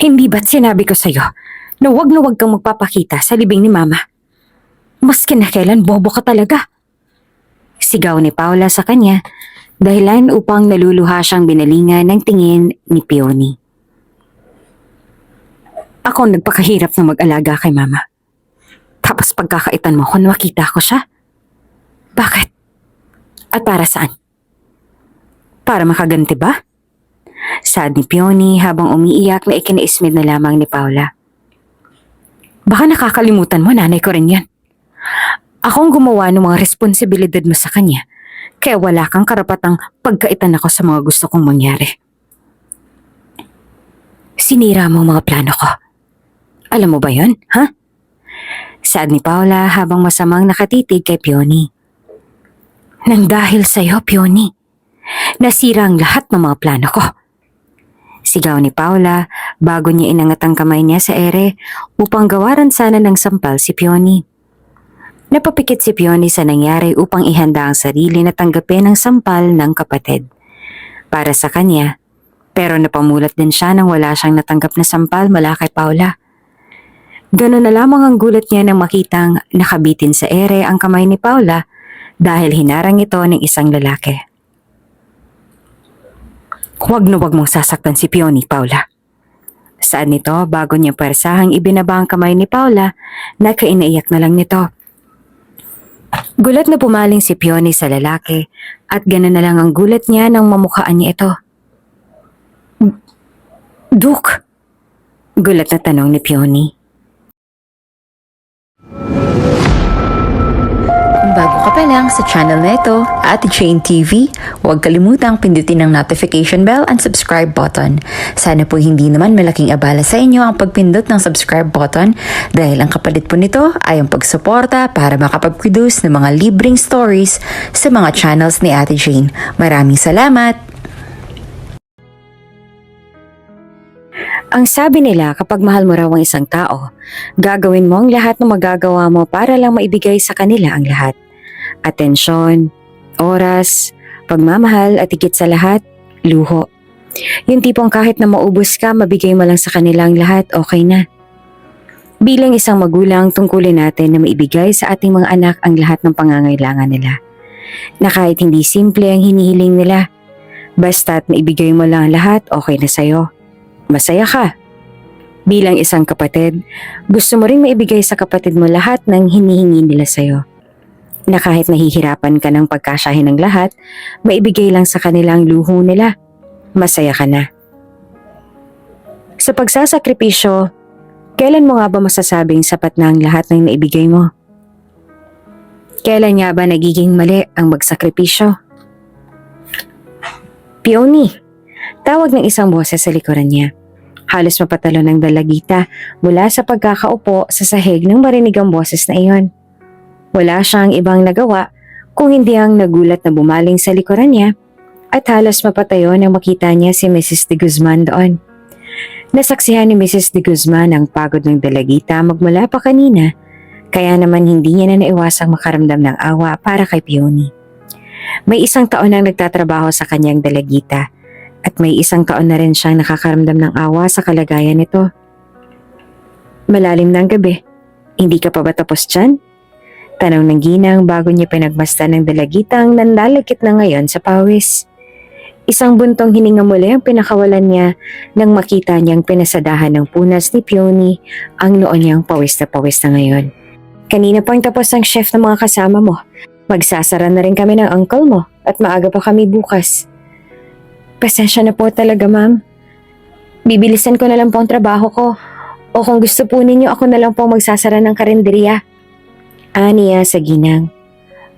Hindi ba't sinabi ko sa'yo na huwag kang magpapakita sa libing ni Mama? Mas kinakailan bobo ka talaga. Sigaw ni Paula sa kanya, dahilan upang naluluha siyang binalingan ng tingin ni Peony. Ako nagpakahirap na mag-alaga kay Mama. Tapos pagkakaitan mo ko na makita ko siya. Bakit? At para saan? Para makaganti ba? Sad ni Peony habang umiiyak na ikinaismid na lamang ni Paula. Baka nakakalimutan mo, nanay ko rin yan. Akong gumawa ng mga responsibilidad mo sa kanya, kaya wala kang karapatang pagkaitan ako sa mga gusto kong mangyari. Sinira mo ang mga plano ko. Alam mo ba yon, ha? Sad ni Paula habang masamang nakatitig kay Peony. Nang dahil sa'yo, Peony, nasira ang lahat ng mga plano ko. Sigaw ni Paula bago niya inangat ang kamay niya sa ere upang gawaran sana ng sampal si Peony. Napapikit si Peony sa nangyari upang ihanda ang sarili na tanggapin ang sampal ng kapatid. Para sa kanya, pero napamulat din siya nang wala siyang natanggap na sampal mula kay Paula. Ganon na lamang ang gulat niya nang makitang nakabitin sa ere ang kamay ni Paula dahil hinarang ito ng isang lalaki. Huwag na huwag mong sasaktan si Peony, Paula. Saan nito bago niya pwersahang ibinaba ang kamay ni Paula na kainaiyak na lang nito. Gulat na pumaling si Peony sa lalaki at gano'n na lang ang gulat niya nang mamukhaan niya ito. Duke? Gulat na tanong ni Peony. Bago ka pa lang sa channel na ito, Ate Jane TV, huwag kalimutang pindutin ang notification bell and subscribe button. Sana po hindi naman malaking abala sa inyo ang pagpindot ng subscribe button dahil ang kapalit po nito ay ang pagsuporta para makapag-produce ng mga libreng stories sa mga channels ni Ate Jane. Maraming salamat! Ang sabi nila kapag mahal mo raw ang isang tao, gagawin mo ang lahat ng magagawa mo para lang maibigay sa kanila ang lahat. Atensyon, oras, pagmamahal at higit sa lahat, luho. Yung tipong kahit na maubos ka, mabigay mo lang sa kanila ang lahat, okay na. Bilang isang magulang, tungkulin natin na maibigay sa ating mga anak ang lahat ng pangangailangan nila. Na kahit hindi simple ang hinihiling nila, basta't maibigay mo lang ang lahat, okay na sa'yo. Masaya ka. Bilang isang kapatid, gusto mo ring maibigay sa kapatid mo lahat ng hinihingi nila sa'yo. Na kahit nahihirapan ka ng pagkasyahin ng lahat, maibigay lang sa kanilang luho nila. Masaya ka na. Sa pagsasakripisyo, kailan mo nga ba masasabing sapat na ang lahat ng naibigay mo? Kailan nga ba nagiging mali ang magsakripisyo? Peony, tawag ng isang boses sa likuran niya. Halos mapatalo ng dalagita mula sa pagkakaupo sa sahig nang marinig ang boses na iyon. Wala siyang ibang nagawa kung hindi ang nagulat na bumaling sa likuran niya at halos mapatayo nang makita niya si Mrs. de Guzman doon. Nasaksihan ni Mrs. de Guzman ang pagod ng dalagita magmula pa kanina kaya naman hindi niya na naiwasang makaramdam ng awa para kay Peony. May isang taon nang nagtatrabaho sa kanyang dalagita at may isang taon na rin siyang nakakaramdam ng awa sa kalagayan nito. Malalim ng gabi, hindi ka pa ba tapos dyan? Tanong ng ginang bago niya pinagmasdan ng dalagitang nanlalakit na ngayon sa pawis. Isang buntong hininga muli ang pinakawalan niya nang makita niyang pinasadahan ng punas ni Peony ang noon niyang pawis na ngayon. Kanina pang tapos ang shift ng mga kasama mo. Magsasara na rin kami ng uncle mo at maaga pa kami bukas. Pasensya na po talaga, ma'am. Bibilisan ko na lang po ang trabaho ko. O kung gusto po ninyo, ako na lang po magsasara ng karinderya. Aniya sa ginang.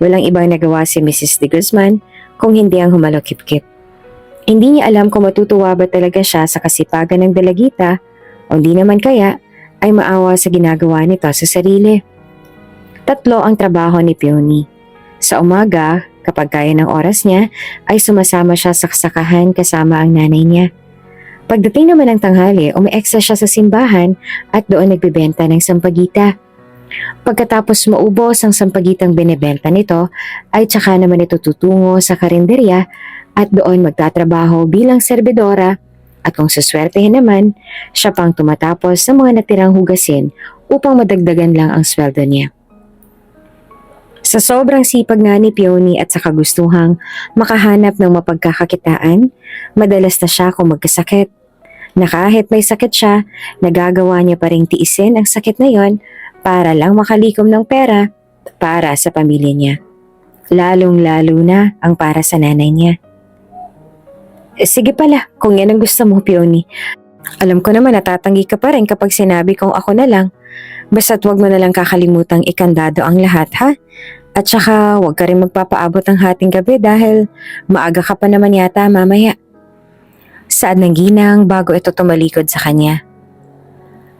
Walang ibang nagawa si Mrs. de Guzman kung hindi ang humalokip-kip. Hindi niya alam kung matutuwa ba talaga siya sa kasipagan ng dalagita o hindi naman kaya ay maawa sa ginagawa nito sa sarili. 3 ang trabaho ni Peony. Sa umaga, kapag kaya ng oras niya, ay sumasama siya sa kasakahan kasama ang nanay niya. Pagdating naman ng tanghali, umi-extra siya sa simbahan at doon nagbebenta ng sampagita. Pagkatapos maubos ang sampagitang binebenta nito, ay tsaka naman ito tutungo sa karinderya at doon magtatrabaho bilang serbidora At kung suswertehin naman, siya pang tumatapos sa mga natirang hugasin upang madagdagan lang ang sweldo niya. Sa sobrang sipag nga ni Peony at sa kagustuhang makahanap ng mapagkakakitaan, madalas na siya kung magkasakit. Na kahit may sakit siya, nagagawa niya pa ring tiisin ang sakit na yon para lang makalikom ng pera para sa pamilya niya. Lalong-lalo na ang para sa nanay niya. Sige pala, kung yan ang gusto mo, Peony. Alam ko naman natatanggi ka pa rin kapag sinabi kong ako na lang. Basta't wag mo na lang kakalimutang ikandado ang lahat, ha? At saka wag ka rin magpapaabot ng hating gabi dahil maaga ka pa naman yata mamaya. Saad ng ginang bago ito tumalikod sa kanya.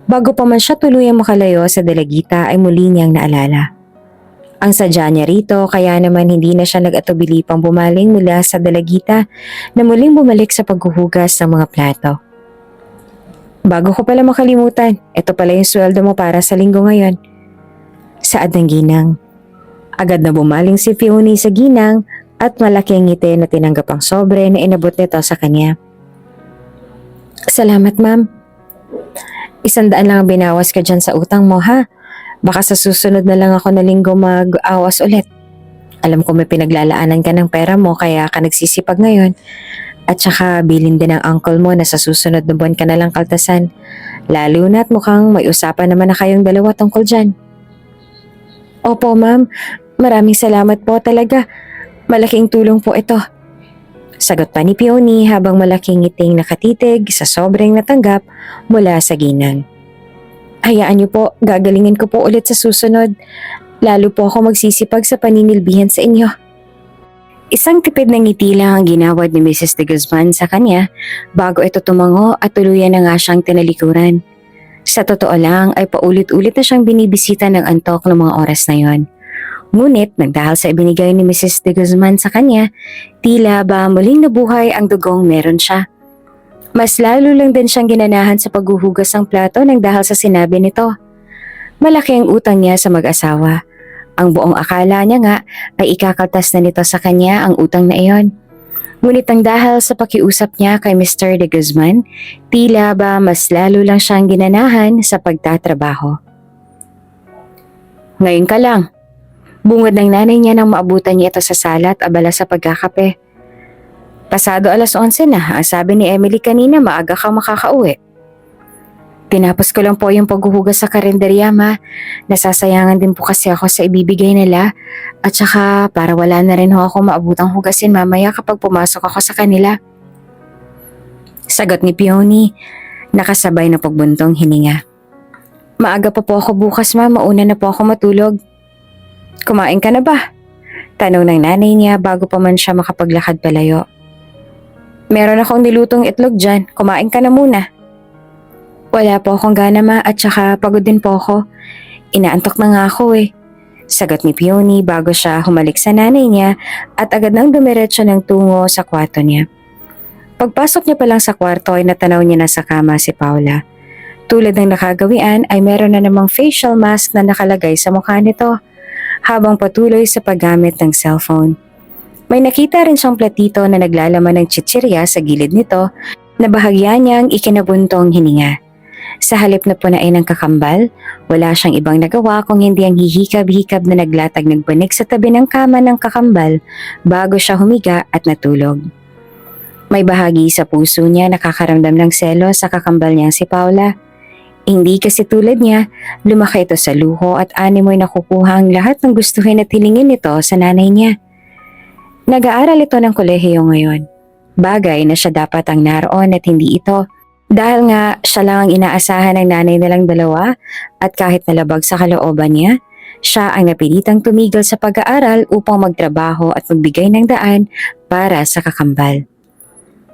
Bago pa man siya tuluyang makalayo sa dalagita ay muli niyang naalala. Ang sadya niya rito kaya naman hindi na siya nag-atubili pang bumaling mula sa dalagita na muling bumalik sa paghuhugas ng mga plato. Bago ko pala makalimutan, ito pala yung sweldo mo para sa linggo ngayon. Saad ng ginang. Agad na bumaling si Peony sa ginang at malaki ang ngiti na tinanggap ang sobre na inabot nito sa kanya. Salamat, ma'am. 100 lang ang binawas ka dyan sa utang mo, ha? Baka sa susunod na lang ako na linggo mag-awas ulit. Alam ko may pinaglalaanan ka ng pera mo kaya ka nagsisipag ngayon. At saka bilin din ng uncle mo na sa susunod na buwan ka na lang kaltasan. Lalo na at mukhang may usapan naman na kayong dalawa tungkol dyan. Opo, ma'am. Maraming salamat po talaga. Malaking tulong po ito. Sagot pa ni Peony habang malaking ngiting nakatitig sa sobrang natanggap mula sa ginang. Hayaan niyo po, gagalingin ko po ulit sa susunod. Lalo po ako magsisipag sa paninilbihan sa inyo. Isang tipid na ngiti lang ang ginawad ni Mrs. de Guzman sa kanya bago ito tumango at tuluyan na nga siyang tinalikuran. Sa totoo lang ay paulit-ulit na siyang binibisita ng antok ng mga oras na yon. Ngunit nagdahil sa ibinigay ni Mrs. de Guzman sa kanya, tila ba muling nabuhay ang dugong meron siya. Mas lalo lang din siyang ginanahan sa paghuhugas ng plato nang dahil sa sinabi nito. Malaki ang utang niya sa mag-asawa. Ang buong akala niya nga ay ikakaltas na nito sa kanya ang utang na iyon. Ngunit ang dahil sa pakiusap niya kay Mr. de Guzman, tila ba mas lalo lang siyang ginanahan sa pagtatrabaho. Ngayon ka lang. Bungod ng nanay niya nang maabutan niya ito sa sala at abala sa pagkakape. Pasado 11:00 na, ang sabi ni Emily kanina maaga kang makakauwi. Tinapos ko lang po yung paghuhugas sa karinderya, ma. Nasasayangan din po kasi ako sa ibibigay nila. At saka para wala na rin ho ako maabutang hugasin mamaya kapag pumasok ako sa kanila. Sagot ni Peony, nakasabay na pagbuntong hininga. Maaga pa po ako bukas, ma. Mauna na po ako matulog. Kumain ka na ba? Tanong ng nanay niya bago pa man siya makapaglakad palayo. Meron akong nilutong itlog dyan. Kumain ka na muna. Wala po akong gana, ma, at saka pagod din po ako. Inaantok na nga ako eh. Sagot ni Peony bago siya humalik sa nanay niya at agad nang dumiretso ng tungo sa kwarto niya. Pagpasok niya pa lang sa kwarto ay natanaw niya na sa kama si Paula. Tulad ng nakagawian ay meron na namang facial mask na nakalagay sa mukha nito habang patuloy sa paggamit ng cellphone. May nakita rin siyang platito na naglalaman ng chichirya sa gilid nito na bahagya niyang ikinabuntong hininga. Sa halip na punain ng kakambal, wala siyang ibang nagawa kung hindi ang hihikab-hikab na naglatag ng banig sa tabi ng kama ng kakambal bago siya humiga at natulog. May bahagi sa puso niya nakakaramdam ng selo sa kakambal niyang si Paula. Hindi kasi tulad niya, lumaki ito sa luho at animoy nakukuha ang lahat ng gustuhin at hilingin nito sa nanay niya. Nag-aaral ito ng kolehiyo ngayon. Bagay na siya dapat ang naroon at hindi ito. Dahil nga siya lang ang inaasahan ng nanay nilang dalawa at kahit nalabag sa kalooban niya, siya ang napilitang tumigil sa pag-aaral upang magtrabaho at magbigay ng daan para sa kakambal.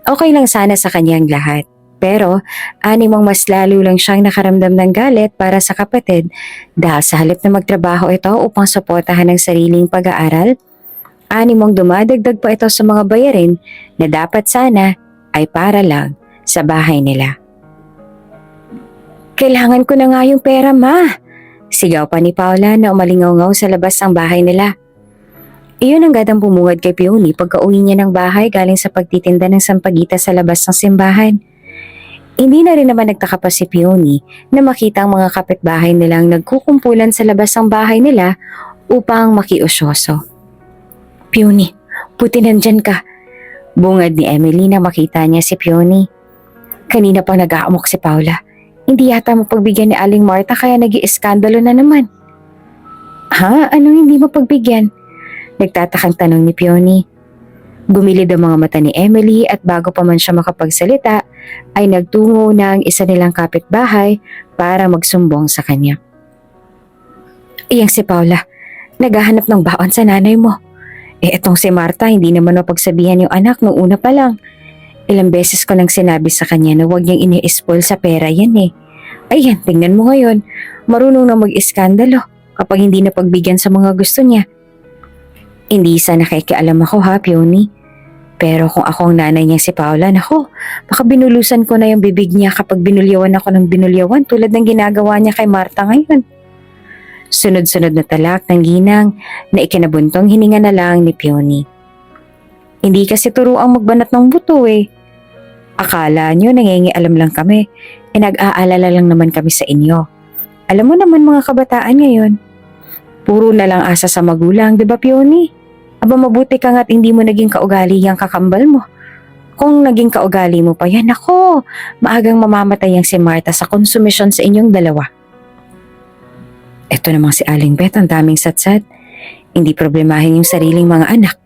Okay lang sana sa kanyang lahat. Pero animong mas lalo lang siyang nakaramdam ng galit para sa kapatid dahil sa halip na magtrabaho ito upang suportahan ang sariling pag-aaral, animong dumadagdag pa ito sa mga bayarin na dapat sana ay para lang sa bahay nila. Kailangan ko na nga yung pera, ma! Sigaw pa ni Paula na umalingaw-ngaw sa labas ng bahay nila. Iyon ang gadang bumungad kay Peony pagka-uwi niya ng bahay galing sa pagtitinda ng sampagita sa labas ng simbahan. Hindi na rin naman nagtaka pa si Peony na makita ang mga kapitbahay nilang nagkukumpulan sa labas ng bahay nila upang makiusyoso. Peony, buti nandyan ka. Bungad ni Emily na makita niya si Peony. Kanina pang nag-aamok si Paula. Hindi yata mapagbigyan ni Aling Marta kaya nag-iiskandalo na naman. Ha? Anong hindi mapagbigyan? Nagtatakang tanong ni Peony. Gumilid ang mga mata ni Emily at bago pa man siya makapagsalita ay nagtungo ng isa nilang kapitbahay para magsumbong sa kanya. Iyang si Paula, naghahanap ng baon sa nanay mo. Etong si Marta hindi naman mapagsabihan yung anak nung una pa lang. Ilang beses ko nang sinabi sa kanya na huwag niyang ini-spoil sa pera yan eh. Ayan, tingnan mo ngayon, marunong na mag-iskandalo kapag hindi na pagbigyan sa mga gusto niya. Hindi sana nakikialam ako ha, Peony. Pero kung ako ang nanay niya si Paula, nako, baka binulusan ko na yung bibig niya kapag binulyawan ako ng binulyawan tulad ng ginagawa niya kay Marta ngayon. Sunod-sunod na talak ng ginang na ikinabuntong hininga na lang ni Peony. Hindi kasi turuang magbanat ng buto eh. Akala nyo nangingialam lang kami, nag-aalala lang naman kami sa inyo. Alam mo naman mga kabataan ngayon, puro na lang asa sa magulang, di ba Peony? Aba mabuti ka nga't hindi mo naging kaugali yung kakambal mo. Kung naging kaugali mo pa yan, ako, maagang mamamatay yang si Marta sa konsumisyon sa inyong dalawa. Ito namang si Aling Beth, ang daming satsat. Hindi problemahin yung sariling mga anak.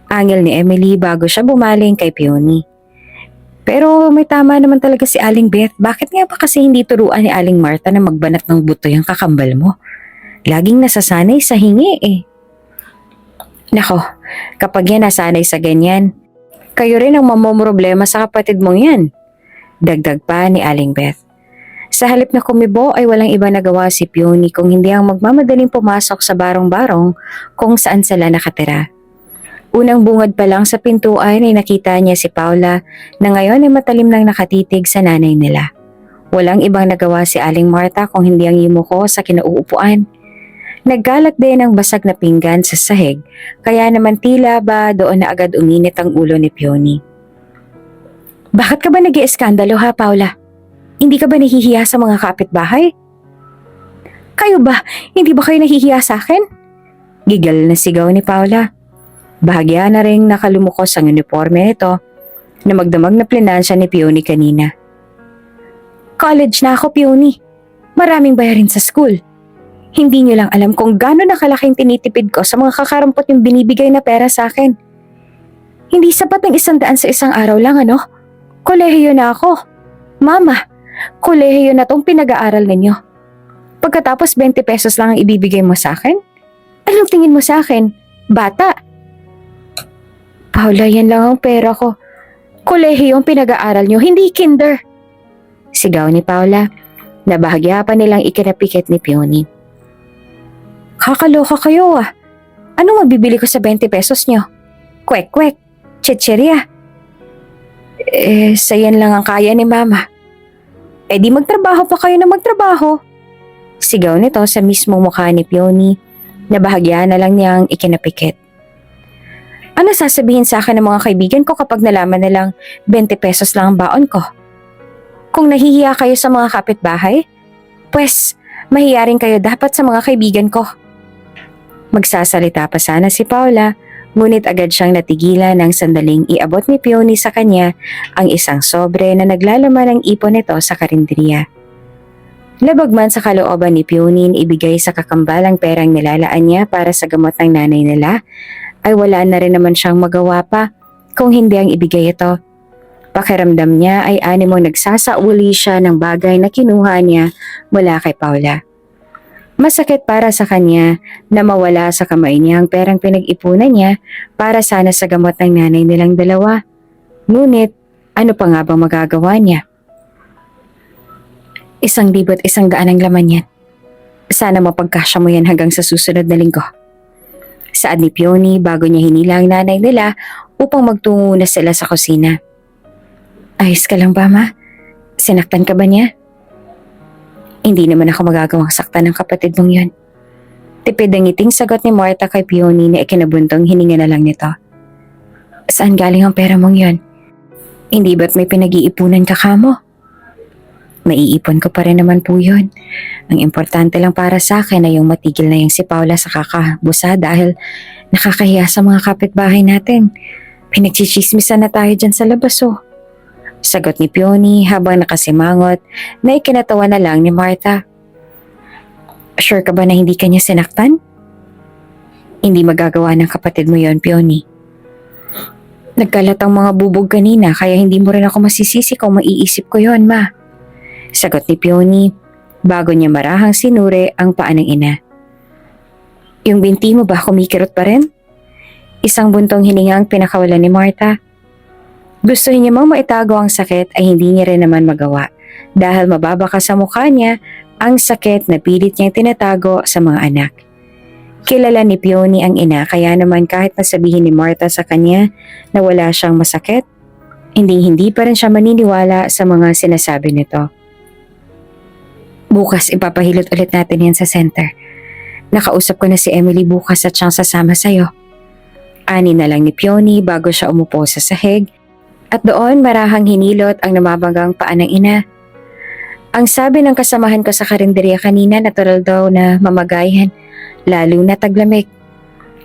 Angel ni Emily bago siya bumaling kay Peony. Pero may tama naman talaga si Aling Beth. Bakit nga ba kasi hindi turuan ni Aling Marta na magbanat ng buto yung kakambal mo? Laging nasasanay sa hingi eh. Nako, kapag yan nasanay sa ganyan, kayo rin ang mamomroblema sa kapatid mong yan. Dagdag pa ni Aling Beth. Sa halip na kumibo ay walang iba nagawa si Peony kung hindi ang magmamadaling pumasok sa barong-barong kung saan sila nakatira. Unang bungad pa lang sa pintuan ay nakita niya si Paula na ngayon ay matalim nang nakatitig sa nanay nila. Walang ibang nagawa si Aling Marta kung hindi ang yumuko sa kinauupuan. Nagkalat din ang basag na pinggan sa sahig, kaya naman tila ba doon na agad uminit ang ulo ni Peony. Bakit ka ba nag-ieskandalo ha, Paula? Hindi ka ba nahihiya sa mga kapitbahay? Kayo ba? Hindi ba kayo nahihiya sa akin? Gigal na sigaw ni Paula. Bahagya na rin nakalumukos ang uniforme nito na magdamag na plinansya ni Peony kanina. College na ako, Peony. Maraming bayarin sa school. Hindi niyo lang alam kung gaano nakalaking tinitipid ko sa mga kakarampot yung binibigay na pera sa akin. Hindi sapat ng 100 sa isang araw lang, ano? Kolehiyo na ako. Mama, kolehiyo na tong pinag-aaral ninyo. Pagkatapos 20 pesos lang ang ibibigay mo sa akin? Anong tingin mo sa akin? Bata? Paula, yan lang ang pera ko. Kolehiyo ang pinag-aaral nyo, hindi kinder. Sigaw ni Paula, na bahagya pa nilang ikinapikit ni Peony. Kakaloka kayo ah. Ano mabibili ko sa 20 pesos nyo? Kwek-kwek, chichirya. Sa yan lang ang kaya ni Mama. Di magtrabaho pa kayo na magtrabaho. Sigaw nito sa mismong mukha ni Peony na bahagya na lang niyang ikinapikit. Ano sasabihin sa akin ng mga kaibigan ko kapag nalaman nilang 20 pesos lang ang baon ko? Kung nahihiya kayo sa mga kapitbahay, pues mahiya rin kayo dapat sa mga kaibigan ko. Magsasalita pa sana si Paula, ngunit agad siyang natigilan ng sandaling iabot ni Peony sa kanya ang isang sobre na naglalaman ng ipon nito sa karinderiya. Labag man sa kalooban ni Peony ibigay sa kakambalang perang nilalaan niya para sa gamot ng nanay nila, ay wala na rin naman siyang magawa pa kung hindi ang ibigay ito. Pakiramdam niya ay animong nagsasauli siya ng bagay na kinuha niya mula kay Paula. Masakit para sa kanya na mawala sa kamay niya ang perang pinag-ipunan niya para sana sa gamot ng nanay nilang dalawa. Ngunit, ano pa nga bang magagawa niya? 1,100 ang laman yan. Sana mapagkasya mo yan hanggang sa susunod na linggo. Saad ni Peony bago niya hinila ang nanay nila upang magtungo na sila sa kusina. Ayos ka lang ba, Ma? Sinaktan ka ba niya? Hindi naman ako magagawang saktan ng kapatid mong yun. Tipid ang ngiting sagot ni Marta kay Peony na ikinabuntong hininga na lang nito. Saan galing ang pera mong yun? Hindi ba't may pinag-iipunan ka kamo? Maiipon ko pa rin naman po yun. Ang importante lang para sa akin ay yung matigil na yung si Paula sa kakabusa dahil nakakahiya sa mga kapitbahay natin. Pinagchichismisan na tayo dyan sa labas oh. Sagot ni Peony habang nakasimangot na ikinatawa na lang ni Martha. Sure ka ba na hindi kanya sinaktan? Hindi magagawa ng kapatid mo yon, Peony. Nagkalat ang mga bubog kanina kaya hindi mo rin ako masisisi kung maiisip ko yon, ma. Sagot ni Peony bago niya marahang sinuri ang paa ng ina. Yung binti mo ba kumikirot pa rin? Isang buntong hininga ang pinakawalan ni Martha. Gusto niya mang maitago ang sakit ay hindi niya rin naman magawa dahil mababaka sa mukha niya ang sakit na pilit niyang tinatago sa mga anak. Kilala ni Peony ang ina kaya naman kahit nasabihin ni Martha sa kanya na wala siyang masakit, hindi pa rin siya maniniwala sa mga sinasabi nito. Bukas ipapahilot ulit natin yan sa center. Nakausap ko na si Emily bukas at siyang sasama sa'yo. Ani na lang ni Peony bago siya umupo sa sahig at doon marahang hinilot ang namabagang paa ng ina. Ang sabi ng kasamahan ko sa karinderya kanina natural daw na mamagayan, lalo na taglamig.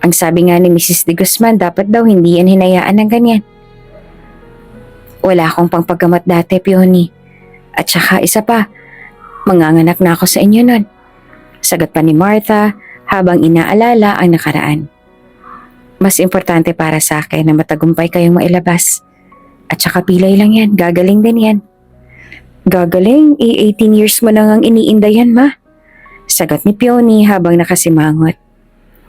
Ang sabi nga ni Mrs. De Guzman dapat daw hindi yan hinayaan ng ganyan. Wala akong pangpaggamat dati, Peony. At saka isa pa, manganganak na ako sa inyo nun. Sagot pa ni Martha habang inaalala ang nakaraan. Mas importante para sa akin na matagumpay kayong mailabas. At saka pilay lang yan, gagaling din yan. Gagaling? 18 years mo nang iniinda yan, ma. Sagot ni Peony habang nakasimangot.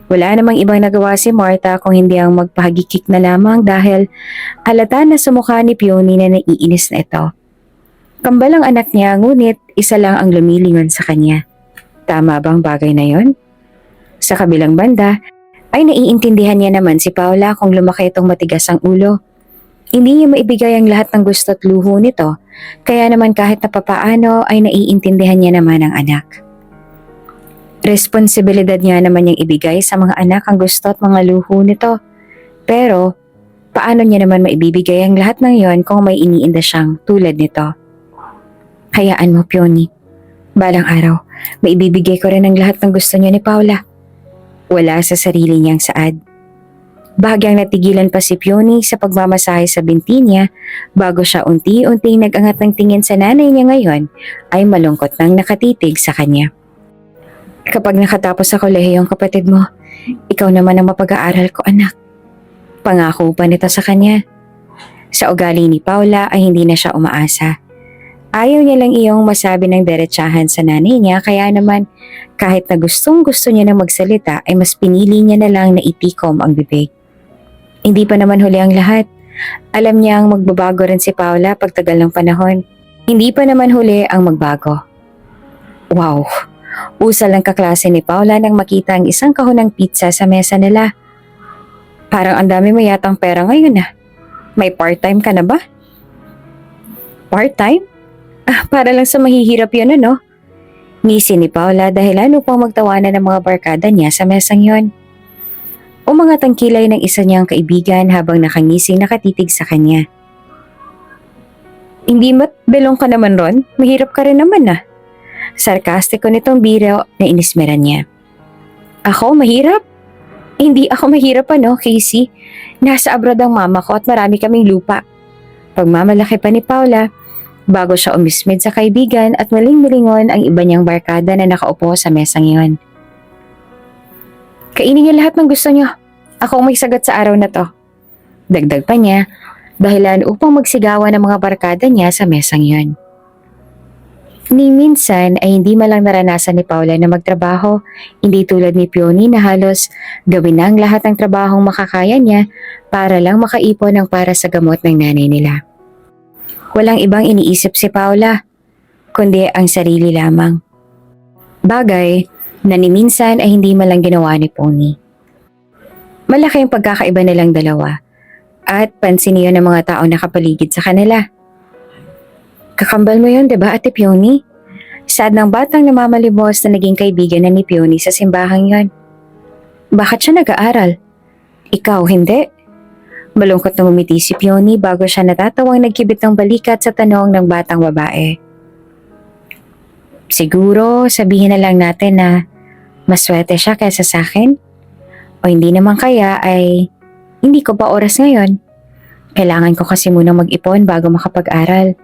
Wala namang ibang nagawa si Martha kung hindi ang magpahagikik na lamang dahil halata na sa mukha ni Peony na naiinis na ito. Kambal ang anak niya ngunit isa lang ang lumilingon sa kanya. Tama bang bagay na yon? Sa kabilang banda ay naiintindihan niya naman si Paula kung lumaki itong matigas ang ulo. Hindi niya maibigay ang lahat ng gusto at luho nito kaya naman kahit na papaano ay naiintindihan niya naman ang anak. Responsibilidad niya naman niyang ibigay sa mga anak ang gusto at mga luho nito. Pero paano niya naman maibibigay ang lahat ng yon kung may iniinda siyang tulad nito? Hayaan mo, Peony. Balang araw, maibibigay ko rin ang lahat ng gusto niya ni Paula. Wala sa sarili niyang saad. Bahagyang natigilan pa si Peony sa pagmamasahe sa binti niya bago siya unti-unting nag-angat ng tingin sa nanay niya ngayon ay malungkot nang nakatitig sa kanya. Kapag nakatapos sa kolehiyong kapatid mo, ikaw naman ang mapag-aaral ko, anak. Pangako pa nito sa kanya. Sa ugali ni Paula ay hindi na siya umaasa. Ayaw niya lang iyong masabi ng derechahan sa nanay niya kaya naman kahit na gustong gusto niya na magsalita ay mas pinili niya na lang na itikom ang bibig. Hindi pa naman huli ang lahat. Alam niyang magbabago rin si Paula pagtagal ng panahon. Hindi pa naman huli ang magbago. Wow! Usal ang kaklase ni Paula nang makita ang isang kahon ng pizza sa mesa nila. Parang ang dami mo yatang pera ngayon ah. May part-time ka na ba? Part-time? Para lang sa mahihirap yun ano? Ngisi ni Paula dahilan upang magtawanan ng mga barkada niya sa mesang yon. Umangat ang kilay ng isa niyang kaibigan habang nakangising nakatitig sa kanya. Hindi mat belong ka naman ron? Mahirap ka rin naman ah. Sarkastiko nitong biro na inismeran niya. Ako mahirap? Hindi ako mahirap ano, Casey. Nasa abroad ang mama ko at marami kaming lupa. Pagmamalaki pa ni Paula, bago siya umismid sa kaibigan at maling-milingon ang iba niyang barkada na nakaupo sa mesang iyon. Kainin niyo lahat ng gusto niyo. Ako ang may sagot sa araw na to. Dagdag pa niya, dahilan upang magsigawan ng mga barkada niya sa mesang iyon. Ni minsan ay hindi malang naranasan ni Paula na magtrabaho, hindi tulad ni Peony na halos gawin na ang lahat ng trabahong makakaya niya para lang makaipon ng para sa gamot ng nanay nila. Walang ibang iniisip si Paula, kundi ang sarili lamang. Bagay na ni minsan ay hindi malang ginawa ni Pony. Malaki ang pagkakaiba nilang dalawa at pansin niyo ng mga tao nakapaligid sa kanila. Kakambal mo yun, diba, Ate Peony? Sad ng batang namamalimos na naging kaibigan na ni Peony sa simbahang yon. Bakit siya nag-aaral? Ikaw, hindi? Malungkot na ngumiti si Peony bago siya natatawang nagkibit ng balikat sa tanong ng batang babae. Siguro sabihin na lang natin na maswerte siya kaysa sa akin. O hindi naman kaya ay hindi ko pa oras ngayon. Kailangan ko kasi munang mag-ipon bago makapag-aral.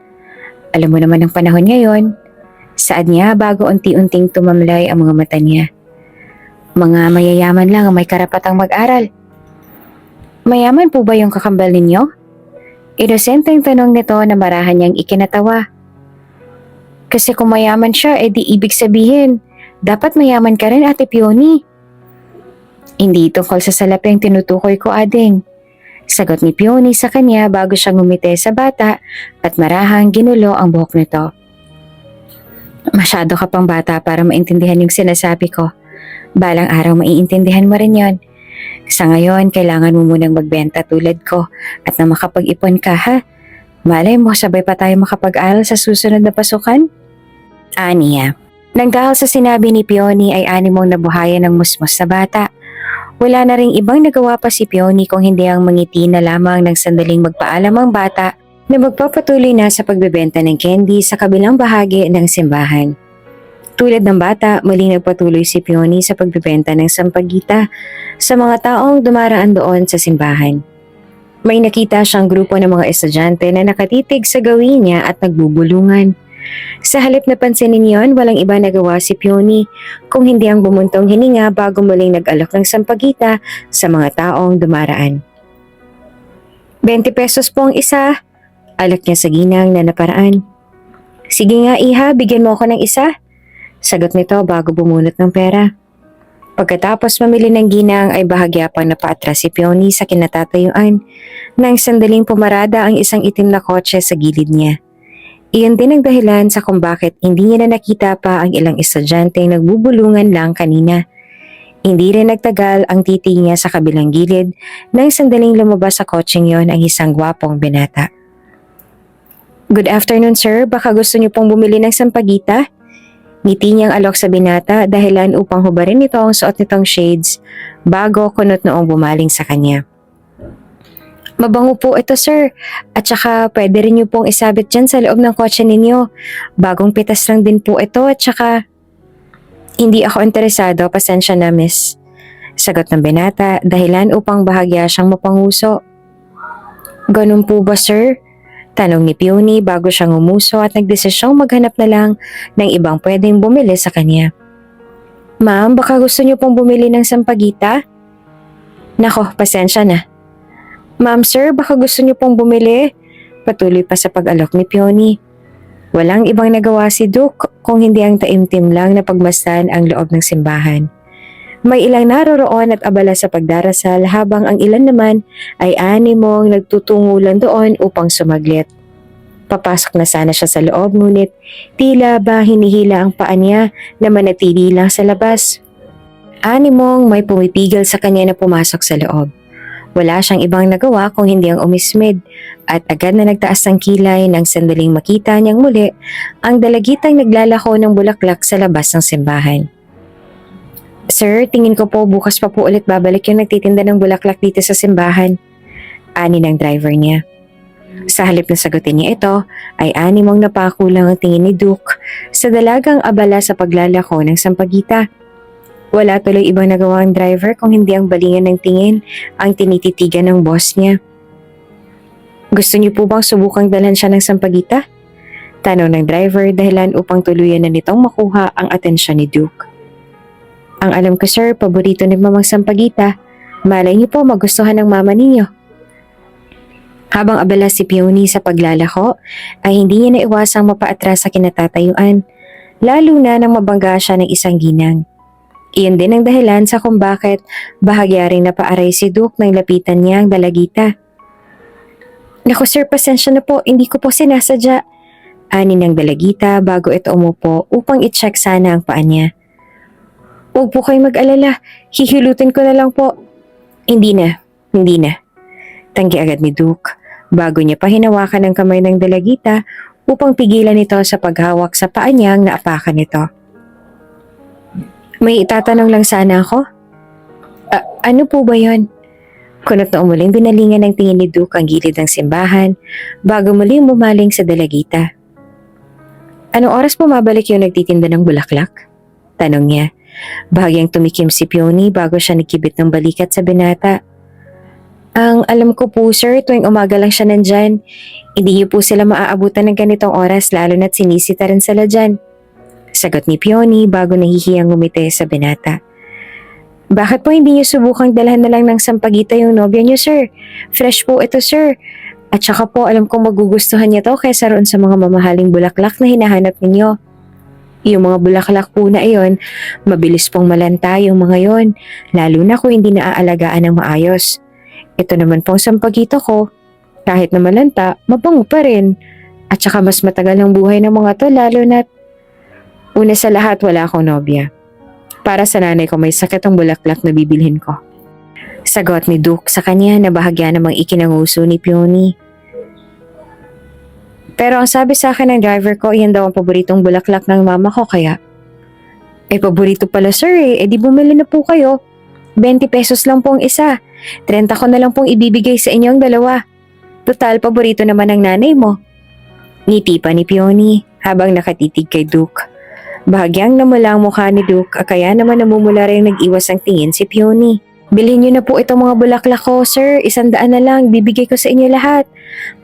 Alam mo naman ang panahon ngayon. Saan niya bago unti-unting tumamlay ang mga mata niya. Mga mayayaman lang ang may karapatang mag-aral. Mayaman po ba yung kakambal ninyo? Inosenteng tanong nito na marahan niyang ikinatawa. Kasi kung mayaman siya, edi ibig sabihin, dapat mayaman ka rin, Ate Pioni. Hindi tungkol sa salapi ang tinutukoy ko, Ading. Sagot ni Pioni sa kanya bago siya ngumiti sa bata at marahang ginulo ang buhok nito. Masyado ka pang bata para maintindihan yung sinasabi ko. Balang araw maiintindihan mo rin yon. Sa ngayon, kailangan mo munang magbenta tulad ko at na makapag-ipon ka, ha? Malay mo, sabay pa tayo makapag-aral sa susunod na pasukan? Aniya. Nang dahil sa sinabi ni Pioni ay animong nabuhayan ng musmos sa bata. Wala na ring ibang nagawa pa si Pioni kung hindi ang mangiti na lamang ng sandaling magpaalam ang bata na magpapatuloy na sa pagbebenta ng candy sa kabilang bahagi ng simbahan. Tulad ng bata, muling nagpatuloy si Pioni sa pagbebenta ng sampagita sa mga taong dumaraan doon sa simbahan. May nakita siyang grupo ng mga estudyante na nakatitig sa gawin niya at nagbubulungan. Sa halip na pansinin yon, walang iba nagawa si Pioni kung hindi ang bumuntong hininga bago muling nag-alok ng sampagita sa mga taong dumaraan. 20 pesos po ang isa, alok niya sa ginang na naparaan. Sige nga iha, bigyan mo ako ng isa. Sagot nito bago bumunot ng pera. Pagkatapos mamili ng ginang ay bahagya pang napaatras si Pioni sa kinatatayuan nang sandaling pumarada ang isang itim na kotse sa gilid niya. Iyon din ang dahilan sa kung bakit hindi niya na nakita pa ang ilang estudyante nagbubulungan lang kanina. Hindi rin nagtagal ang titig niya sa kabilang gilid nang sandaling lumabas sa kotseng yon ang isang gwapong binata. Good afternoon sir, baka gusto niyo pong bumili ng sampagita? Ngiti niyang alok sa binata dahilan upang hubarin nito ang suot nitong shades bago kunot noong bumaling sa kanya. Mabango po ito sir, at saka pwede rin niyo pong isabit dyan sa loob ng kotse ninyo. Bagong pitas lang din po ito at saka... Hindi ako interesado, pasensya na miss. Sagot ng binata dahilan upang bahagya siyang mapanguso. Ganun po ba sir? Tanong ni Pioni bago siyang umuso at nagdesisyong maghanap na lang ng ibang pwedeng bumili sa kanya. Ma'am, baka gusto niyo pong bumili ng sampagita? Nako, pasensya na. Ma'am sir, baka gusto niyo pong bumili? Patuloy pa sa pag-alok ni Pioni. Walang ibang nagawa si Duke kung hindi ang taimtim lang na pagmasdan ang loob ng simbahan. May ilang naroroon at abala sa pagdarasal habang ang ilan naman ay animong nagtutungulan doon upang sumaglit. Papasok na sana siya sa loob ngunit tila ba hinihila ang paa niya na manatili lang sa labas. Animong may pumipigil sa kanya na pumasok sa loob. Wala siyang ibang nagawa kung hindi ang umismid at agad na nagtaas ang kilay nang sandaling makita niyang muli ang dalagitang naglalako ng bulaklak sa labas ng simbahan. Sir, tingin ko po bukas pa po ulit babalik yung nagtitinda ng bulaklak dito sa simbahan. Ani ng driver niya. Sa halip na sagutin niya ito, ay animong napakulang ang tingin ni Duke sa dalagang abala sa paglalako ng sampagita. Wala tuloy ibang nagawa ang driver kung hindi ang balingan ng tingin ang tinititigan ng boss niya. Gusto niyo po bang subukang dalhan siya ng sampagita? Tanong ng driver dahilan upang tuluyan na nitong makuha ang atensyon ni Duke. Ang alam ko sir, paborito ni Mamang Sampagita. Malay niyo po magustuhan ng mama ninyo. Habang abala si Pioni sa paglalako, ay hindi niya naiwasang mapaatras sa kinatatayuan, lalo na nang mabangga siya ng isang ginang. Iyon din ang dahilan sa kung bakit bahagya rin napaaray si Duke nang lapitan niya ang dalagita. Naku sir, pasensya na po, hindi ko po sinasadya. Ani ng dalagita bago ito umupo upang i-check sana ang paa niya. Huwag po kayong mag-alala, hihilutin ko na lang po. Hindi na. Tanggi agad ni Duke bago niya pa hinawakan ang kamay ng dalagita upang pigilan ito sa paghawak sa paa niyang naapakan nito. May itatanong lang sana ako. Ano po ba yon? Kunot na umuling binalingan ng tingin ni Duke ang gilid ng simbahan bago muling bumaling sa dalagita. Anong oras bumabalik yung nagtitinda ng bulaklak? Tanong niya. Bahagyang tumikim si Peony bago siya nagkibit ng balikat sa binata. Ang alam ko po sir, tuwing umaga lang siya nandyan. Hindi niyo po sila maaabutan ng ganitong oras lalo na't sinisita rin sila dyan. Sagot ni Peony bago nahihiyang ngumiti sa binata. Bakit po hindi niyo subukang dalhan na lang ng sampagita yung nobya niyo sir? Fresh po ito sir. At saka po alam kong magugustuhan niya to kaysa roon sa mga mamahaling bulaklak na hinahanap ninyo. Yung mga bulaklak po na iyon, mabilis pong malanta yung mga yon, lalo na kung hindi naaalagaan ng maayos. Ito naman pong sampagito ko, kahit na malanta, mabango pa rin. At saka mas matagal ang buhay ng mga to lalo na una sa lahat wala akong nobya. Para sa nanay ko may sakit ang bulaklak na bibilhin ko. Sagot ni Duke sa kanya na bahagya namang ikinanguso ni Peony. Pero ang sabi sa akin ng driver ko, iyan daw ang paboritong bulaklak ng mama ko kaya. Paborito pala sir di bumili na po kayo. 20 pesos lang pong isa. 30 ko na lang pong ibibigay sa inyong dalawa. Total, paborito naman ng nanay mo. Ngiti pa ni Peony habang nakatitig kay Duke. Bahagyang namula ang mukha ni Duke kaya naman namumula rin nag-iwas ang tingin si Peony. Bilhin niyo na po itong mga bulaklak ko, sir. 100 na lang, bibigay ko sa inyo lahat.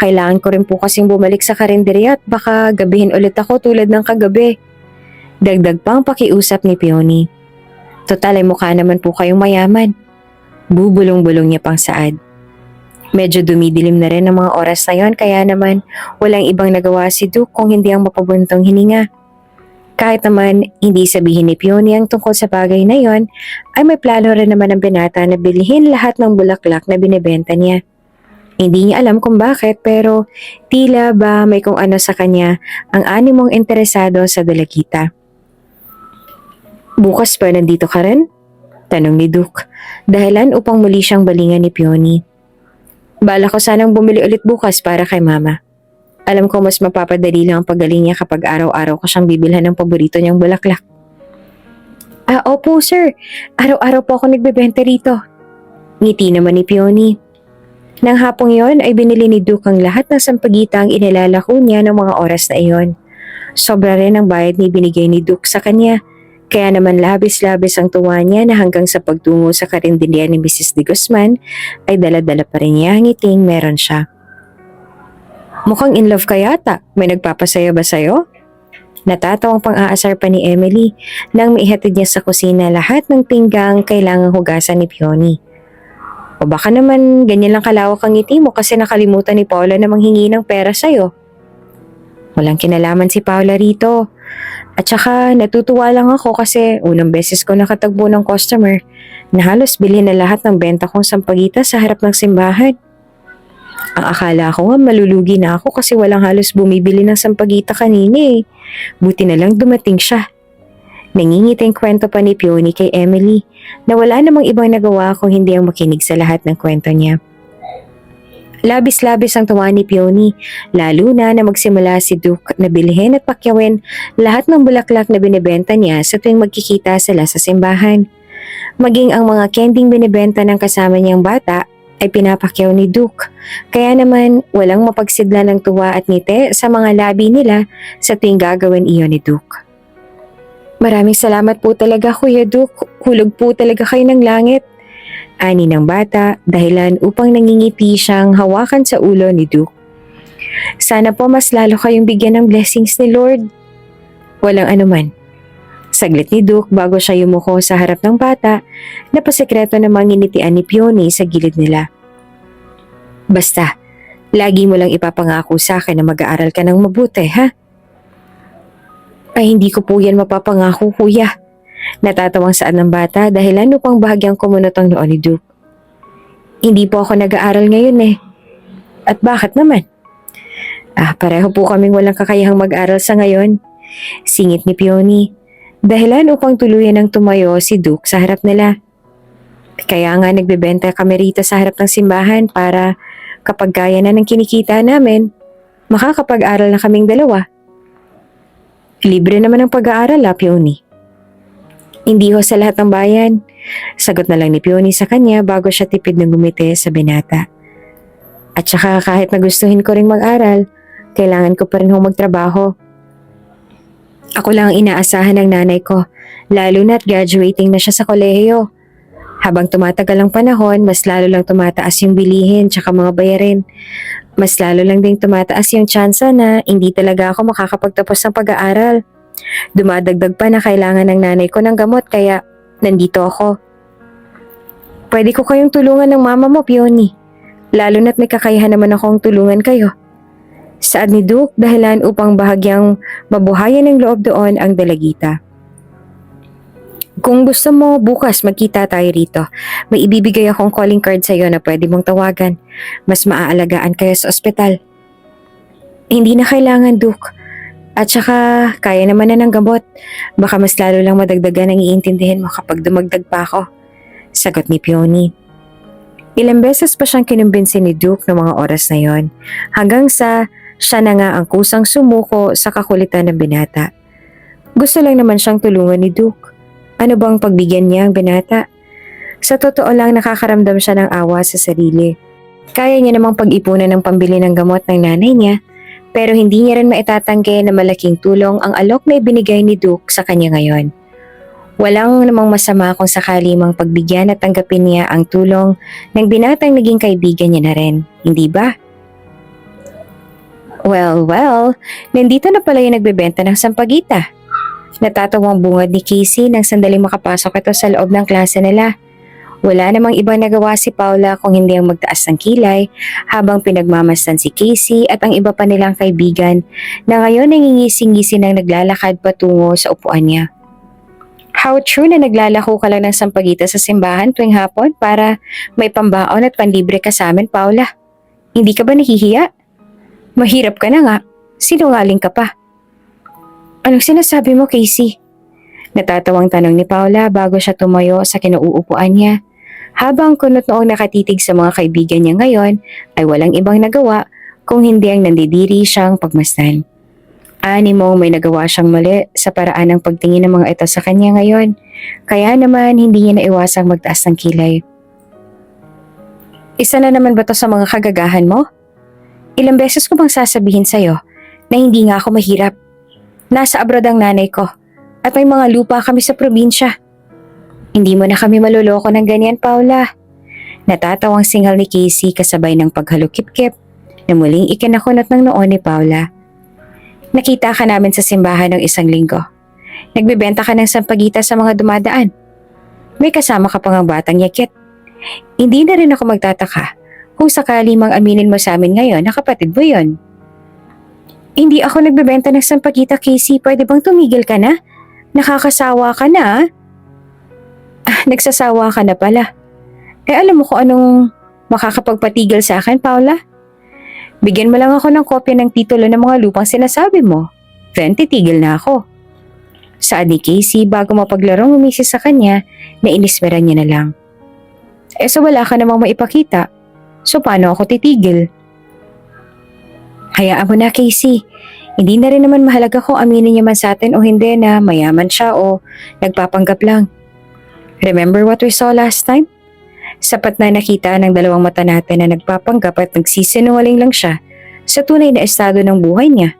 Kailangan ko rin po kasing bumalik sa karinderya at baka gabihin ulit ako tulad ng kagabi. Dagdag pang pakiusap ni Peony. Total ay mukha naman po kayong mayaman. Bubulong-bulong niya pang saad. Medyo dumidilim na rin ang mga oras na yon kaya naman walang ibang nagawa si Duke kung hindi ang mapabuntong hininga. Kahit naman hindi sabihin ni Peony ang tungkol sa bagay na yon, ay may plano rin naman ang binata na bilhin lahat ng bulaklak na binibenta niya. Hindi niya alam kung bakit pero tila ba may kung ano sa kanya ang animong interesado sa dalagita. Bukas pa nandito ka rin? Tanong ni Duke, dahilan upang muli siyang balingan ni Peony. Bala ko sanang bumili ulit bukas para kay mama. Alam ko mas mapapadali lang ang paggaling niya kapag araw-araw ko siyang bibilhan ng paborito niyang bulaklak. Opo sir. Araw-araw po ako nagbebenta rito. Ngiti naman ni Peony. Nang hapong yon ay binili ni Duke ang lahat ng sampagitang inilalako niya ng mga oras na iyon. Sobra rin ang bayad ni binigay ni Duke sa kanya. Kaya naman labis-labis ang tuwa niya na hanggang sa pagtungo sa karinderya ni Mrs. De Guzman ay dala-dala pa rin niya ang ngiting meron siya. Mukhang in love ka yata. May nagpapasaya ba sa'yo? Natatawang pang-aasar pa ni Emily nang maihatid niya sa kusina lahat ng pinggang kailangang hugasan ni Peony. O baka naman ganyan lang kalawak ang ngiti mo kasi nakalimutan ni Paula na manghingi ng pera sa'yo. Walang kinalaman si Paula rito. At saka natutuwa lang ako kasi unang beses ko nakatagbo ng customer na halos bilhin na lahat ng benta kong sampagita sa harap ng simbahan. Ang akala ko nga malulugi na ako kasi walang halos bumibili ng sampagita kanina eh. Buti na lang dumating siya. Nangingiting kwento pa ni Peony kay Emily na wala namang ibang nagawa kung hindi ang makinig sa lahat ng kwento niya. Labis-labis ang tuwa ni Peony, lalo na magsimula si Duke na bilhin at pakyawin lahat ng bulaklak na binibenta niya sa tuwing magkikita sila sa simbahan. Maging ang mga kending binibenta ng kasama niyang bata ay pinapakyaw ni Duke, kaya naman walang mapagsidla ng tuwa at ngiti sa mga labi nila sa tuwing gagawin iyon ni Duke. Maraming salamat po talaga Kuya Duke, hulog po talaga kayo ng langit. Ani ng bata dahilan upang nangingiti siyang hawakan sa ulo ni Duke. Sana po mas lalo kayong bigyan ng blessings ni Lord. Walang anuman. Saglit ni Duke bago siya yumuko sa harap ng bata na pasekreto namang nginitian ni Peony sa gilid nila. Basta, lagi mo lang ipapangako sa akin na mag-aaral ka ng mabuti, ha? Ay hindi ko po yan mapapangako, kuya. Natatawang saan ng bata dahilan upang bahagyang kumunot ang noo ni Duke. Hindi po ako nag-aaral ngayon eh. At bakit naman? Pareho po kaming walang kakayahang mag-aral sa ngayon. Singit ni Peony. Dahilan upang tuluyan ng tumayo si Duke sa harap nila. Kaya nga nagbebenta kami rito sa harap ng simbahan para kapag gaya na ng kinikita namin, makakapag-aral na kaming dalawa. Libre naman ang pag-aaral Peony. Hindi ho sa lahat ng bayan. Sagot na lang ni Peony sa kanya bago siya tipid na gumiti sa binata. At saka kahit nagustuhin ko ring mag-aral, kailangan ko pa rin ho magtrabaho. Ako lang ang inaasahan ng nanay ko, lalo na't graduating na siya sa kolehiyo. Habang tumatagal ang panahon, mas lalo lang tumataas yung bilihin tsaka mga bayarin. Mas lalo lang ding tumataas yung tsansa na hindi talaga ako makakapagtapos ng pag-aaral. Dumadagdag pa na kailangan ng nanay ko ng gamot kaya nandito ako. Pwede ko kayong tulungan ng mama mo, Pioni. Lalo na't may kakayahan naman akong tulungan kayo. Saad ni Duke dahilan upang bahagyang mabuhayan ng loob doon ang dalagita. Kung gusto mo, bukas magkita tayo rito. May ibibigay akong calling card sa iyo na pwede mong tawagan. Mas maaalagaan kayo sa ospital. Hindi na kailangan, Duke. At saka, kaya naman na ng gamot. Baka mas lalo lang madagdagan ang iintindihin mo kapag dumagdag pa ako. Sagot ni Pioni. Ilang beses pa siyang kinumbinsi ni Duke ng mga oras na yon, hanggang sa siya na nga ang kusang sumuko sa kakulitan ng binata. Gusto lang naman siyang tulungan ni Duke. Ano bang pagbigyan niya ang binata? Sa totoo lang nakakaramdam siya ng awa sa sarili. Kaya niya namang pag-ipunan ng pambili ng gamot ng nanay niya, pero hindi niya rin maitatanggi na malaking tulong ang alok na ibinigay ni Duke sa kanya ngayon. Walang namang masama kung sakali mang pagbigyan at tanggapin niya ang tulong ng binatang naging kaibigan niya na rin, hindi ba? Well, nandito na pala yung nagbebenta ng sampagita. Natatawang bungad ni Casey nang sandaling makapasok ito sa loob ng klase nila. Wala namang ibang nagawa si Paula kung hindi ang magtaas ng kilay habang pinagmamasdan si Casey at ang iba pa nilang kaibigan na ngayon nangingising-ngising nang naglalakad patungo sa upuan niya. How true na naglalako ka lang ng sampagita sa simbahan tuwing hapon para may pambaon at panlibre ka sa amin, Paula. Hindi ka ba nahihiya? Mahirap ka na nga. Sinungaling ka pa. Anong sinasabi mo, Casey? Natatawang tanong ni Paula bago siya tumayo sa kinauupuan niya. Habang kunot noong nakatitig sa mga kaibigan niya ngayon ay walang ibang nagawa kung hindi ang nandidiri siyang pagmasdan. Mong may nagawa siyang mali sa paraan ng pagtingin ng mga ito sa kanya ngayon. Kaya naman hindi niya naiwasang magtaas ng kilay. Isa na naman ba to sa mga kagagahan mo? Ilang beses ko bang sasabihin sa'yo na hindi nga ako mahirap? Nasa abroad ang nanay ko at may mga lupa kami sa probinsya. Hindi mo na kami maluloko ng ganyan, Paula. Natatawang singal ni Casey kasabay ng paghalukip-kip na muling ikinakunot ng noon ni Paula. Nakita ka namin sa simbahan ng isang linggo. Nagbebenta ka ng sampagita sa mga dumadaan. May kasama ka pang ang batang yakit. Hindi na rin ako magtataka kung sakali mang aminin mo sa amin ngayon na kapatid mo yon. Hindi ako nagbebenta ng sampagita, Casey. Pwede bang tumigil ka na? Nakakasawa ka na. Nagsasawa ka na pala. Alam mo kung anong makakapagpatigil sa akin, Paula? Bigyan mo lang ako ng kopya ng titulo ng mga lupang sinasabi mo. Then titigil na ako. Saad ni Casey bago mapaglarong umisi sa kanya na inismeran niya na lang. So wala ka namang maipakita. So paano ako titigil? Hayaan mo na, Casey. Hindi na rin naman mahalaga kung aminin niya man sa atin o hindi na mayaman siya o nagpapanggap lang. Remember what we saw last time? Sapat na nakita ng dalawang mata natin na nagpapanggap at nagsisinungaling lang siya sa tunay na estado ng buhay niya.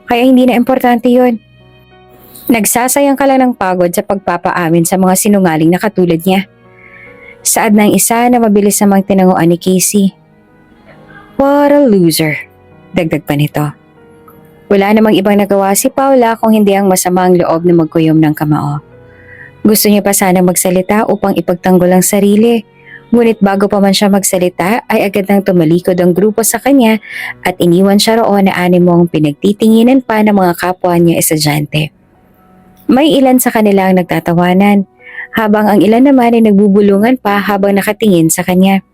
Kaya hindi na importante yon. Nagsasayang ka lang ng pagod sa pagpapaamin sa mga sinungaling na katulad niya. Saad ng isa na mabilis namang tinanguan ni Casey. What a loser. Dagdag pa nito. Wala namang ibang nagawa si Paula kung hindi ang masamang loob na magkuyom ng kamao. Gusto niya pa sana magsalita upang ipagtanggol ang sarili. Ngunit bago pa man siya magsalita ay agad nang tumalikod ang grupo sa kanya at iniwan siya roon na animong pinagtitinginan pa ng mga kapwa niya estudyante. May ilan sa kanila ang nagtatawanan habang ang ilan naman ay nagbubulungan pa habang nakatingin sa kanya.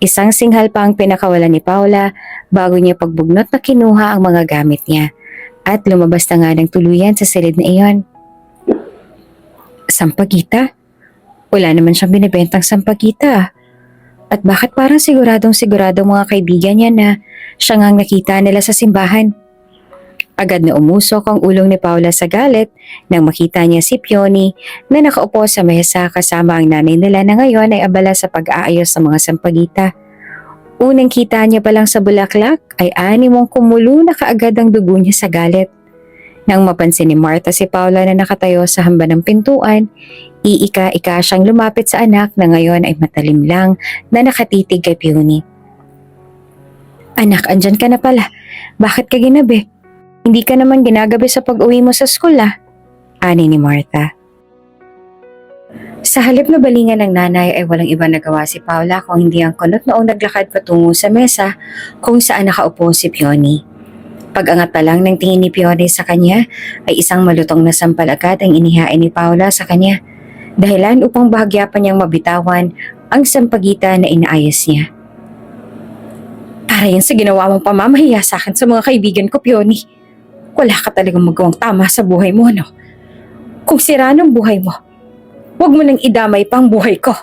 Isang singhal pa ang pinakawalan ni Paula bago niya pagbugnot na kinuha ang mga gamit niya at lumabas na nga ng tuluyan sa silid na iyon. Sampagita? Wala naman siyang binibentang sampagita. At bakit parang siguradong mga kaibigan niya na siya ngang nakita nila sa simbahan? Agad na umusok ang ulong ni Paula sa galit nang makita niya si Pioni na nakaupo sa mesa kasama ang nanay nila na ngayon ay abala sa pag-aayos sa mga sampagita. Unang kita niya pa lang sa bulaklak ay animong kumulo na kaagad ang dugo niya sa galit. Nang mapansin ni Martha si Paula na nakatayo sa hamba ng pintuan, iika-ika siyang lumapit sa anak na ngayon ay matalim lang na nakatitig kay Peony. Anak, andyan ka na pala. Bakit ka ginabi? Hindi ka naman ginagabi sa pag-uwi mo sa school ani ni Martha. Sa halip na balingan ng nanay ay walang iba nagawa si Paula kung hindi ang kunot noong naglakad patungo sa mesa kung saan nakaupo si Peony. Pag-angat pa lang ng tingin ni Peony sa kanya ay isang malutong na sampal agad ang inihain ni Paula sa kanya, dahilan upang bahagya pa niyang mabitawan ang sampagita na inaayos niya. Para yan sa ginawa mong pamamahiya sa akin sa mga kaibigan ko, Peony. Wala ka talagang magawang tama sa buhay mo, no? Kung sira ng buhay mo, huwag mo nang idamay pang buhay ko.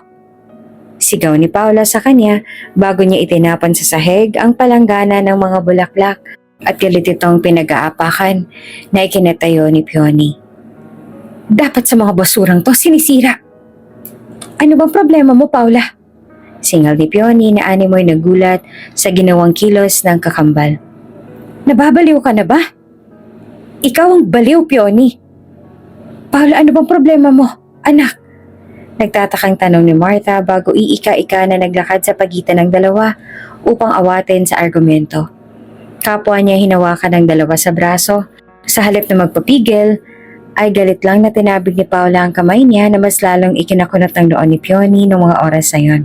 Sigaw ni Paula sa kanya bago niya itinapan sa sahig ang palanggana ng mga bulaklak at galit itong pinag-aapakan na ikinatayo ni Peony. Dapat sa mga basurang to sinisira. Ano bang problema mo, Paula? Singal ni Peony na animoy nagulat sa ginawang kilos ng kakambal. Nababaliw ka na ba? Ikaw ang baliw, Peony. Paula, ano bang problema mo, anak? Nagtatakang tanong ni Martha bago iika-ika na naglakad sa pagitan ng dalawa upang awatin sa argumento. Kapwa niya hinawakan ng dalawa sa braso. Sa halip na magpapigil, ay galit lang na tinabig ni Paula ang kamay niya na mas lalong ikinakunot ng noon ni Peony noong mga oras na yon.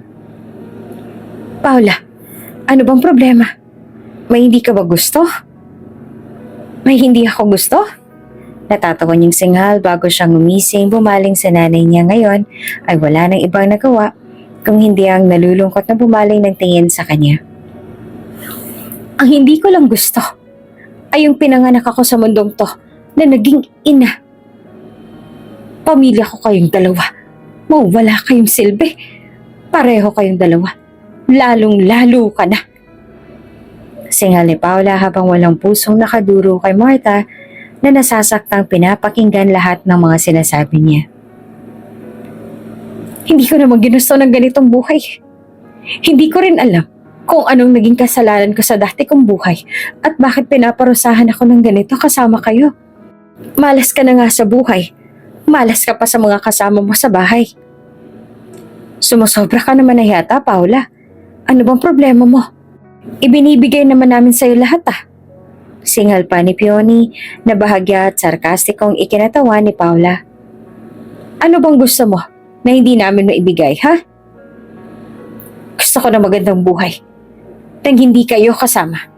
Paula, ano bang problema? May hindi ka ba gusto? May hindi ako gusto? Natatawa niyang singhal bago siyang umising bumaling sa nanay niya ngayon ay wala nang ibang nagawa kung hindi ang nalulungkot na bumaling ng tingin sa kanya. Ang hindi ko lang gusto ay yung pinanganak ako sa mundong to na naging ina. Pamilya ko kayong dalawa. Mawala kayong silbi. Pareho kayong dalawa. Lalong-lalo ka na. Singhal ni Paula habang walang pusong nakaduro kay Martha na nasasaktang pinapakinggan lahat ng mga sinasabi niya. Hindi ko naman ginusto ng ganitong buhay. Hindi ko rin alam kung anong naging kasalanan ko sa dati kong buhay at bakit pinaparusahan ako ng ganito kasama kayo. Malas ka na nga sa buhay. Malas ka pa sa mga kasama mo sa bahay. Sumusobra ka naman na yata, Paula. Ano bang problema mo? Ibinibigay naman namin sa'yo lahat Singhal pa ni Peony na bahagya at sarkastikong ikinatawa ni Paula. Ano bang gusto mo na hindi namin maibigay, ha? Gusto ko na magandang buhay nang hindi kayo kasama.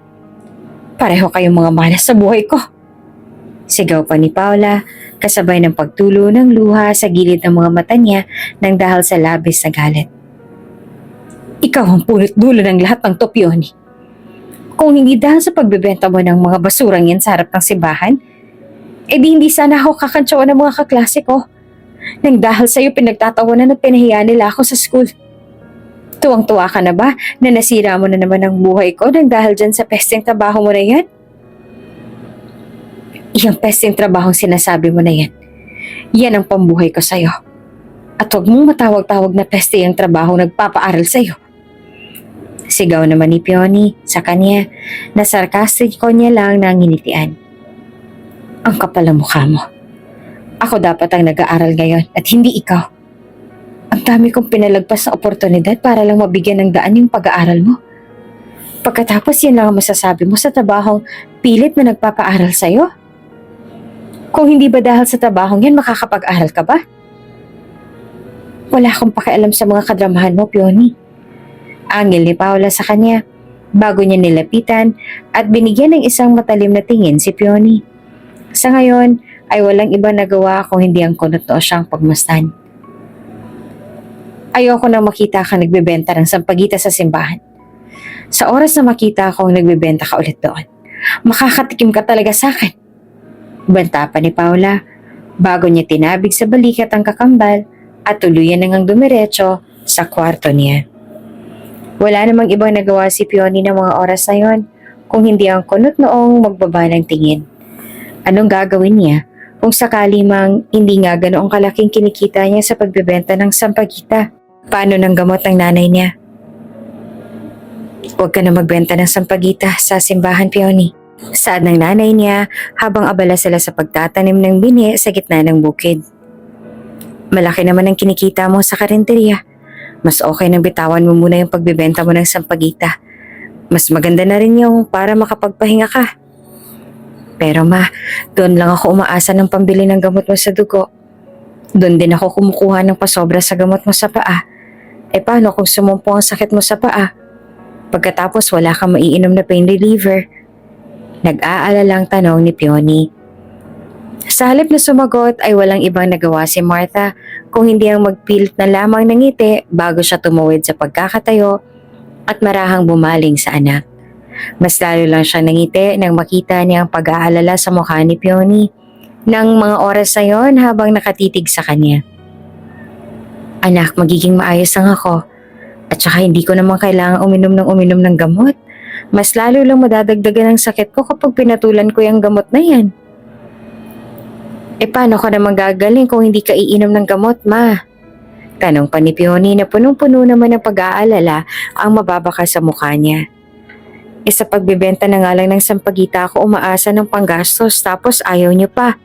Pareho kayong mga malas sa buhay ko. Sigaw pa ni Paula kasabay ng pagtulo ng luha sa gilid ng mga mata niya nang dahil sa labis na galit. Ikaw ang punot dulo ng lahat ng to, Peony. Kung hindi dahil sa pagbebenta mo ng mga basurang yan sa harap ng simbahan, edi hindi sana ako kakantsawan ng mga kaklase ko. Nang dahil sa'yo pinagtatawanan at pinahiya nila ako sa school. Tuwang-tuwa ka na ba na nasira mo na naman ang buhay ko nang dahil dyan sa pesteng trabaho mo na yan? Iyang pesteng trabahong sinasabi mo na yan, yan ang pambuhay ko sa'yo. At huwag mong matawag-tawag na peste yung trabaho nagpapaaral sa'yo. Sigaw naman ni Peony sa kanya na sarkastiko niya lang na nginitian. Ang kapal ang mukha mo. Ako dapat ang nag-aaral ngayon at hindi ikaw. Ang dami kong pinalagpas na oportunidad para lang mabigyan ng daan yung pag-aaral mo. Pagkatapos yan lang ang masasabi mo sa trabahong pilit na nagpapaaral sa'yo? Kung hindi ba dahil sa trabahong yan makakapag-aral ka ba? Wala akong pakialam sa mga kadramahan mo, Peony. Angil ni Paula sa kanya bago niya nilapitan at binigyan ng isang matalim na tingin si Peony. Sa ngayon ay walang ibang nagawa kung hindi ang kunot siyang pagmasdan. Ayoko nang makita ka nagbebenta ng sampagita sa simbahan. Sa oras na makita akong nagbebenta ka ulit doon, makakatikim ka talaga sa akin. Banta pa ni Paula bago niya tinabig sa balikat ang kakambal at tuluyan nang dumiretso sa kwarto niya. Wala namang ibang nagawa si Peony ng mga oras na yon kung hindi ang kunot noong magbaba ng tingin. Anong gagawin niya kung sakali mang hindi nga ganoong kalaking kinikita niya sa pagbebenta ng sampagita? Paano ng gamot ng nanay niya? Huwag ka na magbenta ng sampagita sa simbahan, Peony. Saad ng nanay niya habang abala sila sa pagtatanim ng bini sa gitna ng bukid. Malaki naman ang kinikita mo sa karinderya. Mas okay nang bitawan mo muna yung pagbibenta mo ng sampagita. Mas maganda na rin yung para makapagpahinga ka. Pero ma, doon lang ako umaasa ng pambili ng gamot mo sa dugo. Doon din ako kumukuha ng pasobra sa gamot mo sa paa. Paano kung sumumpo ang sakit mo sa paa? Pagkatapos wala kang maiinom na pain reliever. Nag-aalalang tanong ni Peony. Sa halip na sumagot ay walang ibang nagawa si Martha kung hindi ang magpilit na lamang ng ngiti bago siya tumawid sa pagkakatayo at marahang bumaling sa anak. Mas lalo lang siyang nangiti nang makita niya ang pag-aalala sa mukha ni Peony ng mga oras na yon habang nakatitig sa kanya. Anak, magiging maayos lang ako. At saka hindi ko naman kailangan uminom ng gamot. Mas lalo lang madadagdagan ang sakit ko kapag pinatulan ko yung gamot na yan. Paano ko naman gagaling kung hindi ka iinom ng gamot, ma? Tanong pa ni Peony na punong-puno naman ng pag-aalala ang mababaka sa mukha niya. Sa pagbibenta na nga lang ng sampagita ako umaasa ng panggastos tapos ayaw niyo pa.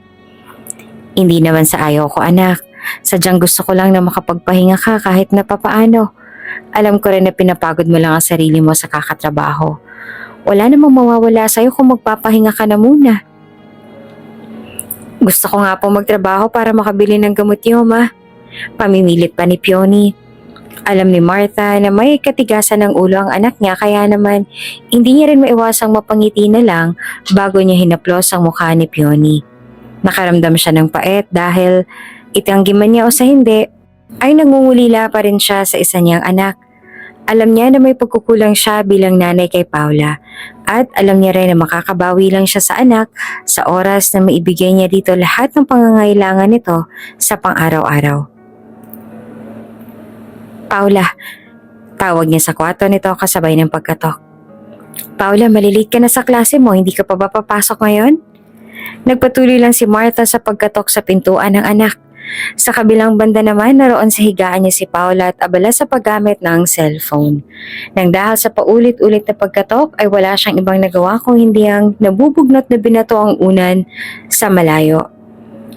Hindi naman sa ayaw ko, anak. Sadyang gusto ko lang na makapagpahinga ka kahit na papaano. Alam ko rin na pinapagod mo lang ang sarili mo sa kakatrabaho. Wala namang mawawala sa'yo kung magpapahinga ka na muna. Gusto ko nga po magtrabaho para makabili ng gamot niyo, ma. Pamimilit pa ni Peony. Alam ni Martha na may katigasan ng ulo ang anak niya kaya naman hindi niya rin maiwasang mapangiti na lang bago niya hinaplos ang mukha ni Peony. Nakaramdam siya ng pait dahil itanggi man niya o sa hindi, ay nangungulila pa rin siya sa isa niyang anak. Alam niya na may pagkukulang siya bilang nanay kay Paula at alam niya rin na makakabawi lang siya sa anak sa oras na maibigay niya dito lahat ng pangangailangan nito sa pang-araw-araw. Paula, tawag niya sa kwarto nito kasabay ng pagkatok. Paula, malilate ka na sa klase mo, hindi ka pa ba papasok ngayon? Nagpatuloy lang si Martha sa pagkatok sa pintuan ng anak. Sa kabilang banda naman naroon sa higaan niya si Paula at abala sa paggamit ng cellphone. Nang dahil sa paulit-ulit na pagkatok ay wala siyang ibang nagawa kung hindi ang nabubugnot na binato ang unan sa malayo.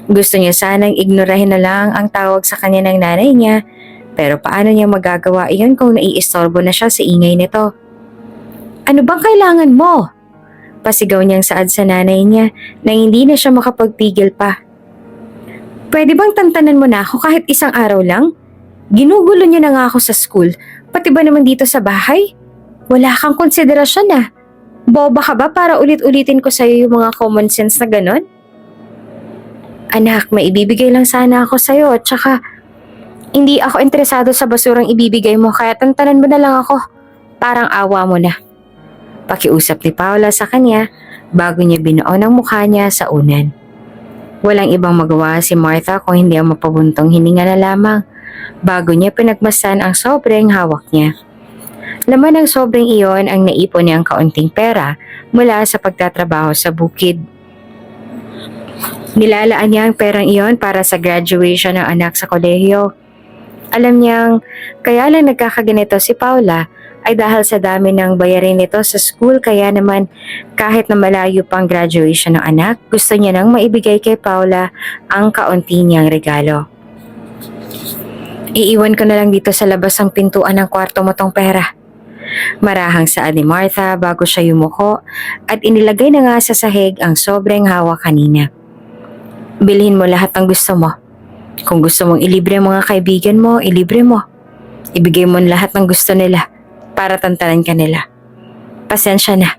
Gusto niya sanang ignorahin na lang ang tawag sa kanya ng nanay niya, pero paano niya magagawa iyon kung naiistorbo na siya sa ingay nito? Ano bang kailangan mo? Pasigaw niyang saad sa nanay niya nang hindi na siya makapagpigil pa. Pwede bang tantanan mo na ako kahit isang araw lang? Ginugulo niya na nga ako sa school, pati ba naman dito sa bahay? Wala kang konsiderasyon na. Boba ka ba para ulit-ulitin ko sa'yo yung mga common sense na ganon? Anak, maibibigay lang sana ako sa'yo at saka hindi ako interesado sa basurang ibibigay mo kaya tantanan mo na lang ako. Parang awa mo na. Pakiusap ni Paula sa kanya bago niya binuo ang mukha niya sa unan. Walang ibang magawa si Martha kung hindi ang mapabuntong hininga na lamang bago niya pinagmasdan ang sobrang hawak niya. Laman ng sobrang iyon ang naipon niyang kaunting pera mula sa pagtatrabaho sa bukid. Nilalaan niya ang perang iyon para sa graduation ng anak sa kolehiyo. Alam niyang kaya lang nagkakaganito si Paula ay dahil sa dami ng bayarin nito sa school kaya naman kahit na malayo pang graduation ng anak, gusto niya nang maibigay kay Paula ang kaunti niyang regalo. Iiwan ko na lang dito sa labas ang pintuan ng kwarto mo tong pera. Marahang saad ni Martha bago siya yumuko at inilagay na nga sa sahig ang sobrang hawak kanina. Bilhin mo lahat ng gusto mo. Kung gusto mong ilibre mga kaibigan mo, ilibre mo. Ibigay mo lahat ng gusto nila para tantanan ka nila. Pasensya na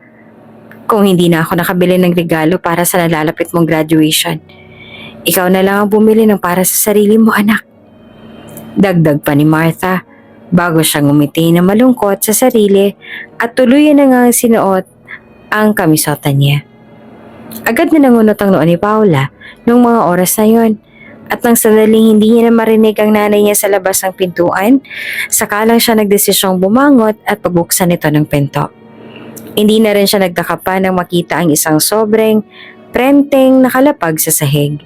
kung hindi na ako nakabili ng regalo para sa nalalapit mong graduation. Ikaw na lang ang bumili ng para sa sarili mo, anak. Dagdag pa ni Martha bago siya ngumiti na malungkot sa sarili at tuluyan na nga sinuot ang kamisotan niya. Agad na nangunot ang noon ni Paula noong mga oras na yon. At nang sadaling hindi niya na marinig ang nanay niya sa labas ng pintuan, saka lang siya nagdesisyong bumangot at pagbuksan ito ng pinto. Hindi na rin siya nagtaka pa nang makita ang isang sobrang prenteng nakalapag sa sahig.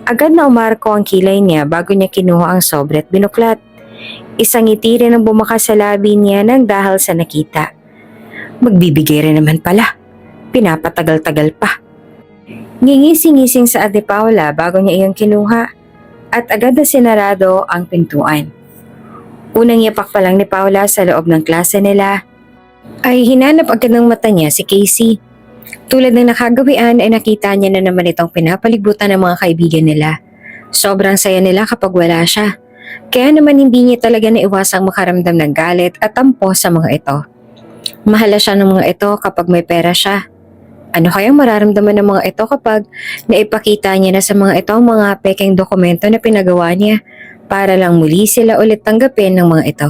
Agad na umarko ang kilay niya bago niya kinuha ang sobre at binuklat. Isang ngiti rin ang bumakas sa labi niya nang dahil sa nakita. Magbibigay rin naman pala. Pinapatagal-tagal pa. Ngingising-ngising sa Ate Paula bago niya iyon kinuha at agad na sinarado ang pintuan. Unang yapak pa lang ni Paula sa loob ng klase nila ay hinanap agad ng mata niya si Casey. Tulad ng nakagawian ay nakita niya na naman itong pinapalibutan ng mga kaibigan nila. Sobrang saya nila kapag wala siya. Kaya naman hindi niya talaga naiwasang makaramdam ng galit at tampo sa mga ito. Mahala siya ng mga ito kapag may pera siya. Ano kayang mararamdaman ng mga ito kapag naipakita niya na sa mga ito ang mga pekeng dokumento na pinagawa niya para lang muli sila ulit tanggapin ng mga ito?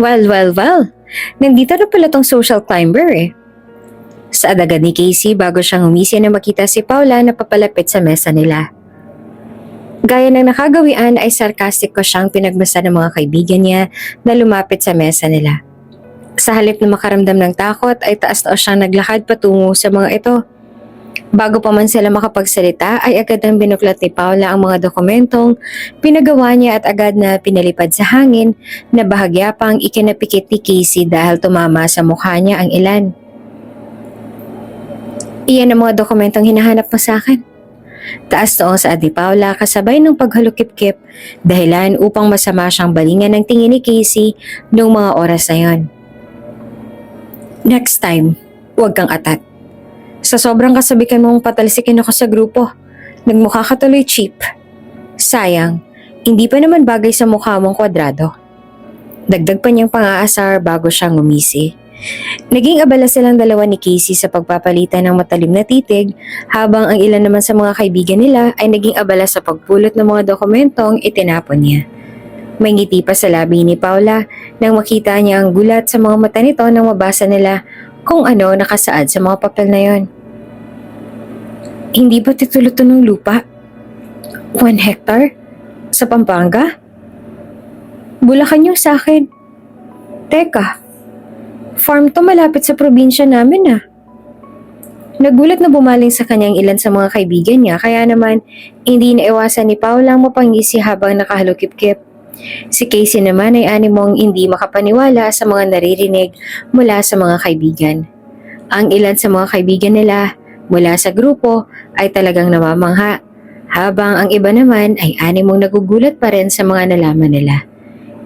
Well. Nandito na pala tong social climber eh. Saad agad ni Casey bago siyang umisi na makita si Paula na papalapit sa mesa nila. Gaya ng nakagawian ay sarcastic ko siyang pinagmasa ng mga kaibigan niya na lumapit sa mesa nila. Sa halip na makaramdam ng takot ay taas-taas siyang naglakad patungo sa mga ito. Bago pa man sila makapagsalita ay agad nang binuklat ni Paula ang mga dokumentong pinagawa niya at agad na pinalipad sa hangin na bahagya pang ikinapikit ni Casey dahil tumama sa mukha niya ang ilan. Iyan ang mga dokumentong hinahanap mo sa akin. Taas noong sa Ate Paula kasabay ng paghalukip-kip dahilan upang masama siyang balingan ng tingin ni Casey noong mga oras na yon. Next time, huwag kang atat. Sa sobrang kasabikan mong patalsikin ako sa grupo, nagmukha ka tuloy cheap. Sayang, hindi pa naman bagay sa mukha mong kwadrado. Dagdag pa niyang pang-aasar bago siyang umisi. Naging abala silang dalawa ni Casey sa pagpapalitan ng matalim na titig habang ang ilan naman sa mga kaibigan nila ay naging abala sa pagpulot ng mga dokumentong itinapon niya. May ngiti pa sa labi ni Paula nang makita niya ang gulat sa mga mata nito nang mabasa nila kung ano nakasaad sa mga papel na yon. Hindi ba titulo to ng lupa? 1 hectare? Sa Pampanga? Bulacan yung sa akin. Teka, farm to malapit sa probinsya namin ah. Nagulat na bumaling sa kanyang ilan sa mga kaibigan niya kaya naman hindi naiwasan ni Paula ang mapangisi habang nakahalukip-kip. Si Casey naman ay animong hindi makapaniwala sa mga naririnig mula sa mga kaibigan. Ang ilan sa mga kaibigan nila mula sa grupo ay talagang namamangha, habang ang iba naman ay animong nagugulat pa rin sa mga nalaman nila.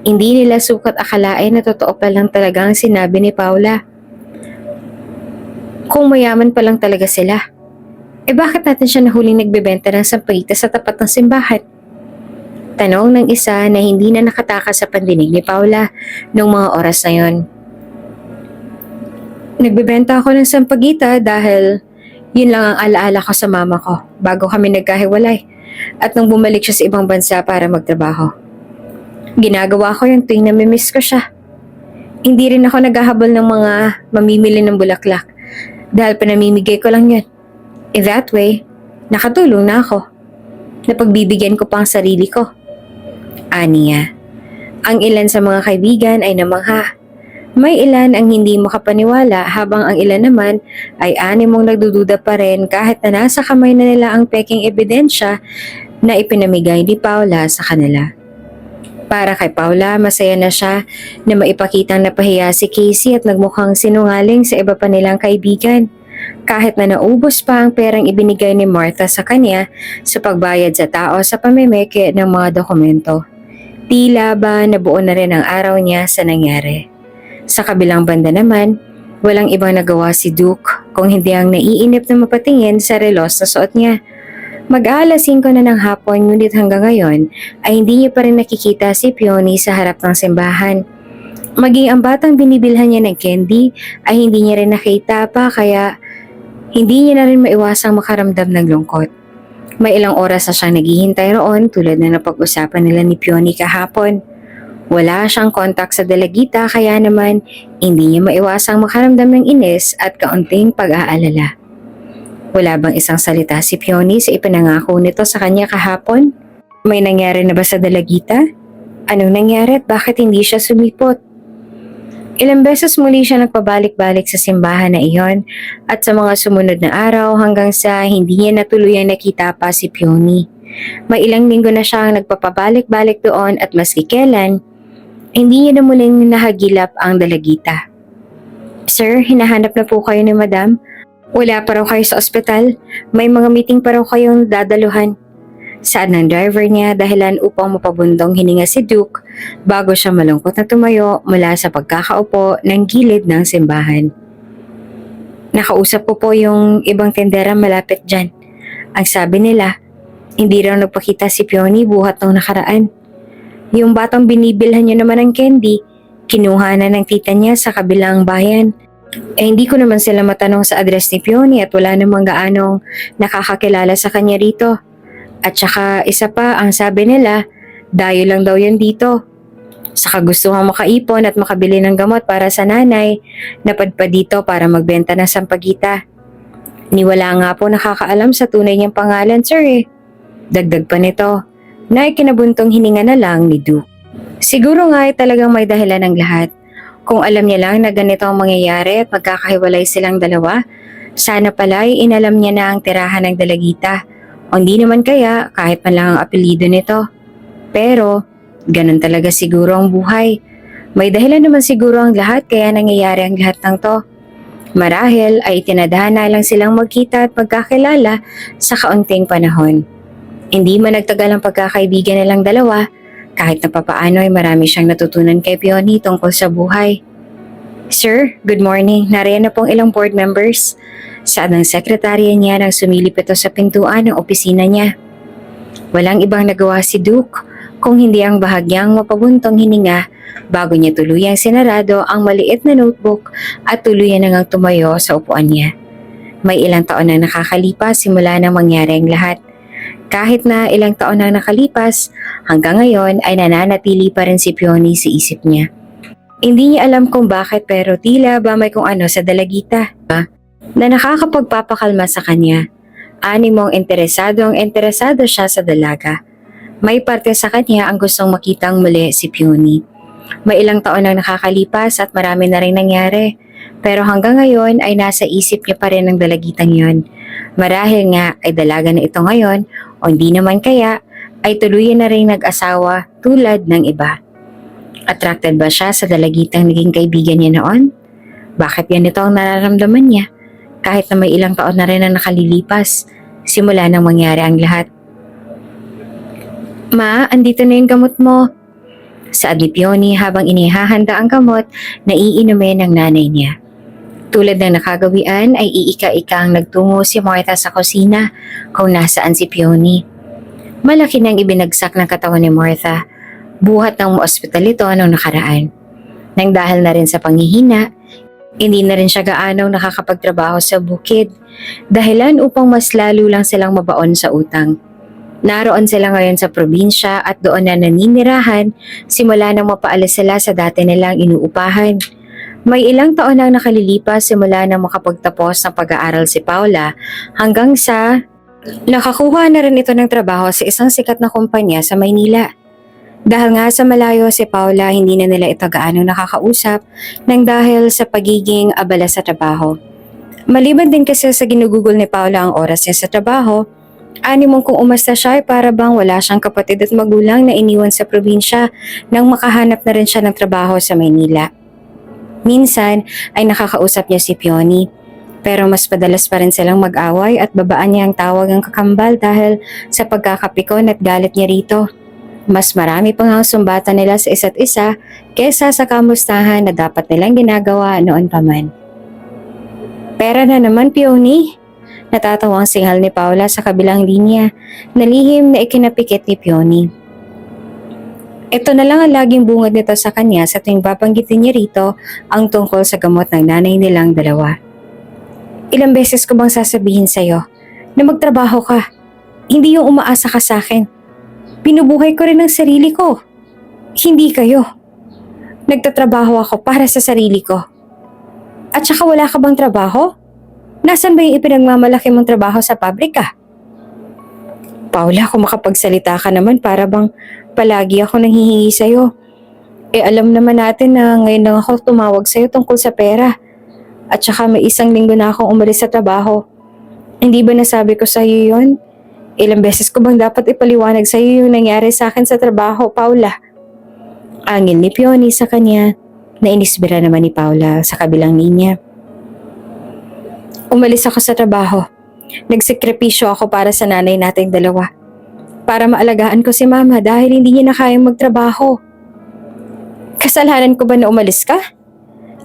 Hindi nila sukat akalain na totoo pa lang talaga ang sinabi ni Paula. Kung mayaman pa lang talaga sila, bakit natin siya nahuling nagbebenta ng sampagita sa tapat ng simbahan? Tanong ng isa na hindi na nakatakas sa pandinig ni Paula noong mga oras na yon. Nagbebenta ako ng sampagita dahil yun lang ang alaala ko sa mama ko bago kami nagkahiwalay at nung bumalik siya sa ibang bansa para magtrabaho. Ginagawa ko yung tuwing namimiss ko siya. Hindi rin ako naghahabol ng mga mamimili ng bulaklak dahil pinamimigay ko lang yun. In that way, nakatulong na ako. Napagbibigyan ko pa ang sarili ko. Aniya. Ang ilan sa mga kaibigan ay namangha. May ilan ang hindi makapaniwala habang ang ilan naman ay animong nagdududa pa rin kahit na nasa kamay na nila ang peking ebidensya na ipinamigay ni Paula sa kanila. Para kay Paula, masaya na siya na maipakitang napahiya si Casey at nagmukhang sinungaling sa iba pa nilang kaibigan. Kahit na naubos pa ang perang ibinigay ni Martha sa kanya sa pagbayad sa tao sa pamimeke ng mga dokumento. Tila ba nabuo na rin ang araw niya sa nangyari. Sa kabilang banda naman, walang ibang nagawa si Duke kung hindi ang naiinip na mapatingin sa relos na suot niya. Mag-aalas 5 na ng hapon ngunit hanggang ngayon ay hindi niya pa rin nakikita si Peony sa harap ng simbahan. Maging ang batang binibilhan niya ng candy ay hindi niya rin nakita pa kaya hindi niya na rin maiwasang makaramdam ng lungkot. May ilang oras na siyang naghihintay roon tulad na napag-usapan nila ni Peony kahapon. Wala siyang kontak sa dalagita kaya naman hindi niya maiwasang makaramdam ng inis at kaunting pag-aalala. Wala bang isang salita si Peony sa ipinangako nito sa kanya kahapon? May nangyari na ba sa dalagita? Anong nangyari at bakit hindi siya sumipot? Ilang beses muli siya nagpabalik-balik sa simbahan na iyon at sa mga sumunod na araw hanggang sa hindi niya natuluyang nakita pa si Peony. May ilang linggo na siyang nagpapabalik-balik doon at maski kailan, hindi niya na muling nahagilap ang dalagita. Sir, hinahanap na po kayo ni Madam. Wala pa raw kayo sa ospital. May mga meeting pa raw kayong dadaluhan. Saad ng driver niya dahilan upang mapabundong hininga si Duke bago siya malungkot na tumayo mula sa pagkakaupo ng gilid ng simbahan. Nakausap ko po yung ibang tendera malapit dyan. Ang sabi nila, hindi raw nagpakita si Peony buhat nung nakaraan. Yung batang binibilhan niya naman ng candy, kinuha na ng tita niya sa kabilang bayan. Hindi ko naman sila matanong sa address ni Peony at wala namang gaanong nakakakilala sa kanya rito. At saka isa pa ang sabi nila, dayo lang daw yun dito. Saka gusto nga makaipon at makabili ng gamot para sa nanay, napadpad dito para magbenta ng sampagita. Niwala nga po nakakaalam sa tunay niyang pangalan, sir eh. Dagdag pa nito, na ikinabuntong hininga na lang ni Duke. Siguro nga ay talagang may dahilan ng lahat. Kung alam niya lang na ganito ang mangyayari at magkakahiwalay silang dalawa, sana pala ay inalam niya na ang tirahan ng dalagita. O hindi naman kaya kahit man lang ang apelido nito. Pero, ganun talaga siguro ang buhay. May dahilan naman siguro ang lahat kaya nangyayari ang lahat ng to. Marahil ay tinadhana lang silang magkita at magkakilala sa kaunting panahon. Hindi man nagtagal ang pagkakaibigan nilang dalawa, kahit na papaano ay marami siyang natutunan kay Peony tungkol sa buhay. Sir, good morning. Nariyan na pong ilang board members. Saad ng sekretarya niya nang sumilip ito sa pintuan ng opisina niya. Walang ibang nagawa si Duke kung hindi ang bahagyang mapabuntong hininga bago niya tuluyang sinarado ang maliit na notebook at tuluyan na ngang tumayo sa upuan niya. May ilang taon na nakakalipas simula nang mangyari ang lahat. Kahit na ilang taon na nakalipas, hanggang ngayon ay nananatili pa rin si Peony sa isip niya. Hindi niya alam kung bakit pero tila ba may kung ano sa dalagita na nakakapagpapakalma sa kanya. Animong interesado siya sa dalaga. May parte sa kanya ang gustong makitang muli si Peony. May ilang taon na nakakalipas at marami na rin nangyari. Pero hanggang ngayon ay nasa isip niya pa rin ang dalagitang yon. Marahil nga ay dalaga na ito ngayon o hindi naman kaya ay tuluyan na rin nag-asawa tulad ng iba. Attracted ba siya sa dalagitang naging kaibigan niya noon? Bakit ganito ang nararamdaman niya? Kahit na may ilang taon na rin ang nakalilipas, simula nang mangyari ang lahat. Ma, andito na yung gamot mo. Saad ni Peony habang inihahanda ang gamot na iinumin ng nanay niya. Tulad ng nakagawian ay iika-ikang nagtungo si Martha sa kusina kung nasaan si Peony. Malaki nang ibinagsak ng katawan ni Martha, buhat ng ospital ito noong nakaraan. Nang dahil na rin sa panghihina, hindi na rin siya gaanong nakakapagtrabaho sa bukid, dahilan upang mas lalo lang silang mabaon sa utang. Naroon sila ngayon sa probinsya at doon na naninirahan simula nang mapaalis sila sa dati nilang inuupahan. May ilang taon nang nakalilipas simula nang makapagtapos ng pag-aaral si Paula hanggang sa nakakuha na rin ito ng trabaho sa isang sikat na kumpanya sa Maynila. Dahil nga sa malayo si Paula, hindi na nila ito gaano nakakausap nang dahil sa pagiging abala sa trabaho. Maliban din kasi sa ginugugol ni Paula ang oras niya sa trabaho, animong kung umasta siya ay para bang wala siyang kapatid at magulang na iniwan sa probinsya nang makahanap na rin siya ng trabaho sa Maynila. Minsan ay nakakausap niya si Peony, pero mas padalas pa rin silang mag-away at babaan niya ang tawag ang kakambal dahil sa pagkakapikon at galit niya rito. Mas marami pang ang sumbatan nila sa isa't isa kesa sa kamustahan na dapat nilang ginagawa noon pa man. Pera na naman, Peony. Natatawang singhal ni Paula sa kabilang linya na lihim na ikinapikit ni Peony. Ito na lang ang laging bungad nito sa kanya sa tuwing babanggitin niya rito ang tungkol sa gamot ng nanay nilang dalawa. Ilang beses ko bang sasabihin sa'yo na magtrabaho ka, hindi yung umaasa ka sa akin. Binubuhay ko rin ang sarili ko. Hindi kayo. Nagtatrabaho ako para sa sarili ko. At saka wala ka bang trabaho? Nasaan ba yung ipinagmamalaki mong trabaho sa pabrika? Paula, kung makapagsalita ka naman para bang palagi ako nanghihingi sa'yo. Alam naman natin na ngayon lang ako tumawag sa'yo tungkol sa pera. At saka may isang linggo na akong umalis sa trabaho. Hindi ba nasabi ko sa'yo yun? Ilang beses ko bang dapat ipaliwanag sa'yo yung nangyari sa akin sa trabaho, Paula? Angin ni Peony sa kanya Nainisbira naman ni Paula sa kabilang linya. Umalis ako sa trabaho. Nagsekrepisyo ako para sa nanay nating dalawa. Para maalagaan ko si mama dahil hindi niya na kayang magtrabaho. Kasalanan ko ba na umalis ka?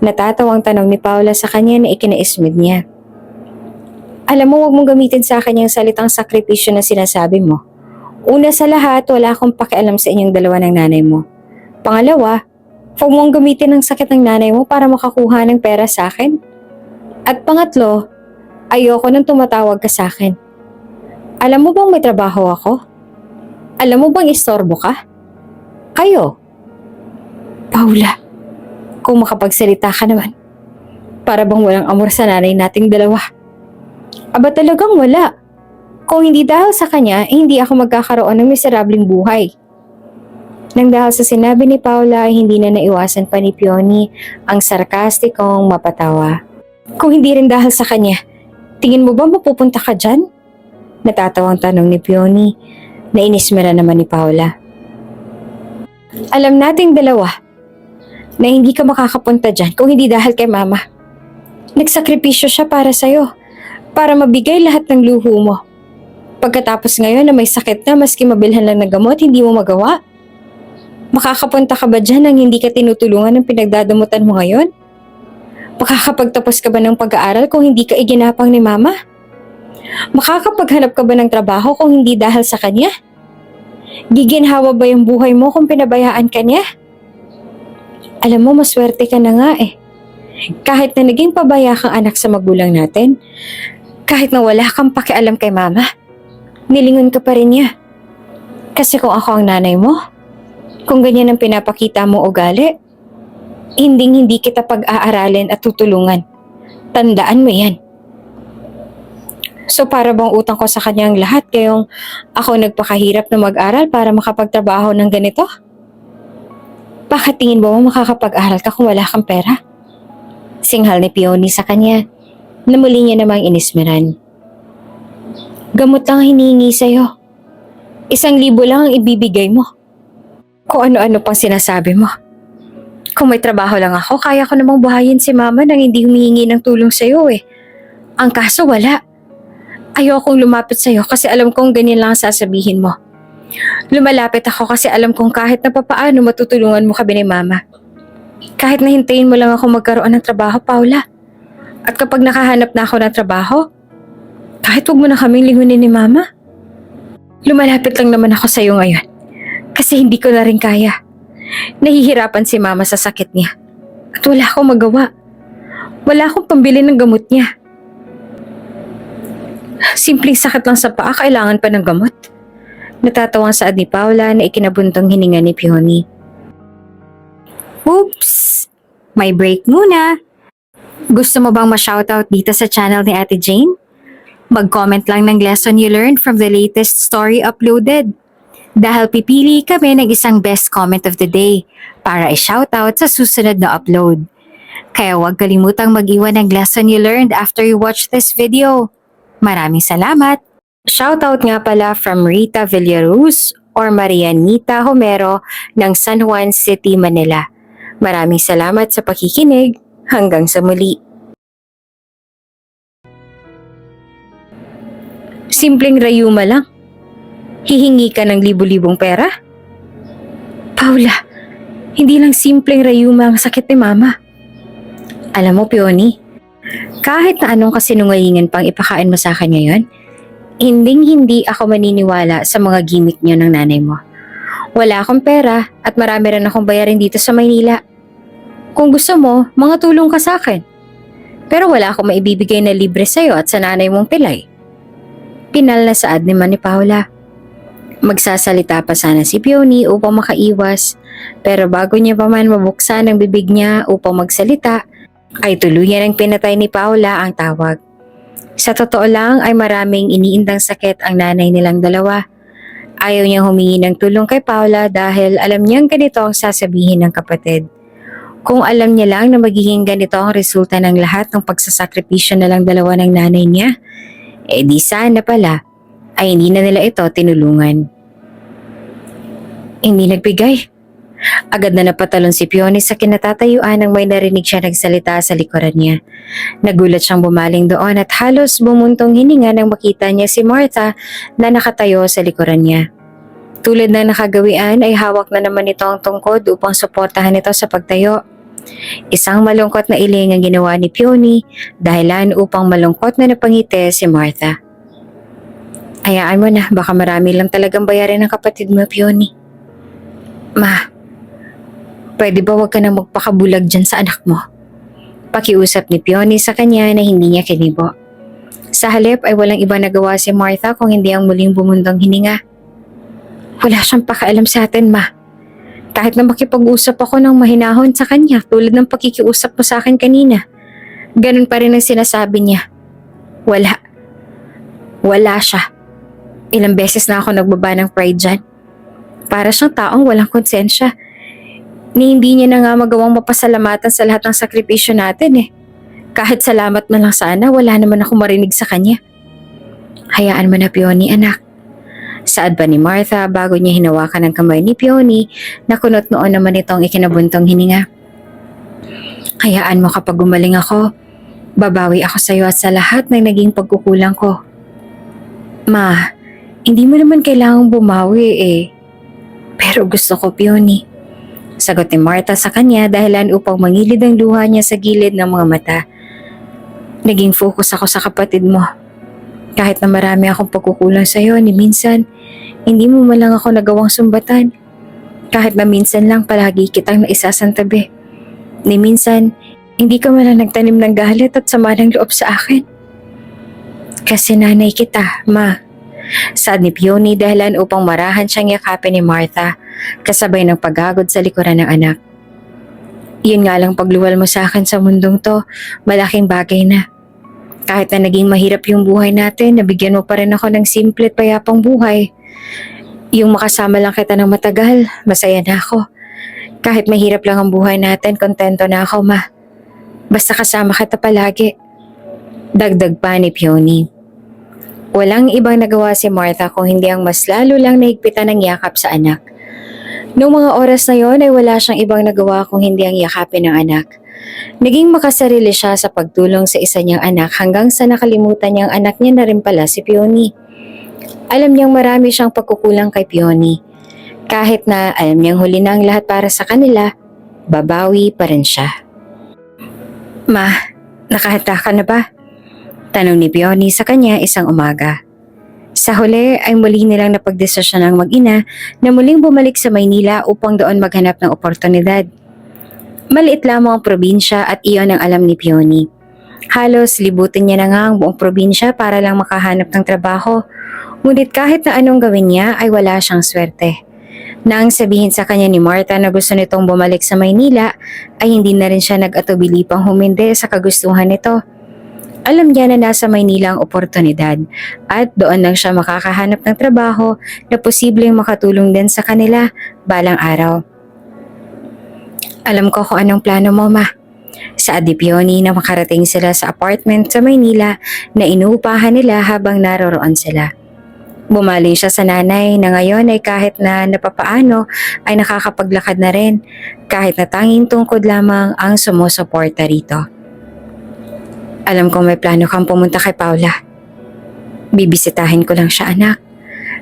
Natatawang tanong ni Paula sa kanya na ikinaismid niya. Alam mo, huwag mong gamitin sa akin yung salitang sakripisyo na sinasabi mo. Una sa lahat, wala akong pakialam sa inyong dalawa ng nanay mo. Pangalawa, huwag mong gamitin ang sakit ng nanay mo para makakuha ng pera sa akin. At pangatlo, ayoko nang tumatawag ka sa akin. Alam mo bang may trabaho ako? Alam mo bang istorbo ka? Kayo. Paula, kung makapagsalita ka naman. Para bang walang amor sa nanay nating dalawa. Aba talagang wala. Kung hindi dahil sa kanya, hindi ako magkakaroon ng miserableng buhay. Nang dahil sa sinabi ni Paula ay hindi na naiwasan pa ni Pioni ang sarkastikong mapatawa. Kung hindi rin dahil sa kanya, tingin mo ba mapupunta ka dyan? Natatawang tanong ni Pioni. Nainismera naman ni Paula. Alam nating dalawa na hindi ka makakapunta dyan kung hindi dahil kay mama. Nagsakripisyo siya para sa'yo, para mabigay lahat ng luho mo. Pagkatapos ngayon na may sakit na maski mabilhan lang ng gamot, hindi mo magawa. Makakapunta ka ba dyan nang hindi ka tinutulungan ng pinagdadamutan mo ngayon? Makakapagtapos ka ba ng pag-aaral kung hindi ka iginapang ni mama? Makakapaghanap ka ba ng trabaho kung hindi dahil sa kanya? Giginhawa ba yung buhay mo kung pinabayaan ka niya? Alam mo, maswerte ka na nga eh. Kahit na naging pabaya kang anak sa magulang natin, kahit na wala kang pakialam kay mama, nilingon ka pa rin niya. Kasi kung ako ang nanay mo, kung ganyan ang pinapakita mo ugali, hindi kita pag-aaralin at tutulungan. Tandaan mo yan. So para bang utang ko sa kanyang lahat kayong ako nagpakahirap na mag-aral para makapagtrabaho ng ganito? Bakit tingin mo makakapag-aral ka kung wala kang pera? Singhal ni Pioni sa kanya na muli niya namang inismeran. Gamot lang hinihingi sa'yo. 1,000 lang ang ibibigay mo. Kung ano-ano pang sinasabi mo. Kung may trabaho lang ako, kaya ko namang buhayin si mama nang hindi humihingi ng tulong sa'yo eh. Ang kaso wala. Ayokong lumapit sa'yo kasi alam kong ganyan lang ang sasabihin mo. Lumalapit ako kasi alam kong kahit na papaano matutulungan mo kami ni mama. Kahit na hintayin mo lang ako magkaroon ng trabaho, Paula. At kapag nakahanap na ako ng trabaho, kahit huwag mo na kaming lingunin ni mama. Lumalapit lang naman ako sa'yo ngayon. Kasi hindi ko na rin kaya. Nahihirapan si mama sa sakit niya. At wala akong magawa. Wala akong pambili ng gamot niya. Simpleng sakit lang sa paa, kailangan pa ng gamot. Natatawang saad ni Paula na ikinabuntong hininga ni Pioni. Oops! May break muna. Gusto mo bang ma-shoutout dito sa channel ni Ate Jane? Mag-comment lang ng lesson you learned from the latest story uploaded. Dahil pipili kami ng isang best comment of the day para i-shoutout sa susunod na upload. Kaya huwag kalimutang mag-iwan ng lesson you learned after you watch this video. Maraming salamat! Shoutout nga pala from Rita Villaruz or Marianita Homero ng San Juan City, Manila. Maraming salamat sa pakikinig. Hanggang sa muli. Simpleng rayuma lang. Hihingi ka ng libu-libong pera? Paula, hindi lang simpleng rayuma ang sakit ni mama. Alam mo, Pioni, kahit na anong kasinungalingan pang ipakain mo sa akin ngayon, hindi ako maniniwala sa mga gimmick niyo ng nanay mo. Wala akong pera at marami rin akong bayarin dito sa Maynila. Kung gusto mo, mga tulong ka sa akin. Pero wala akong maibibigay na libre sa'yo at sa nanay mong pilay. Pinal na saad naman ni Paula. Magsasalita pa sana si Pioni upang makaiwas, pero bago niya pa man mabuksan ang bibig niya upang magsalita, ay tuluyan ang pinatay ni Paula ang tawag. Sa totoo lang ay maraming iniindang sakit ang nanay nilang dalawa. Ayaw niyang humingi ng tulong kay Paula dahil alam niyang ganito ang sasabihin ng kapatid. Kung alam niya lang na magiging ganito ang resulta ng lahat ng pagsasakripisyo na lang dalawa ng nanay niya, di sana pala ay hindi na nila ito tinulungan. Hindi nagbigay. Agad na napatalon si Peony sa kinatatayuan nang may narinig siya nagsalita sa likuran niya. Nagulat siyang bumaling doon at halos bumuntong hininga nang makita niya si Martha na nakatayo sa likuran niya. Tulad ng nakagawian ay hawak na naman ito ang tungkod upang suportahan ito sa pagtayo. Isang malungkot na iling ang ginawa ni Peony dahilan upang malungkot na napangiti si Martha. Hayaan mo na, baka marami lang talagang bayarin ng kapatid mo, Peony. Ma, pwede ba wag ka na magpakabulag dyan sa anak mo? Pakiusap ni Peony sa kanya na hindi niya kinibo. Sa halip ay walang iba nagawa si Martha kung hindi ang muling bumundong hininga. Wala siyang pakialam sa atin, ma. Kahit na makipag-usap ako ng mahinahon sa kanya tulad ng pakikiusap mo sa akin kanina. Ganun pa rin ang sinasabi niya. Wala. Wala siya. Ilang beses na ako nagbaba ng pride dyan. Para siyang taong walang konsensya. Ni hindi niya na nga magawang mapasalamatan sa lahat ng sakripisyo natin eh. Kahit salamat man lang sana, wala naman ako marinig sa kanya. Hayaan mo na, Peony, anak. Saad pa ni Martha bago niya hinawakan ang kamay ni Peony na kunot noon naman itong ikinabuntong hininga. Hayaan mo kapag gumaling ako, babawi ako sa iyo at sa lahat ng naging pagkukulang ko. Ma, hindi mo naman kailangang bumawi eh. Pero gusto ko, Peony. Sagot ni Martha sa kanya dahilan upang mangilid ang luha niya sa gilid ng mga mata. Naging focus ako sa kapatid mo. Kahit na marami akong pagkukulang sa iyo ni minsan, hindi mo man lang ako nagawang sumbatan. Kahit na minsan lang palagi kitang naisasantabi. Ni minsan, hindi ka man lang nagtanim ng galit at sama ng loob sa akin. Kasi nanay kita, ma. Saad ni Peony dahilan upang marahan siyang yakapin ni Martha, kasabay ng paghagod sa likuran ng anak. Yun nga lang pagluwal mo sa akin sa mundong to, malaking bagay na. Kahit na naging mahirap yung buhay natin, nabigyan mo pa rin ako ng simple at payapang buhay. Yung makasama lang kita ng matagal, masaya na ako. Kahit mahirap lang ang buhay natin, kontento na ako, ma. Basta kasama kita palagi. Dagdag pa ni Peony. Walang ibang nagawa si Martha kung hindi ang mas lalo lang nahigpitan ng yakap sa anak. Noong mga oras na yon ay wala siyang ibang nagawa kung hindi ang yakapin ng anak. Naging makasarili siya sa pagtulong sa isa niyang anak hanggang sa nakalimutan niyang anak niya na rin pala si Peony. Alam niyang marami siyang pagkukulang kay Peony. Kahit na alam niyang huli na ang lahat para sa kanila, babawi pa rin siya. Ma, nakahanda ka na ba? Tanong ni Peony sa kanya isang umaga. Sa huli ay muli nilang napagdesisyon ng mag-ina na muling bumalik sa Maynila upang doon maghanap ng oportunidad. Maliit lamang ang probinsya at iyon ang alam ni Peony. Halos libutin niya na nga ang buong probinsya para lang makahanap ng trabaho. Ngunit kahit na anong gawin niya ay wala siyang swerte. Nang sabihin sa kanya ni Martha na gusto nitong bumalik sa Maynila ay hindi na rin siya nag-atubili pang humindi sa kagustuhan nito. Alam niya na nasa Maynila ang oportunidad at doon lang siya makakahanap ng trabaho na posibleng makatulong din sa kanila balang araw. Alam ko kung anong plano mo, ma. Saad ni Peony na makarating sila sa apartment sa Maynila na inuupahan nila habang naroroon sila. Bumali siya sa nanay na ngayon ay kahit na napapaano ay nakakapaglakad na rin kahit na tanging tungkod lamang ang sumusuporta rito. Alam ko may plano kang pumunta kay Paula. Bibisitahin ko lang siya, anak.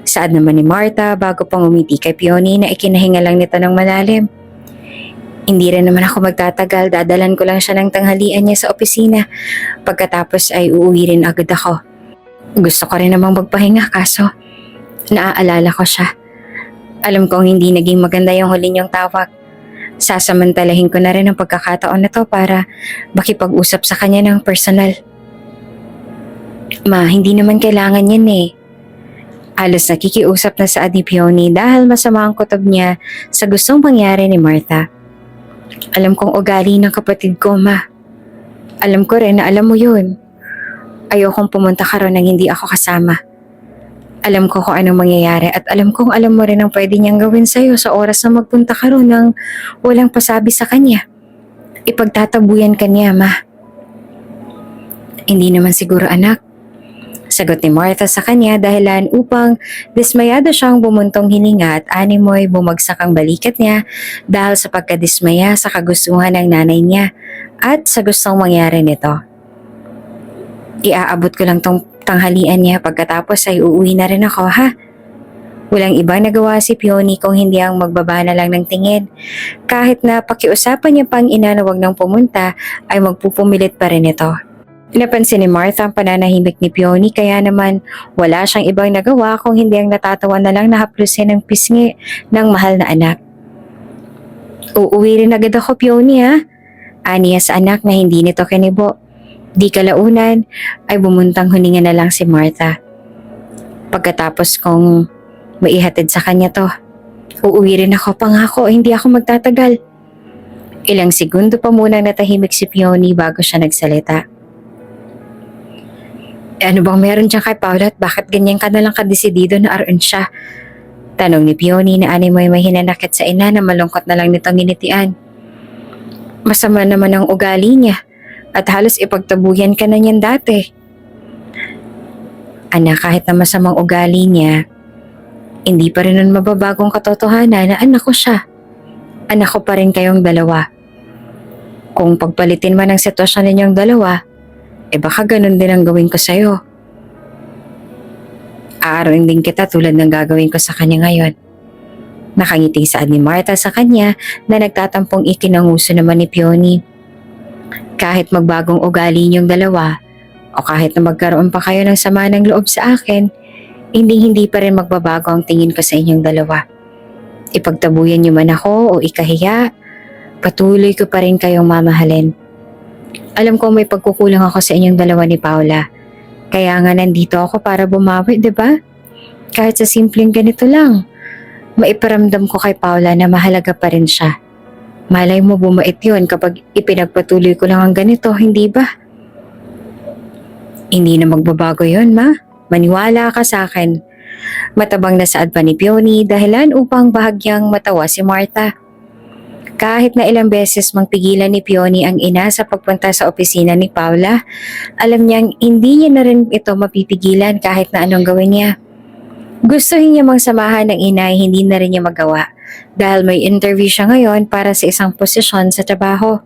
Saad naman ni Martha bago pang umiti kay Peony na ikinahinga lang nito ng malalim. Hindi rin naman ako magtatagal, dadalan ko lang siya ng tanghalian niya sa opisina. Pagkatapos ay uuwi rin agad ako. Gusto ko rin namang magpahinga kaso naaalala ko siya. Alam kong hindi naging maganda yung huli niyong tawag. Sasamantalahin ko na rin ang pagkakataon na to para makipag-usap sa kanya ng personal. Ma, hindi naman kailangan yan eh. Halos nakikiusap na sa ni Peony dahil masama ang kutob niya sa gustong pangyari ni Martha. Alam kong ugali ng kapatid ko, ma. Alam ko rin na alam mo yun. Ayokong pumunta ka ron nang hindi ako kasama. Alam ko kung anong mangyayari at alam kong alam mo rin ang pwede niyang gawin sa'yo sa oras na magpunta ka ron nang walang pasabi sa kanya. Ipagtatabuyan ka niya, ma. Hindi naman siguro, anak. Sagot ni Martha sa kanya dahilan upang dismayado siyang bumuntong hininga at animoy bumagsak ang balikat niya dahil sa pagkadismaya sa kagustuhan ng nanay niya at sa gustong mangyari nito. Iaabot ko lang tong tanghalian niya pagkatapos ay uuwi na rin ako ha. Walang ibang nagawa si Peony kung hindi ang magbaba na lang ng tingin. Kahit na pakiusapan niya pang ina na wag nang pumunta ay magpupumilit pa rin ito. Napansin ni Martha ang pananahimik ni Peony kaya naman wala siyang ibang nagawa kung hindi ang natatawa na lang na haplusin ng pisngi ng mahal na anak. Uuwi rin agad ako, Peony ha. Aniya sa anak na hindi nito kinibo. Di kalaunan ay bumuntang huninga na lang si Martha. Pagkatapos kong maihatid sa kanya to, uuwi rin ako, pangako, hindi ako magtatagal. Ilang segundo pa munang natahimik si Peony bago siya nagsalita. Ano bang meron dyan kay Paula at bakit ganyan ka nalang kadesidido na aron siya? Tanong ni Peony na animoy may hinanakit sa ina na malungkot na lang nitong ginitian. Masama naman ang ugali niya at halos ipagtabuyan ka na niyan dati. Anak, kahit na masamang ugali niya, hindi pa rin nun mababagong katotohanan na anak ko siya. Anak ko pa rin kayong dalawa. Kung pagpalitin man ang sitwasyon ninyong dalawa, baka ganun din ang gawin ko sa'yo. Aaroin din kita tulad ng gagawin ko sa kanya ngayon. Nakangiti saad ni Martha sa kanya na nagtatampong ikinanguso naman ni Peony. Kahit magbagong ugali niyong dalawa o kahit na magkaroon pa kayo ng sama ng loob sa akin, hindi pa rin magbabago ang tingin ko sa inyong dalawa. Ipagtabuyan niyo man ako o ikahiya, patuloy ko pa rin kayong mamahalin. Alam ko may pagkukulang ako sa inyong dalawa ni Paula. Kaya nga nandito ako para bumawi, di ba? Kahit sa simpleng ganito lang. Maiparamdam ko kay Paula na mahalaga pa rin siya. Malay mo bumait yun kapag ipinagpatuloy ko lang ang ganito, hindi ba? Hindi na magbabago yun, ma. Maniwala ka sa akin. Matabang na saad pa ni Peony dahilan upang bahagyang matawa si Martha. Kahit na ilang beses mang pigilan ni Peony ang ina sa pagpunta sa opisina ni Paula, alam niyang hindi niya na rin ito mapipigilan kahit na anong gawin niya. Gustuhin niya mang samahan ng ina ay hindi na rin niya magawa dahil may interview siya ngayon para sa isang posisyon sa trabaho.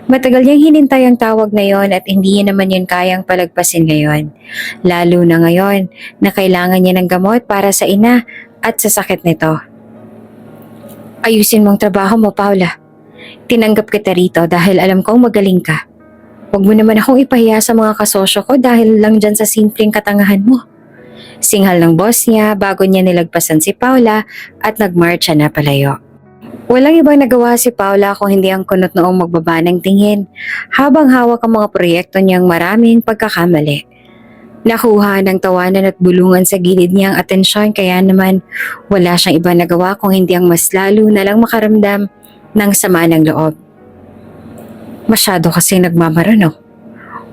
Matagal niyang hinintay ang tawag na yon at hindi niya naman yun kayang palagpasin ngayon. Lalo na ngayon na kailangan niya ng gamot para sa ina at sa sakit nito. Ayusin mong trabaho mo, Paula. Tinanggap kita rito dahil alam kong magaling ka. Huwag mo naman akong ipahiya sa mga kasosyo ko dahil lang dyan sa simpleng katangahan mo. Singhal ng boss niya bago niya nilagpasan si Paula at nagmarcha na palayo. Walang ibang nagawa si Paula kung hindi ang kunot noong magbaba ng tingin habang hawak ang mga proyekto niyang maraming pagkakamali. Nakuha ng tawanan at bulungan sa gilid niya ang atensyon kaya naman wala siyang iba nagawa kung hindi ang mas lalo na lang makaramdam ng sama ng loob. Masyado kasi nagmamarano.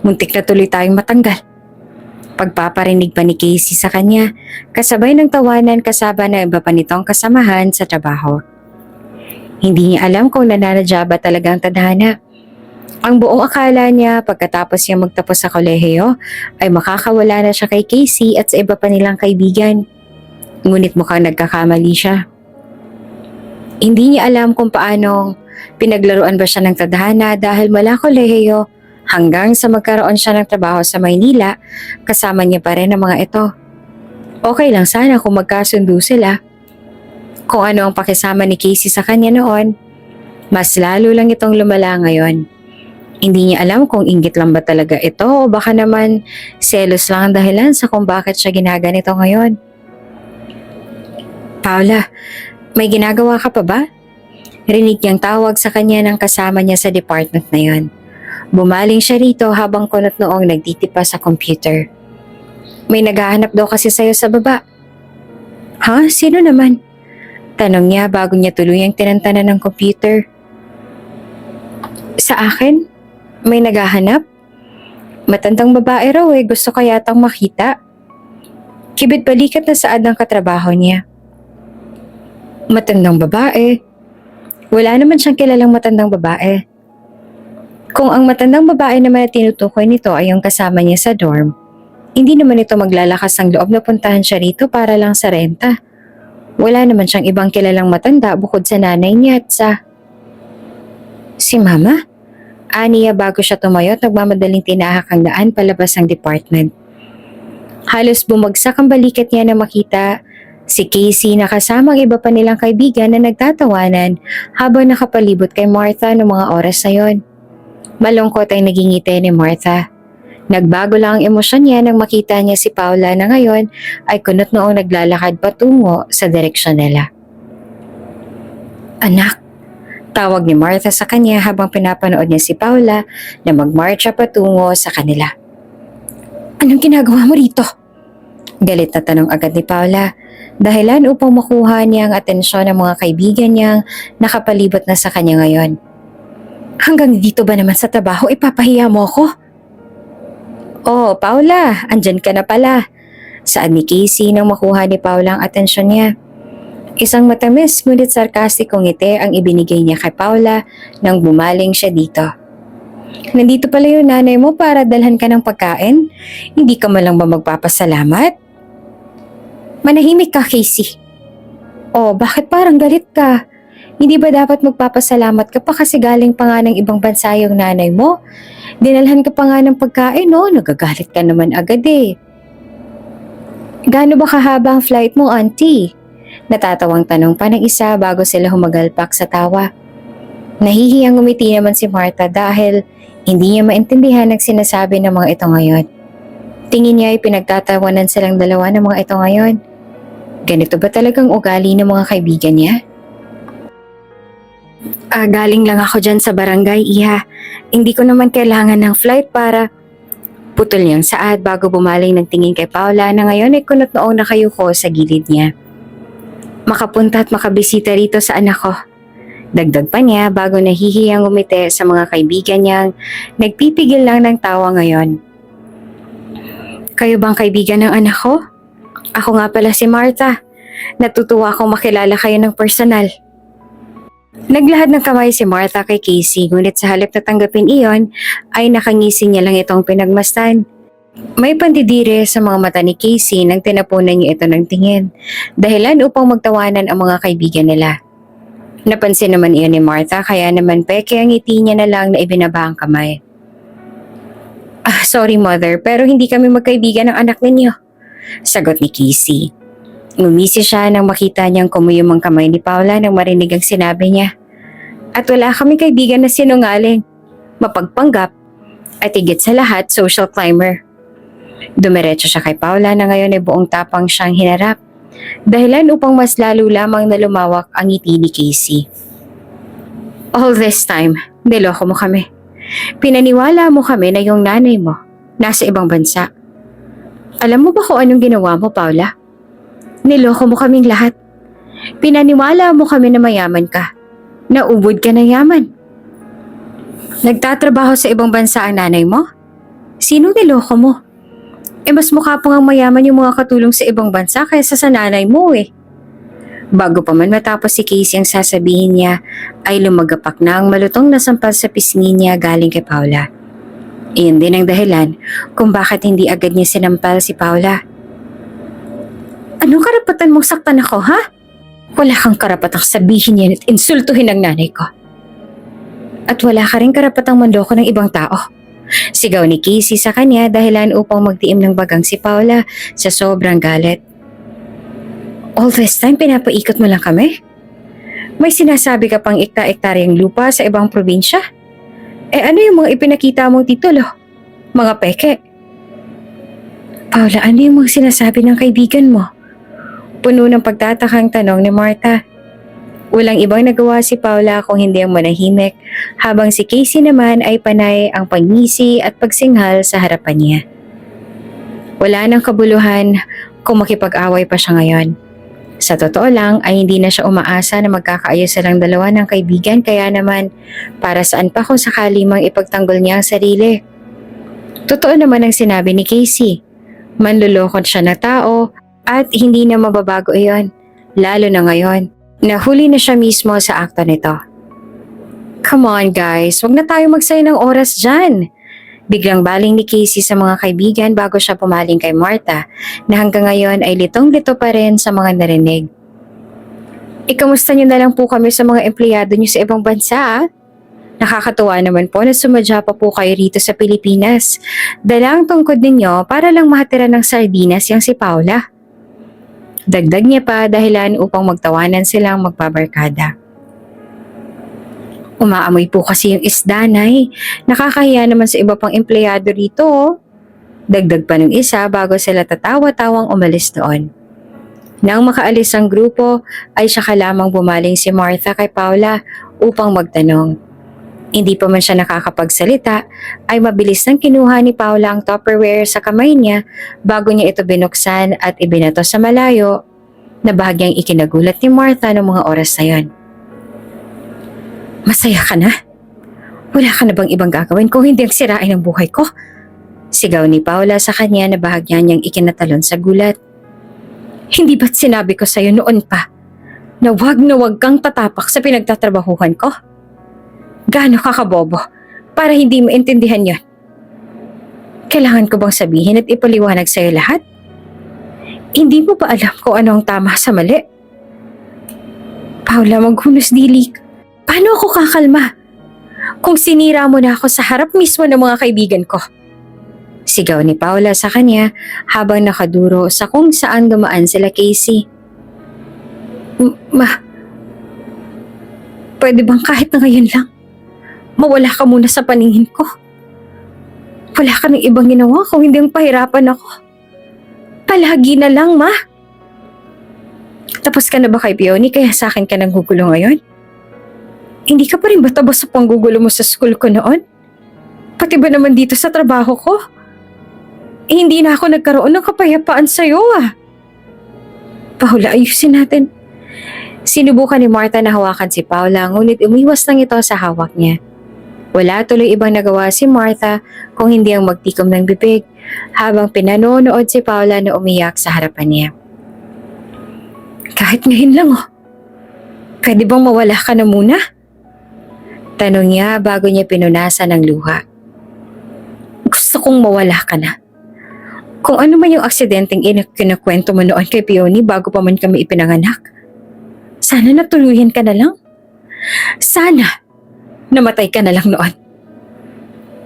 Muntik na tuloy tayong matanggal. Pagpaparinig pa ni Casey sa kanya, kasabay ng tawanan kasaba na iba pa nitong kasamahan sa trabaho. Hindi niya alam kung nananadya ba talaga ang tadhana. Ang buong akala niya pagkatapos niya magtapos sa kolehiyo ay makakawala na siya kay Casey at sa iba pa nilang kaibigan. Ngunit mukhang nagkakamali siya. Hindi niya alam kung paanong pinaglaruan ba siya ng tadhana dahil mula kolehiyo hanggang sa magkaroon siya ng trabaho sa Maynila, kasama niya pa rin ang mga ito. Okay lang sana kung magkasundo sila. Kung ano ang pakisama ni Casey sa kanya noon, mas lalo lang itong lumala ngayon. Hindi niya alam kung inggit lang ba talaga ito o baka naman selos lang ang dahilan sa kung bakit siya ginaganito ngayon. Paula, may ginagawa ka pa ba? Rinig niyang tawag sa kanya ng kasama niya sa department na yon. Bumaling siya rito habang kunot noong nagtitipa sa computer. May naghahanap daw kasi sa'yo sa baba. Ha? Sino naman? Tanong niya bago niya tuluyang tinantanan ng computer. Sa akin? May naghahanap? Matandang babae raw gusto ko yatang makita. Kibit balikat na saad ng katrabaho niya. Matandang babae? Wala naman siyang kilalang matandang babae. Kung ang matandang babae naman na tinutukoy nito ay yung kasama niya sa dorm, Hindi naman ito maglalakas ng loob na puntahan siya rito para lang sa renta. Wala naman siyang ibang kilalang matanda bukod sa nanay niya at sa... Si Mama? Aniya bago siya tumayo at nagmamadaling tinahak ang daan palabas ng department. Halos bumagsak ang balikat niya na makita si Casey na kasama ang iba pa nilang kaibigan na nagtatawanan habang nakapalibot kay Martha noong mga oras na yon. Malungkot ay naging ngiti ni Martha. Nagbago lang ang emosyon niya nang makita niya si Paula na ngayon ay kunot noong naglalakad patungo sa direksyon nila. Anak, tawag ni Martha sa kanya habang pinapanood niya si Paula na magmarcha patungo sa kanila. Anong ginagawa mo rito? Galit na tanong agad ni Paula, dahilan upang makuha niya ang atensyon ng mga kaibigan niyang nakapalibot na sa kanya ngayon. Hanggang dito ba naman sa trabaho ipapahiya mo ako? Oh, Paula, andyan ka na pala. Saad ni Casey nang makuha ni Paula ang atensyon niya. Isang matamis ngunit sarkastikong ngiti ang ibinigay niya kay Paula nang bumaling siya dito. Nandito pala yung nanay mo para dalhan ka ng pagkain? Hindi ka man lang ba magpapasalamat? Manahimik ka, Casey. Oh, bakit parang galit ka? Hindi ba dapat magpapasalamat ka pa kasi galing pa nga ng ibang bansa yung nanay mo? Dinalhan ka pa nga ng pagkain, no? Nagagalit ka naman agad eh. Gaano ba kahaba ang flight mo, auntie? Natatawang tanong pa ng isa bago sila humagalpak sa tawa. Nahihiyang umiti naman si Martha dahil hindi niya maintindihan ang sinasabi ng mga ito ngayon. Tingin niya ay pinagtatawanan silang dalawa ng mga ito ngayon. Ganito ba talagang ugali ng mga kaibigan niya? Galing lang ako dyan sa barangay, Iha. Hindi ko naman kailangan ng flight para... Putol niyang saad bago bumaling ng tingin kay Paula na ngayon ay kunot noong nakayuko sa gilid niya. Makapunta at makabisita rito sa anak ko. Dagdag pa niya bago nahihiyang umiti sa mga kaibigan niyang nagpipigil lang ng tawa ngayon. Kayo bang kaibigan ng anak ko? Ako nga pala si Martha. Natutuwa akong makilala kayo ng personal. Naglahad ng kamay si Martha kay Casey ngunit sa halip na tanggapin iyon ay nakangisi niya lang itong pinagmastan. May pandidire sa mga mata ni Casey nang tinapunan niya ito ng tingin, dahilan upang magtawanan ang mga kaibigan nila. Napansin naman iyon ni Martha kaya naman peke ang ngiti niya na lang na ibinaba ang kamay. Sorry mother, pero hindi kami magkaibigan ng anak ninyo, sagot ni Casey. Ngumisi siya nang makita niyang kumuyom ang kamay ni Paula nang marinig ang sinabi niya. At wala kami kaibigan na sinungaling, mapagpanggap, at higit sa lahat social climber. Dumiretso siya kay Paula na ngayon ay buong tapang siyang hinarap, dahilan upang mas lalo lamang na lumawak ang ngiti ni Casey. All this time, niloko mo kami. Pinaniwala mo kami na yung nanay mo nasa ibang bansa. Alam mo ba kung anong ginawa mo, Paula? Niloko mo kaming lahat. Pinaniwala mo kami na mayaman ka. Naubod ka ng yaman. Nagtatrabaho sa ibang bansa ang nanay mo? Sino niloko mo? Mas mukha pa ngang mayaman yung mga katulong sa ibang bansa kaysa sa nanay mo eh. Bago pa man matapos si Casey ang sasabihin niya, ay lumagapak na ang malutong na sampal sa pisngi niya galing kay Paula. Iyon din ang dahilan kung bakit hindi agad niya sinampal si Paula. Anong karapatan mong saktan ako, ha? Wala kang karapatang sabihin yan at insultuhin ang nanay ko. At wala ka rin karapatang mandoko ng ibang tao. Sigaw ni Casey sa kanya dahilan upang magtiim ng bagang si Paula sa sobrang galit. All this time pinapaikot mo lang kami? May sinasabi ka pang ekta-ektaryang lupa sa ibang probinsya? Ano yung mga ipinakita mong titulo? Mga peke? Paula, ano yung mga sinasabi ng kaibigan mo? Puno ng pagtatakang tanong ni Martha. Walang ibang nagawa si Paula kung hindi ang manahimik, habang si Casey naman ay panay ang pagngisi at pagsinghal sa harapan niya. Wala nang kabuluhan kung makipag-away pa siya ngayon. Sa totoo lang ay hindi na siya umaasa na magkakaayos silang dalawa ng kaibigan, kaya naman para saan pa kung sakali mang ipagtanggol niya ang sarili. Totoo naman ang sinabi ni Casey. Manlulokot siya na tao at hindi na mababago iyon, lalo na ngayon. Nahuli na siya mismo sa akto nito. Come on guys, wag na tayo magsayang ng oras dyan. Biglang baling ni Casey sa mga kaibigan bago siya pumaling kay Martha na hanggang ngayon ay litong-lito pa rin sa mga narinig. Ikamusta niyo na lang po kami sa mga empleyado niyo sa ibang bansa ah? Nakakatuwa naman po na sumadya pa po kayo rito sa Pilipinas. Dala ang tungkod ninyo para lang mahatira ng sardinas yang si Paula. Dagdag niya pa dahilan upang magtawanan silang magbabarkada. Umaamoy po kasi yung isda, Nay. Nakakahiya naman sa iba pang empleyado rito. Oh. Dagdag pa ng isa bago sila tatawa-tawang umalis doon. Nang makaalis ang grupo, ay saka lamang bumaling si Martha kay Paula upang magtanong. Hindi pa man siya nakakapagsalita, ay mabilis nang kinuha ni Paula ang Tupperware sa kamay niya bago niya ito binuksan at ibinato sa malayo na bahagyang ikinagulat ni Martha noong mga oras na yon. Masaya ka na? Wala ka na bang ibang gagawin kung hindi ang sirain ang buhay ko? Sigaw ni Paula sa kanya na bahagya niyang ikinatalon sa gulat. Hindi ba't sinabi ko sa'yo noon pa na wag kang tatapak sa pinagtatrabahuhan ko? Gaano ka kabobo para hindi mo intindihan yon? Kailangan ko bang sabihin at ipaliwanag sa'yo lahat? Hindi mo ba alam kung ano ang tama sa mali? Paula, maghunos dili. Paano ako kakalma? Kung sinira mo na ako sa harap mismo ng mga kaibigan ko. Sigaw ni Paula sa kanya habang nakaduro sa kung saan dumaan sila Casey. Pwede bang kahit na ngayon lang, mawala ka muna sa paningin ko? Wala ka ng ibang ginawa kung hindi ang pahirapan ako. Palagi na lang, Ma. Tapos ka na ba kay Peony kaya sa akin ka nang gugulo ngayon? Hindi ka pa rin ba tabos sa panggugulo mo sa school ko noon? Pati ba naman dito sa trabaho ko? Hindi na ako nagkaroon ng kapayapaan sa'yo ah. Paula, ayusin natin. Sinubukan ni Martha na hawakan si Paula ngunit umiwas lang ito sa hawak niya. Wala tuloy ibang nagawa si Martha kung hindi ang magtikom ng bibig habang pinanonood si Paula na umiyak sa harapan niya. Kahit ngayon lang oh. Pwede bang mawala ka na muna? Tanong niya bago niya pinunasan ng luha. Gusto kong mawala ka na. Kung ano man yung aksidenteng kinukwento mo noon kay Peony bago pa man kami ipinanganak. Sana natuluyan ka na lang. Sana namatay ka na lang noon.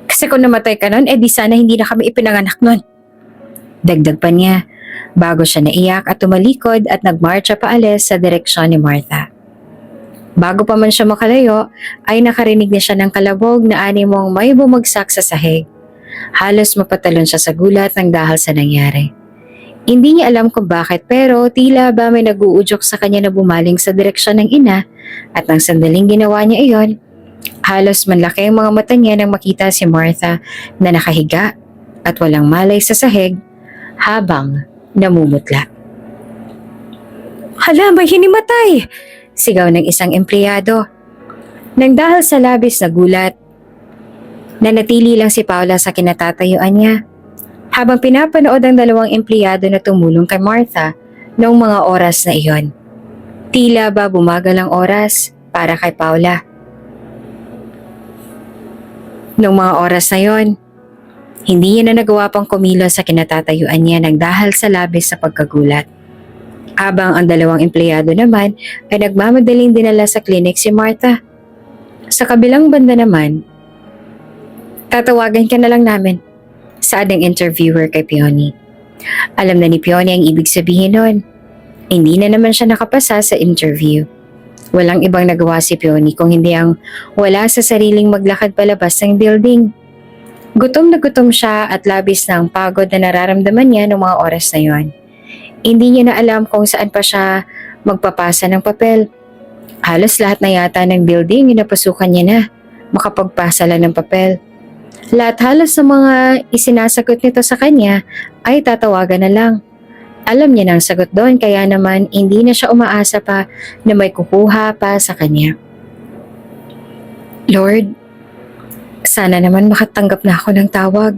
Kasi kung namatay ka noon, di sana hindi na kami ipinanganak noon. Dagdag pa niya bago siya naiyak at tumalikod at nagmarcha paalis sa direksyon ni Martha. Bago pa man siya makalayo, ay nakarinig na siya ng kalabog na animong may bumagsak sa sahig. Halos mapatalon siya sa gulat ng dahil sa nangyari. Hindi niya alam kung bakit pero tila ba may nag-uudyok sa kanya na bumaling sa direksyon ng ina at nang sandaling ginawa niya iyon, halos manlaki ang mga mata niya nang makita si Martha na nakahiga at walang malay sa sahig habang namumutla. Hala, may hinimatay! Sigaw ng isang empleyado. Nang dahil sa labis na gulat, nanatili lang si Paula sa kinatatayuan niya habang pinapanood ang dalawang empleyado na tumulong kay Martha noong mga oras na iyon. Tila ba bumagal ang oras para kay Paula. Noong mga oras na iyon, hindi niya na nagawa pang kumilos sa kinatatayuan niya nang dahil sa labis sa pagkagulat. Habang ang dalawang empleyado naman ay nagmamadaling dinala sa klinik si Martha. Sa kabilang banda naman, tatawagan ka na lang namin, saad ng interviewer kay Peony. Alam na ni Peony ang ibig sabihin nun. Hindi na naman siya nakapasa sa interview. Walang ibang nagawa si Peony kung hindi ang wala sa sariling maglakad palabas ng building. Gutom na gutom siya at labis na ang pagod na nararamdaman niya noong mga oras na yon. Hindi niya na alam kung saan pa siya magpapasa ng papel. Halos lahat na yata ng building yung napasukan niya na makapagpasa lang ng papel. Lahat halos sa mga isinasagot nito sa kanya ay tatawagan na lang. Alam niya na ang sagot doon kaya naman hindi na siya umaasa pa na may kukuha pa sa kanya. Lord, sana naman makatanggap na ako ng tawag.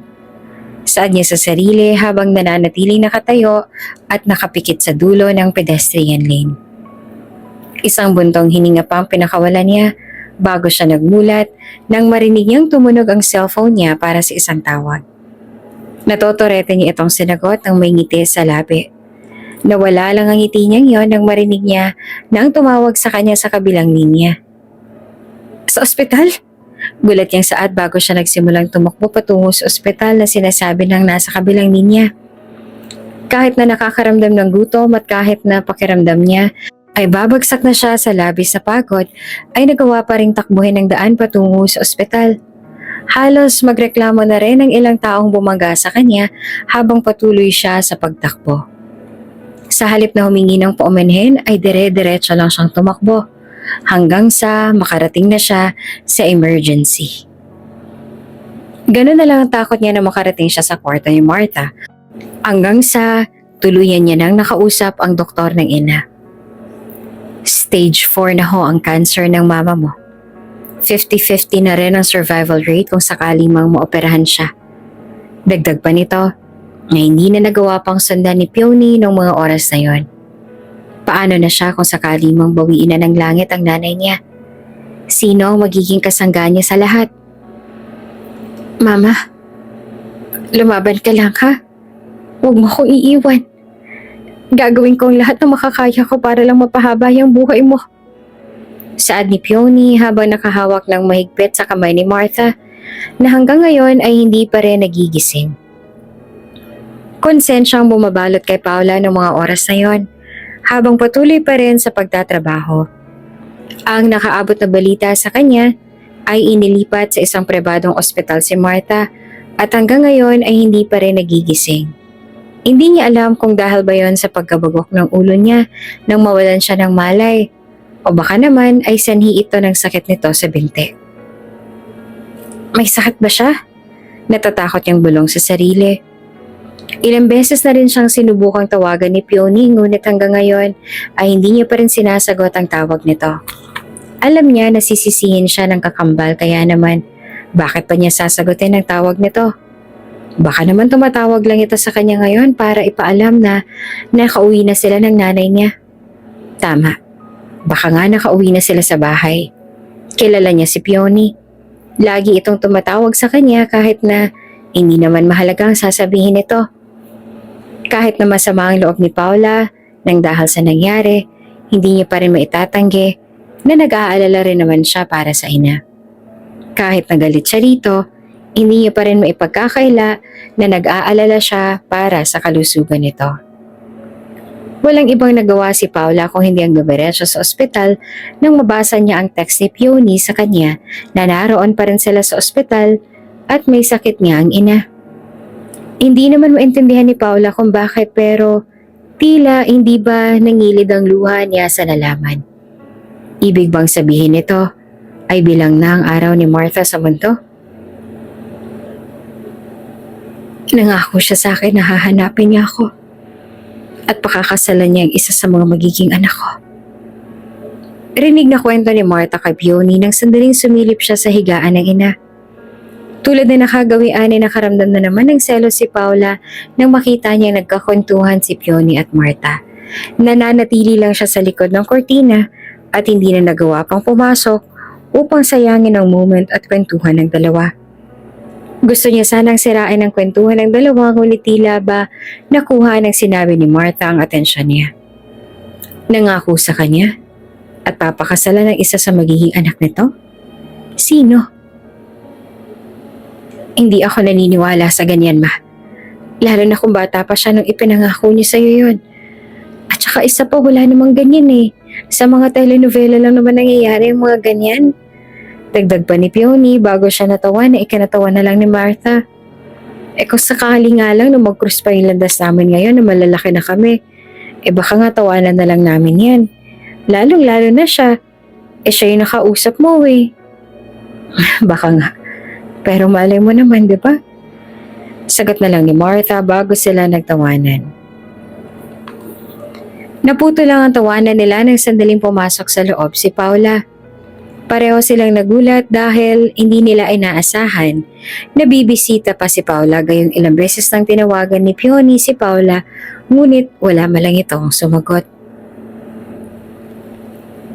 Saad niya sa sarili habang nananatiling nakatayo at nakapikit sa dulo ng pedestrian lane. Isang buntong hininga pa ang pinakawalan niya bago siya nagmulat nang marinig niyang tumunog ang cellphone niya para sa isang tawag. Natotorete niya itong sinagot ng may ngiti sa labi. Nawala lang ang ngiti niyang yon nang marinig niya na ang tumawag sa kanya sa kabilang linya. Sa ospital? Gulat niyang saad bago siya nagsimulang tumakbo patungo sa ospital na sinasabi ng nasa kabilang linya. Kahit na nakakaramdam ng gutom at kahit na pakiramdam niya ay babagsak na siya sa labis na pagod, ay nagawa pa ring takbuhin ang daan patungo sa ospital. Halos magreklamo na rin ang ilang taong bumaga sa kanya habang patuloy siya sa pagtakbo. Sa halip na humingi ng paumanhin ay dire-diretso lang siyang tumakbo hanggang sa makarating na siya sa emergency. Ganun na lang ang takot niya na makarating siya sa kwarto ni Martha hanggang sa tuluyan niya nang nakausap ang doktor ng ina. Stage 4 na ho ang cancer ng mama mo. 50-50 na rin ang survival rate kung sakali mang maoperahan siya. Dagdag pa nito, na hindi na nagawa pang sundan ni Peony noong mga oras na yon. Paano na siya kung sakali mang bawiin na ng langit ang nanay niya? Sino ang magiging kasangga niya sa lahat? Mama, lumaban ka lang ha? Huwag mo akong iiwan. Gagawin ko ang lahat ng makakaya ko para lang mapahaba yung buhay mo. Saad ni Peony habang nakahawak ng mahigpit sa kamay ni Martha na hanggang ngayon ay hindi pa rin nagigising. Konsensyang bumabalot kay Paula ng mga oras na yon habang patuloy pa rin sa pagtatrabaho. Ang nakaabot na balita sa kanya ay inilipat sa isang pribadong ospital si Martha at hanggang ngayon ay hindi pa rin nagigising. Hindi niya alam kung dahil ba yon sa pagkabagok ng ulo niya nang mawalan siya ng malay o baka naman ay sanhi ito ng sakit nito sa binti. May sakit ba siya? Natatakot niyang bulong sa sarili. Ilang beses na rin siyang sinubukang tawagan ni Peony ngunit hanggang ngayon ay hindi niya pa rin sinasagot ang tawag nito. Alam niya na sisisihin siya ng kakambal kaya naman bakit pa niya sasagutin ang tawag nito? Baka naman tumatawag lang ito sa kanya ngayon para ipaalam na nakauwi na sila ng nanay niya. Tama, baka nga nakauwi na sila sa bahay. Kilala niya si Peony. Lagi itong tumatawag sa kanya kahit na hindi naman mahalaga ang sasabihin nito. Kahit na masama ang loob ni Paula nang dahil sa nangyari, hindi niya pa rin maitatanggi na nag-aalala rin naman siya para sa ina. Kahit nagalit siya rito, hindi niya pa rin maipagkakaila na nag-aalala siya para sa kalusugan nito. Walang ibang nagawa si Paula kung hindi ang dumiretso sa ospital nang mabasa niya ang text ni Peony sa kanya na naroon pa rin sila sa ospital at may sakit niya ang ina. Hindi naman maintindihan ni Paula kung bakit pero tila hindi ba nangilid ang luha niya sa nalaman. Ibig bang sabihin nito ay bilang na ang araw ni Martha sa mundo? Nangako siya sa akin na hahanapin niya ako at pakakasalan niya ang isa sa mga magiging anak ko. Rinig na kwento ni Martha kay Peony nang sandaling sumilip siya sa higaan ng ina. Tulad na nakagawian ay nakaramdam na naman ng selos si Paula nang makita niyang nagkakwentuhan si Peony at Martha. Nananatili lang siya sa likod ng kortina at hindi na nagawa pang pumasok upang sayangin ang moment at kwentuhan ng dalawa. Gusto niya sanang sirain ang kwentuhan ng dalawa ngunit tila ba nakuha ng sinabi ni Martha ang atensyon niya. Nangako sa kanya at papakasalan ng isa sa magiging anak nito? Sino? Hindi ako naniniwala sa ganyan, ma. Lalo na kung bata pa siya nung ipinangako niya sa'yo yun. At saka isa pa, wala namang ganyan eh. Sa mga telenovela lang naman nangyayari yung mga ganyan. Dagdag pa ni Peony bago siya natawa na ikanatawa na lang ni Martha. Kung sakali nga lang na mag-cruise pa yung landas namin ngayon na malalaki na kami, baka nga tawanan na lang namin yan. Lalong-lalo na siya. Siya yung nakausap mo eh. Baka nga. Pero malay mo naman, di ba? Sagot na lang ni Martha bago sila nagtawanan. Naputo lang ang tawanan nila nang sandaling pumasok sa loob si Paula. Pareho silang nagulat dahil hindi nila inaasahan na bibisita pa si Paula gayong ilang beses nang tinawagan ni Peony si Paula ngunit wala malang itong sumagot.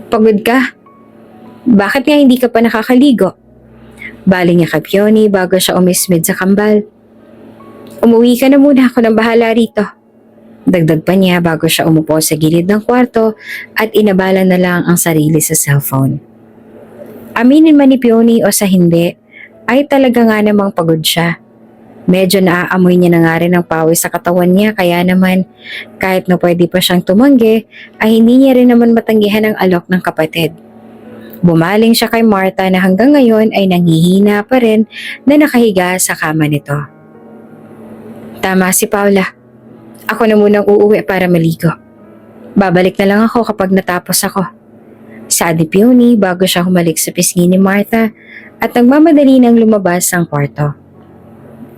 Pagod ka? Bakit nga hindi ka pa nakakaligo? Bali niya kay Peony bago siya umismid sa kambal. Umuwi ka na muna, ako nang bahala rito. Dagdag pa niya bago siya umupo sa gilid ng kwarto at inabala na lang ang sarili sa cellphone. Aminin man ni Peony o sa hindi, ay talaga nga namang pagod siya. Medyo naaamoy niya na nga rin ang pawis sa katawan niya kaya naman kahit na pwede pa siyang tumanggi ay hindi niya rin naman matanggihan ang alok ng kapatid. Bumaling siya kay Martha na hanggang ngayon ay nanghihina pa rin na nakahiga sa kama nito. Tama si Paula. Ako na munang uuwi para maligo. Babalik na lang ako kapag natapos ako. Sabi ni Peony bago siya humalik sa pisngi ni Martha at nagmamadali nang lumabas ang kwarto.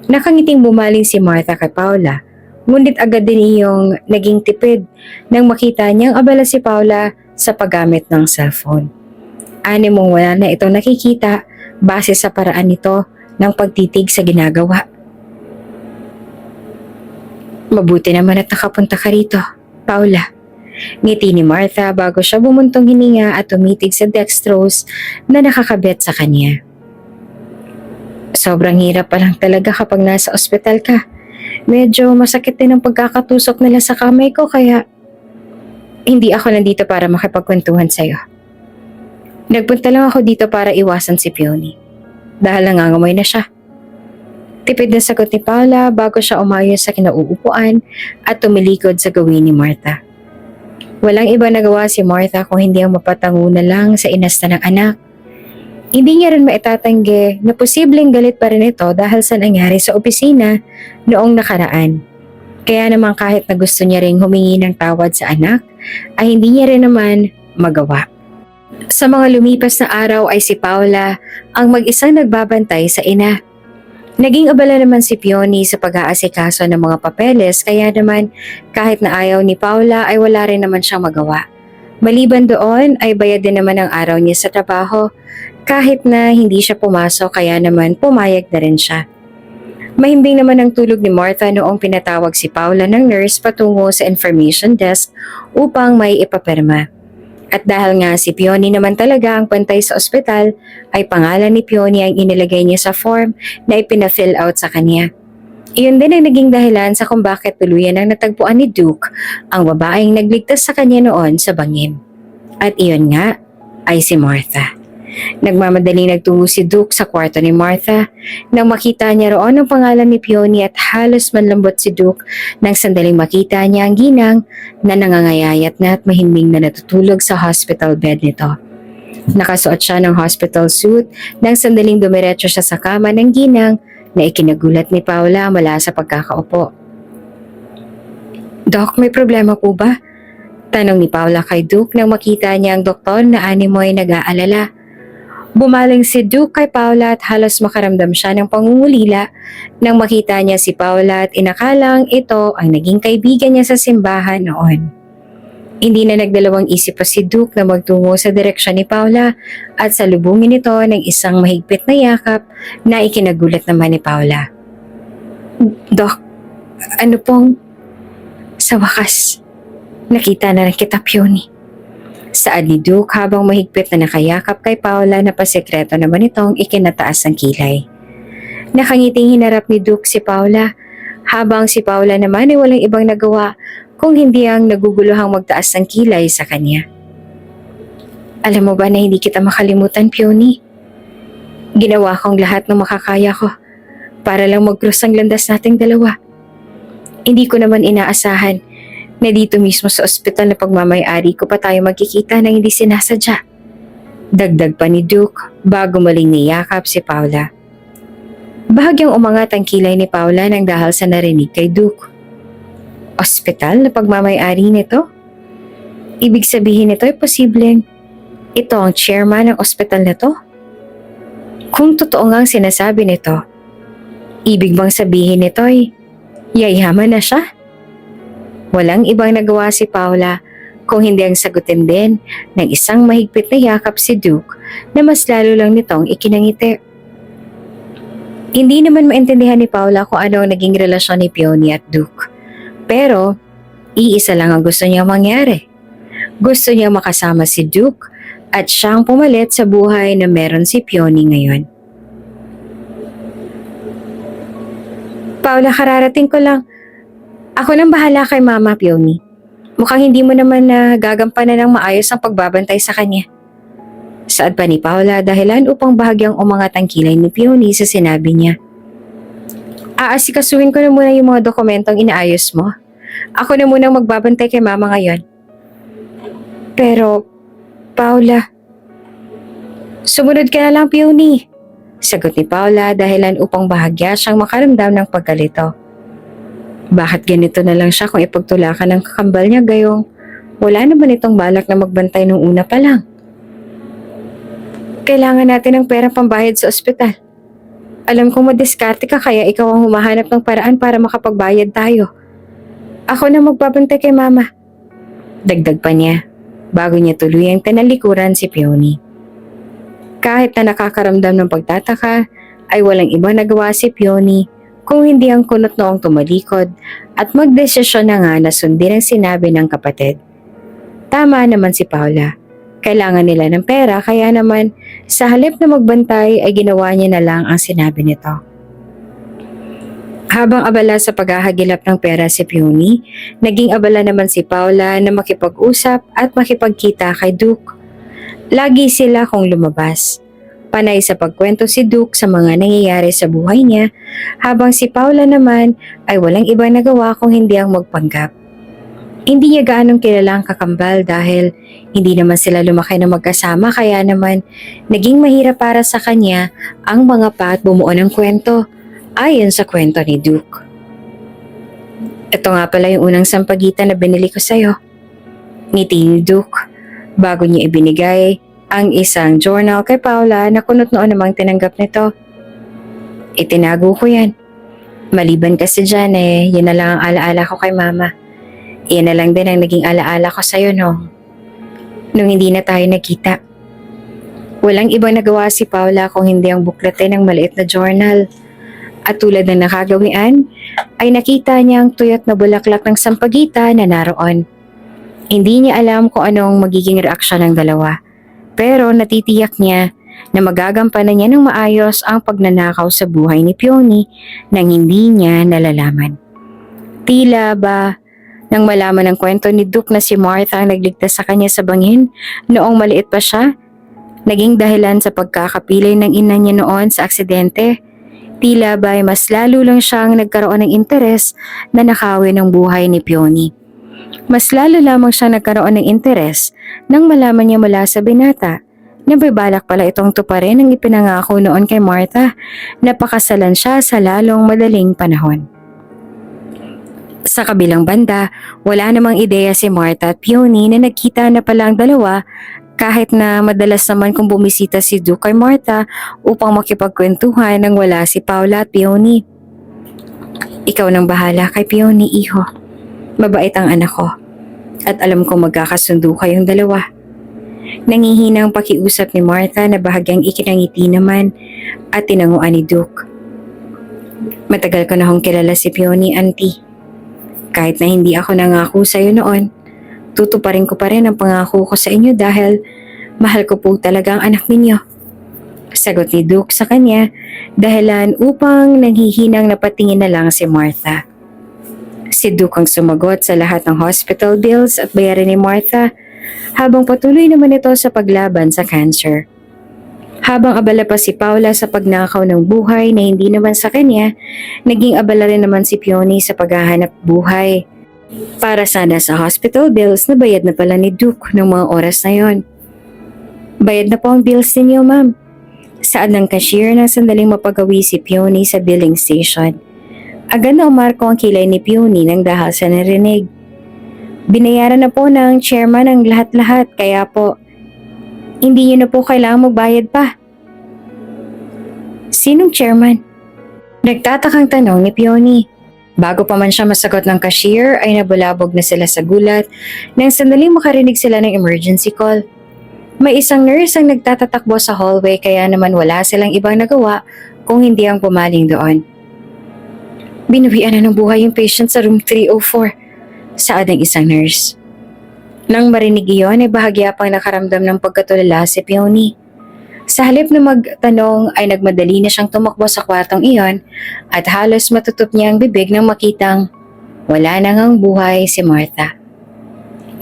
Nakangiting bumaling si Martha kay Paula, ngunit agad din iyong naging tipid nang makita niyang abala si Paula sa paggamit ng cellphone. Ani mong wala na itong nakikita base sa paraan nito ng pagtitig sa ginagawa. Mabuti naman at nakapunta ka rito, Paula. Ngiti ni Martha bago siya bumuntong hininga at tumitig sa dextrose na nakakabit sa kanya. Sobrang hirap pa lang talaga kapag nasa ospital ka. Medyo masakit din ang pagkakatusok nila sa kamay ko kaya hindi ako nandito para makipagkwentuhan sa'yo. Nagpunta lang ako dito para iwasan si Peony. Dahil nangangamoy na siya. Tipid na sagot ni Paula bago siya umayon sa kinauupuan at tumilikod sa gawin ni Martha. Walang iba nagawa si Martha kung hindi ang mapatango na lang sa inasta ng anak. Hindi niya rin maitatanggi na posibleng galit pa rin ito dahil sa nangyari sa opisina noong nakaraan. Kaya naman kahit na gusto niya ring humingi ng tawad sa anak, ay hindi niya rin naman magawa. Sa mga lumipas na araw ay si Paula ang mag-isang nagbabantay sa ina. Naging abala naman si Peony sa pag-aasikaso ng mga papeles kaya naman kahit na ayaw ni Paula ay wala rin naman siyang magawa. Maliban doon ay bayad din naman ang araw niya sa trabaho kahit na hindi siya pumasok kaya naman pumayag na rin siya. Mahimbing naman ang tulog ni Martha noong pinatawag si Paula ng nurse patungo sa information desk upang may ipapirma. At dahil nga si Peony naman talaga ang pantay sa ospital, ay pangalan ni Peony ang inilagay niya sa form na ipina-fill out sa kanya. Iyon din ang naging dahilan sa kung bakit tuluyan ang natagpuan ni Duke ang babaeng nagligtas sa kanya noon sa bangin. At iyon nga ay si Martha. Nagmamadali nagtungo si Duke sa kwarto ni Martha nang makita niya roon ang pangalan ni Peony at halos manlambot si Duke nang sandaling makita niya ang ginang na nangangayayat na at mahimbing na natutulog sa hospital bed nito. Nakasuot siya ng hospital suit nang sandaling dumiretso siya sa kama ng ginang na ikinagulat ni Paula mula sa pagkakaupo. Doc, may problema po ba? Tanong ni Paula kay Duke nang makita niya ang doktor na animoy nag-aalala. Bumaling si Duke kay Paula at halos makaramdam siya ng pangungulila nang makita niya si Paula at inakalang ito ang naging kaibigan niya sa simbahan noon. Hindi na nagdalawang isip pa si Duke na magtungo sa direksyon ni Paula at salubungin ito ng isang mahigpit na yakap na ikinagulat naman ni Paula. Doc, ano pong... Sa wakas, nakita na rin kita, Peony. Saad ni Duke habang mahigpit na nakayakap kay Paula na pasekreto naman itong ikinataas ang kilay. Nakangiting hinarap ni Duke si Paula habang si Paula naman ay walang ibang nagawa kung hindi ang naguguluhang magtaas ng kilay sa kanya. Alam mo ba na hindi kita makalimutan, Peony? Ginawa kong lahat ng makakaya ko para lang mag-cross ang landas nating dalawa. Hindi ko naman inaasahan na dito mismo sa ospital na pagmamayari ko pa tayo magkikita nang hindi sinasadya. Dagdag pa ni Duke bago muling niyakap si Paula. Bahagyang umangat ang kilay ni Paula nang dahil sa narinig kay Duke. Ospital na pagmamayari nito? Ibig sabihin nito ay posibleng ito ang chairman ng ospital na to? Kung totoo nga ang sinasabi nito, ibig bang sabihin nito ay yayaman na siya? Walang ibang nagawa si Paula kung hindi ang sagutin din ng isang mahigpit na yakap si Duke na mas lalo lang nitong ikinangiti. Hindi naman maintindihan ni Paula kung ano ang naging relasyon ni Peony at Duke. Pero, iisa lang ang gusto niya mangyari. Gusto niya makasama si Duke at siyang pumalit sa buhay na meron si Peony ngayon. Paula, kararating ko lang. Ako nang bahala kay Mama, Peony. Mukhang hindi mo naman na gagampanan ng maayos ang pagbabantay sa kanya. Saad pa ni Paula dahilan upang bahagyang umangat ang kilay ni Peony sa sinabi niya. Aasikasuhin ko na muna yung mga dokumentong inaayos mo. Ako na munang magbabantay kay Mama ngayon. Pero, Paula, sumunod ka na lang, Peony. Sagot ni Paula dahilan upang bahagya siyang makaramdam ng pagkalito. Bakit ganito na lang siya kung ipagtulakan ng kakambal niya gayong wala naman itong balak na magbantay nung una pa lang? Kailangan natin ng perang pambayad sa ospital. Alam kong madiskarte ka kaya ikaw ang humahanap ng paraan para makapagbayad tayo. Ako na magbabantay kay Mama. Dagdag pa niya bago niya tuluyang tinalikuran si Peony. Kahit na nakakaramdam ng pagtataka ay walang ibang nagawa si Peony kung hindi ang kunot noong tumalikod at magdesisyon na nga na sundin ang sinabi ng kapatid. Tama naman si Paula. Kailangan nila ng pera kaya naman sa halip na magbantay ay ginawa niya na lang ang sinabi nito. Habang abala sa paghahagilap ng pera si Peony, naging abala naman si Paula na makipag-usap at makipagkita kay Duke. Lagi sila kung lumabas. Panay sa pagkwento si Duke sa mga nangyayari sa buhay niya, habang si Paula naman ay walang ibang nagawa kung hindi ang magpanggap. Hindi niya gaanong kilala ang kakambal dahil hindi naman sila lumaki na magkasama kaya naman naging mahirap para sa kanya ang mga pa at bumuo ng kwento ayon sa kwento ni Duke. Ito nga pala yung unang sampagitan na binili ko sa'yo. Ngiti ni Duke bago niya ibinigay ang isang journal kay Paula na kunot noon namang tinanggap nito. Itinago ko yan. Maliban kasi dyan yun na lang ang alaala ko kay Mama. Iyan na lang din ang naging alaala ko sa'yo nung hindi na tayo nagkita. Walang ibang nagawa si Paula kung hindi ang bukletin ng maliit na journal. At tulad ng nakagawian, ay nakita niya ang tuyot na bulaklak ng sampagita na naroon. Hindi niya alam kung anong magiging reaksyon ng dalawa. Pero natitiyak niya na magagampanan niya ng maayos ang pagnanakaw sa buhay ni Peony nang hindi niya nalalaman. Tila ba nang malaman ng kwento ni Duke na si Martha ang nagligtas sa kanya sa bangin noong maliit pa siya, naging dahilan sa pagkakapilay ng ina niya noon sa aksidente, tila ba ay mas lalo lang siyang nagkaroon ng interes na nakawin ang buhay ni Peony. Mas lalo lamang siya nagkaroon ng interes nang malaman niya mula sa binata na may balak pala itong tuparin ang ipinangako noon kay Martha na pakasalan siya sa lalong madaling panahon. Sa kabilang banda, wala namang ideya si Martha at Peony na nagkita na pala ang dalawa kahit na madalas naman kung bumisita si Duke kay Martha upang makipagkwentuhan nang wala si Paula at Peony. Ikaw nang bahala kay Peony, iho. Mabait ang anak ko at alam kong magkakasundo kayong dalawa. Nangihinang pakiusap ni Martha na bahagyang ikinangiti naman at tinanguan ni Duke. Matagal ko na hong kilala si Peony, auntie. Kahit na hindi ako nangako sa iyo noon, tutuparin ko pa rin ang pangako ko sa inyo dahil mahal ko po talaga ang anak ninyo. Sagot ni Duke sa kanya dahilan upang nanghihinang napatingin na lang si Martha. Si Duke ang sumagot sa lahat ng hospital bills at bayarin ni Martha habang patuloy naman ito sa paglaban sa cancer. Habang abala pa si Paula sa pagnakaw ng buhay na hindi naman sa kanya, naging abala rin naman si Peony sa paghahanap buhay. Para sana sa hospital bills na bayad na pala ni Duke ng mga oras na yon. Bayad na po ang bills ninyo, ma'am. Saad ng cashier na sandaling mapagawi si Peony sa billing station. Agad na umarko ang kilay ni Peony nang dahil sa narinig. Binayaran na po ng chairman ang lahat-lahat kaya po hindi niyo na po kailangang magbayad pa. Sinong chairman? Nagtatakang tanong ni Peony. Bago pa man siya masagot ng cashier ay nabulabog na sila sa gulat nang sandaling makarinig sila ng emergency call. May isang nurse ang nagtatatakbo sa hallway kaya naman wala silang ibang nagawa kung hindi ang pumaling doon. Binawian na ng buhay yung patient sa room 304, saad ng isang nurse. Nang marinig iyon ay bahagya pang nakaramdam ng pagkatulala si Peony. Sa halip na magtanong ay nagmadali na siyang tumakbo sa kwartong iyon at halos matutup niya ang bibig nang makitang wala na ngang buhay si Martha.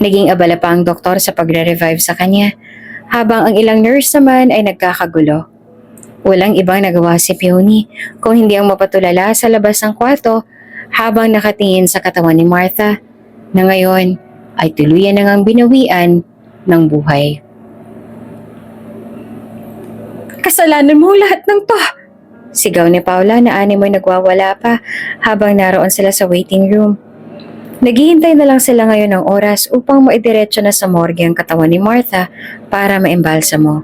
Naging abala pa ang doktor sa pagre-revive sa kanya habang ang ilang nurse naman ay nagkakagulo. Walang ibang nagawa si Peony kung hindi ang mapatulala sa labas ng kwarto habang nakatingin sa katawan ni Martha na ngayon ay tuluyan na ngang binawian ng buhay. Kasalanan mo lahat ng to! Sigaw ni Paula na animoy nagwawala pa habang naroon sila sa waiting room. Naghihintay na lang sila ngayon ng oras upang maidiretso na sa morgue ang katawan ni Martha para maimbalsamo.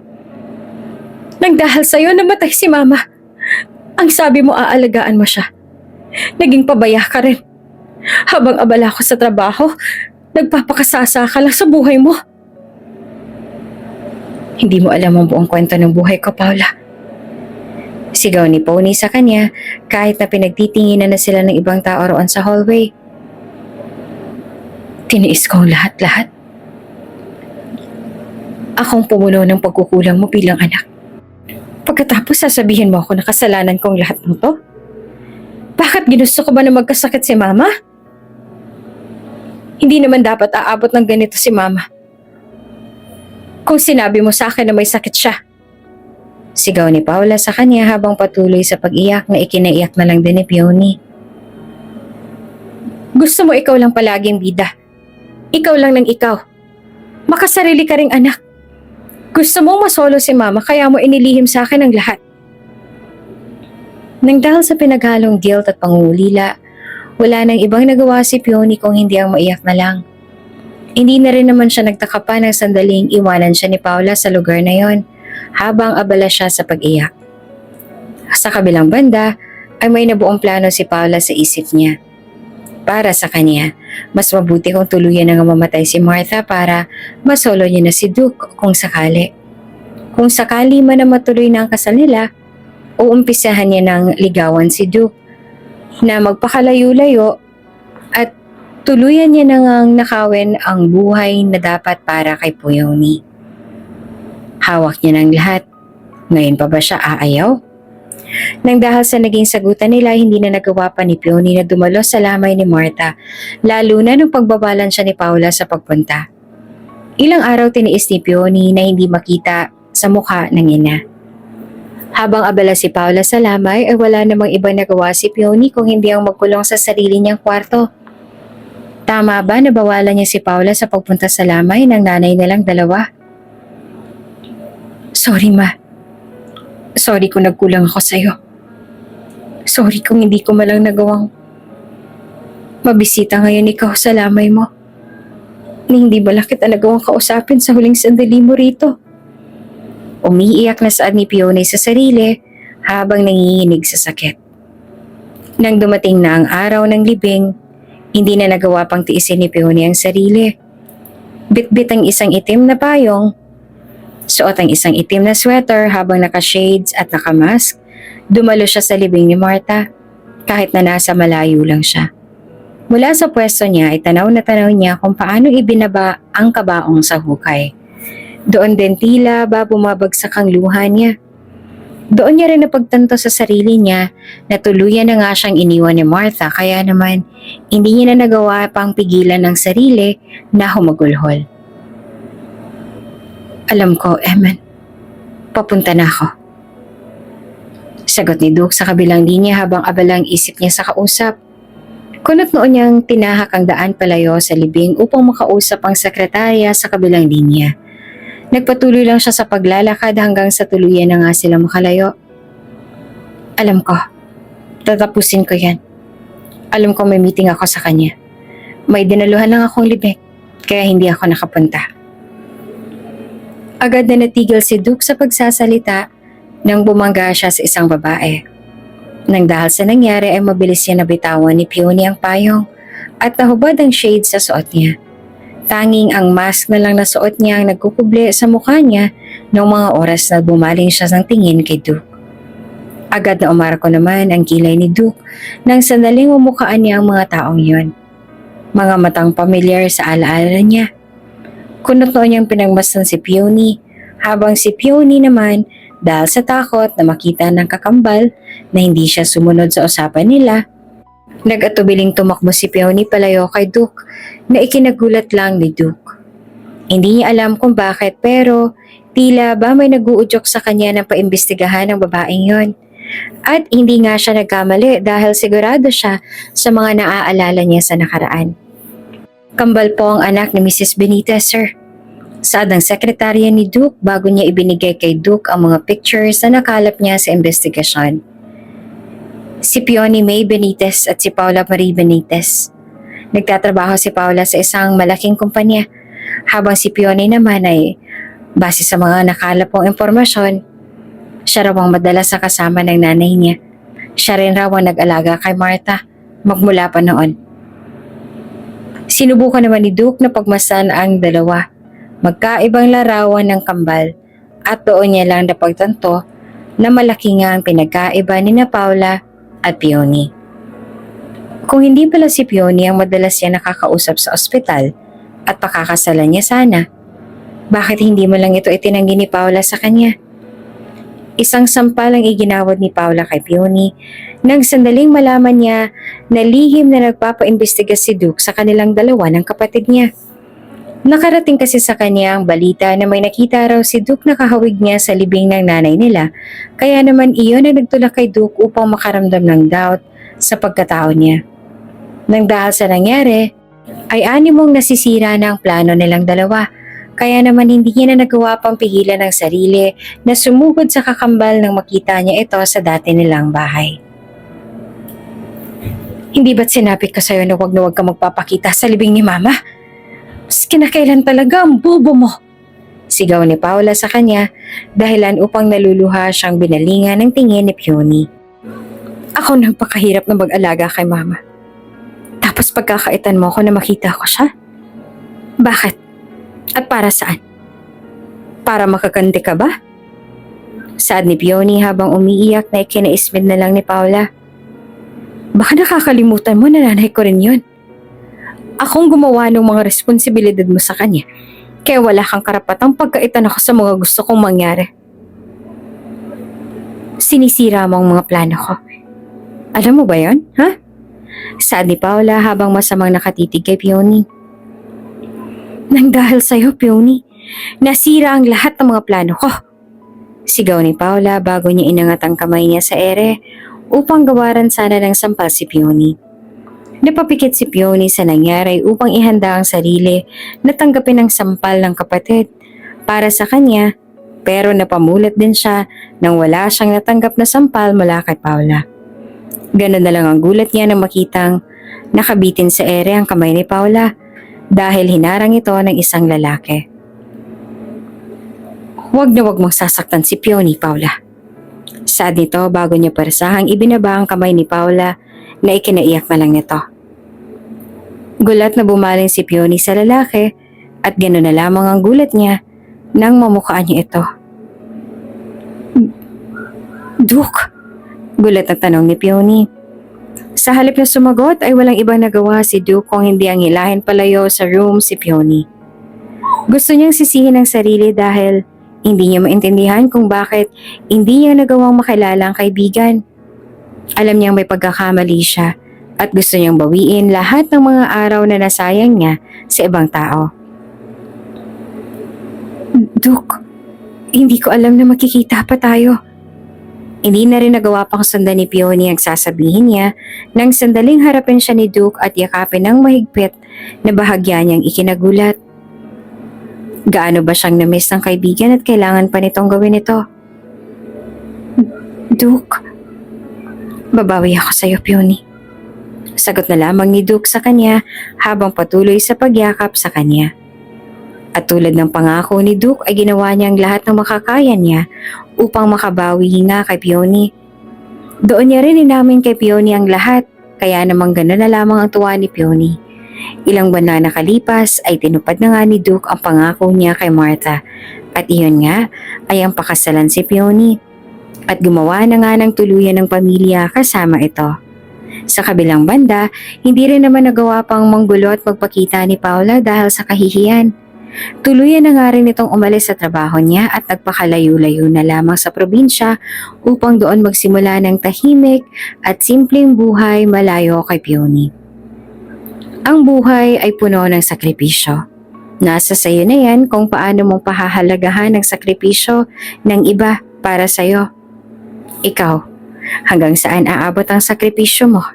Nang dahil sa'yo namatay si Mama. Ang sabi mo aalagaan mo siya. Naging pabaya ka rin. Habang abala ko sa trabaho, nagpapakasasa ka lang sa buhay mo. Hindi mo alam ang buong kwento ng buhay ko, Paula. Sigaw ni Pony sa kanya kahit na pinagtitinginan na sila ng ibang tao roon sa hallway. Tiniis ko ang lahat-lahat. Akong pumuno ng pagkukulang mo bilang anak. Pagkatapos sasabihin mo ako na kasalanan kong lahat ng to? Bakit ginusto ko ba na magkasakit si Mama? Hindi naman dapat aabot ng ganito si Mama. Kung sinabi mo sa akin na may sakit siya. Sigaw ni Paula sa kanya habang patuloy sa pag-iyak na ikinaiyak na lang din ni Peony. Gusto mo ikaw lang palaging bida. Ikaw lang ng ikaw. Makasarili ka ring anak. Gusto mo masolo si Mama kaya mo inilihim sa akin ang lahat. Nang dahil sa pinaghalong guilt at pangungulila, wala nang ibang nagawa si Peony kung hindi ang maiyak na lang. Hindi na rin naman siya nagtaka pa ng sandaling iwanan siya ni Paula sa lugar na yon habang abala siya sa pag-iyak. Sa kabilang banda ay may nabuong plano si Paula sa isip niya. Para sa kanya, mas mabuti kung tuluyan na nga mamatay si Martha para masolo niya na si Duke kung sakali. Kung sakali man na matuloy na ang kasal nila, uumpisahan niya ng ligawan si Duke na magpakalayo-layo at tuluyan niya na ngang nakawin ang buhay na dapat para kay Peony. Hawak niya ng lahat. Ngayon pa ba siya aayaw? Nang dahil sa naging sagutan nila, hindi na nagawa pa ni Peony na dumalo sa lamay ni Martha, lalo na nung pagbabalan siya ni Paula sa pagpunta. Ilang araw tiniis ni Peony na hindi makita sa mukha ng ina. Habang abala si Paula sa lamay ay wala namang ibang nagawa si Peony kung hindi ang magkulong sa sarili niyang kwarto. Tama ba na bawalan niya si Paula sa pagpunta sa lamay ng nanay nilang dalawa? Sorry, Ma. Sorry kung nagkulang ako sa'yo. Sorry kung hindi ko malang nagawang mabisita ngayon ikaw sa lamay mo. Ni hindi ba kita nagawang kausapin sa huling sandali mo rito? Umiiyak na saad ni Peony sa sarili habang nanginginig sa sakit. Nang dumating na ang araw ng libing, hindi na nagawa pang tiisin ni Peony ang sarili. Bitbit ang isang itim na payong, suot ang isang itim na sweater habang naka-shades at naka-mask, dumalo siya sa libing ni Martha kahit na nasa malayo lang siya. Mula sa pwesto niya ay tanaw na tanaw niya kung paano ibinaba ang kabaong sa hukay. Doon din tila ba bumabagsak ang luha niya. Doon niya rin napagtanto sa sarili niya na tuluyan na nga siyang iniwan ni Martha kaya naman hindi niya na nagawa pang pigilan ng sarili na humagulhol. Alam ko, Eman. Papunta na ako. Sagot ni Duke sa kabilang linya habang abala ang isip niya sa kausap. Kunot noon niyang tinahak ang daan palayo sa libing upang makausap ang sekretarya sa kabilang linya. Nagpatuloy lang siya sa paglalakad hanggang sa tuluyan na nga sila makalayo. Alam ko, tatapusin ko yan. Alam ko may meeting ako sa kanya. May dinaluhan lang akong libing, kaya hindi ako nakapunta. Agad na natigil si Duke sa pagsasalita nang bumangga siya sa isang babae. Nang dahil sa nangyari ay mabilis niya nabitawan ni Peony ang payong at nahubad ang shade sa suot niya. Tanging ang mask na lang na suot niya ang nagkukuble sa mukha niya noong mga oras na bumaling siya ng tingin kay Duke. Agad na umarko naman ang kilay ni Duke nang sandaling umukhaan niya ang mga taong yon. Mga matang pamilyar sa alaala niya. Kunot noon niyang pinagmasdan si Peony, habang si Peony naman, dahil sa takot na makita ng kakambal na hindi siya sumunod sa usapan nila, nag-atubiling tumakbo si Peony palayo kay Duke na ikinagulat lang ni Duke. Hindi niya alam kung bakit pero tila ba may naguudyok sa kanya ng paimbestigahan ng babaeng yon. At hindi nga siya nagkamali dahil sigurado siya sa mga naaalala niya sa nakaraan. Kambal po ang anak ni Mrs. Benitez, sir. Saad ng sekretarya ni Duke bago niya ibinigay kay Duke ang mga pictures na nakalap niya sa investigasyon. Si Peony May Benitez at si Paula Marie Benitez. Nagtatrabaho si Paula sa isang malaking kumpanya, habang si Peony naman ay, base sa mga nakalap pong impormasyon, siya raw ang madalas sa kasama ng nanay niya. Siya rin raw ang nag-alaga kay Martha magmula pa noon. Sinubukan naman ni Duke na pagmasan ang dalawa. Magkaibang larawan ng kambal at doon niya lang napagtanto na malaki nga ang pinagkaiba ni na Paula at Peony. Kung hindi pala si Peony ang madalas niya nakakausap sa ospital at pakakasalan niya sana, bakit hindi mo lang ito itinanggi ni Paula sa kanya? Isang sampal ang iginawad ni Paula kay Peony nang sandaling malaman niya na lihim na nagpapaimbestiga si Duke sa kanilang dalawa ng kapatid niya. Nakarating kasi sa kanya ang balita na may nakita raw si Duke na kahawig niya sa libing ng nanay nila, kaya naman iyon ang nagtulak kay Duke upang makaramdam ng doubt sa pagkatao niya. Nang dahil sa nangyari, ay animong nasisira na ang plano nilang dalawa. Kaya naman hindi niya na nagawa pang pigilan ang sarili na sumugod sa kakambal nang makita niya ito sa dati nilang bahay. Hindi ba't sinabi ko sa'yo na huwag ka magpapakita sa libing ni Mama? Mas kinakailan talaga ang bobo mo! Sigaw ni Paula sa kanya, dahilan upang naluluha siyang binalingan ng tingin ni Peony. Ako nagpakahirap na mag-alaga kay Mama. Tapos pagkakaitan mo ako na makita ko siya? Bakit? At para saan? Para makakante ka ba? Saad ni Peony habang umiiyak na ikinaismid na lang ni Paula. Baka nakakalimutan mo na nanay ko rin yun. Akong gumawa ng mga responsibilidad mo sa kanya, kaya wala kang karapatang pagkaitan ako sa mga gusto kong mangyari. Sinisira mo ang mga plano ko. Alam mo ba yon, ha? Saad ni Paula habang masamang nakatitig kay Peony. Nang dahil sa'yo, Peony, nasira ang lahat ng mga plano ko. Sigaw ni Paula bago niya inangat ang kamay niya sa ere upang gawaran sana ng sampal si Peony. Napapikit si Peony sa nangyari upang ihanda ang sarili na tanggapin ang sampal ng kapatid para sa kanya, pero napamulat din siya nang wala siyang natanggap na sampal mula kay Paula. Ganun na lang ang gulat niya nang makitang nakabitin sa ere ang kamay ni Paula dahil hinarang ito ng isang lalaki. Huwag na huwag mong sasaktan si Peony, Paula. Saad nito bago niya parsahang ibinaba ang kamay ni Paula na ikinaiyak na lang nito. Gulat na bumaling si Peony sa lalaki at gano'n na lamang ang gulat niya nang mamukhaan niya ito. Duke? Gulat na tanong ni Peony. Sa halip na sumagot ay walang ibang nagawa si Duke kung hindi ang hilahin palayo sa room si Peony. Gusto niyang sisihin ang sarili dahil hindi niya maintindihan kung bakit hindi niya nagawang makilala ang kaibigan. Alam niyang may pagkakamali siya at gusto niyang bawiin lahat ng mga araw na nasayang niya sa ibang tao. Duke, hindi ko alam na makikita pa tayo. Hindi na rin nagawa pang sundan ni Peony ang sasabihin niya nang sandaling harapin siya ni Duke at yakapin ng mahigpit na bahagya niyang ikinagulat. Gaano ba siyang namiss ng kaibigan at kailangan pa nitong gawin ito? Duke, babawi ako sa iyo, Peony. Sagot na lamang ni Duke sa kanya habang patuloy sa pagyakap sa kanya. At tulad ng pangako ni Duke ay ginawa niya ang lahat ng makakaya niya upang makabawi nga kay Peony. Doon niya rin inamin kay Peony ang lahat, kaya namang gano'n na lamang ang tuwa ni Peony. Ilang buwan na nakalipas ay tinupad na nga ni Duke ang pangako niya kay Martha at iyon nga ay ang pakasalan si Peony. At gumawa na nga ng tuluyan ng pamilya kasama ito. Sa kabilang banda, hindi rin naman nagawa pang manggulo at magpakita ni Paula dahil sa kahihiyan. Tuluyan na nga rin itong umalis sa trabaho niya at nagpakalayo-layo na lamang sa probinsya upang doon magsimula ng tahimik at simpleng buhay malayo kay Peony. Ang buhay ay puno ng sakripisyo. Nasa sayo na yan kung paano mong pahahalagahan ang sakripisyo ng iba para sayo. Ikaw, hanggang saan aabot ang sakripisyo mo?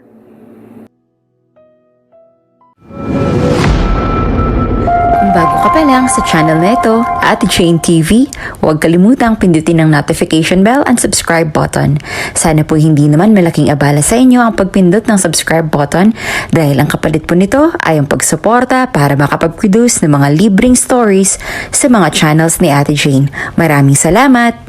Kung bago ka pa lang sa channel na ito, Ate Jane TV, huwag kalimutang pindutin ang notification bell and subscribe button. Sana po hindi naman malaking abala sa inyo ang pagpindot ng subscribe button dahil ang kapalit po nito ay ang pagsuporta para makapag-produce ng mga libreng stories sa mga channels ni Ate Jane. Maraming salamat!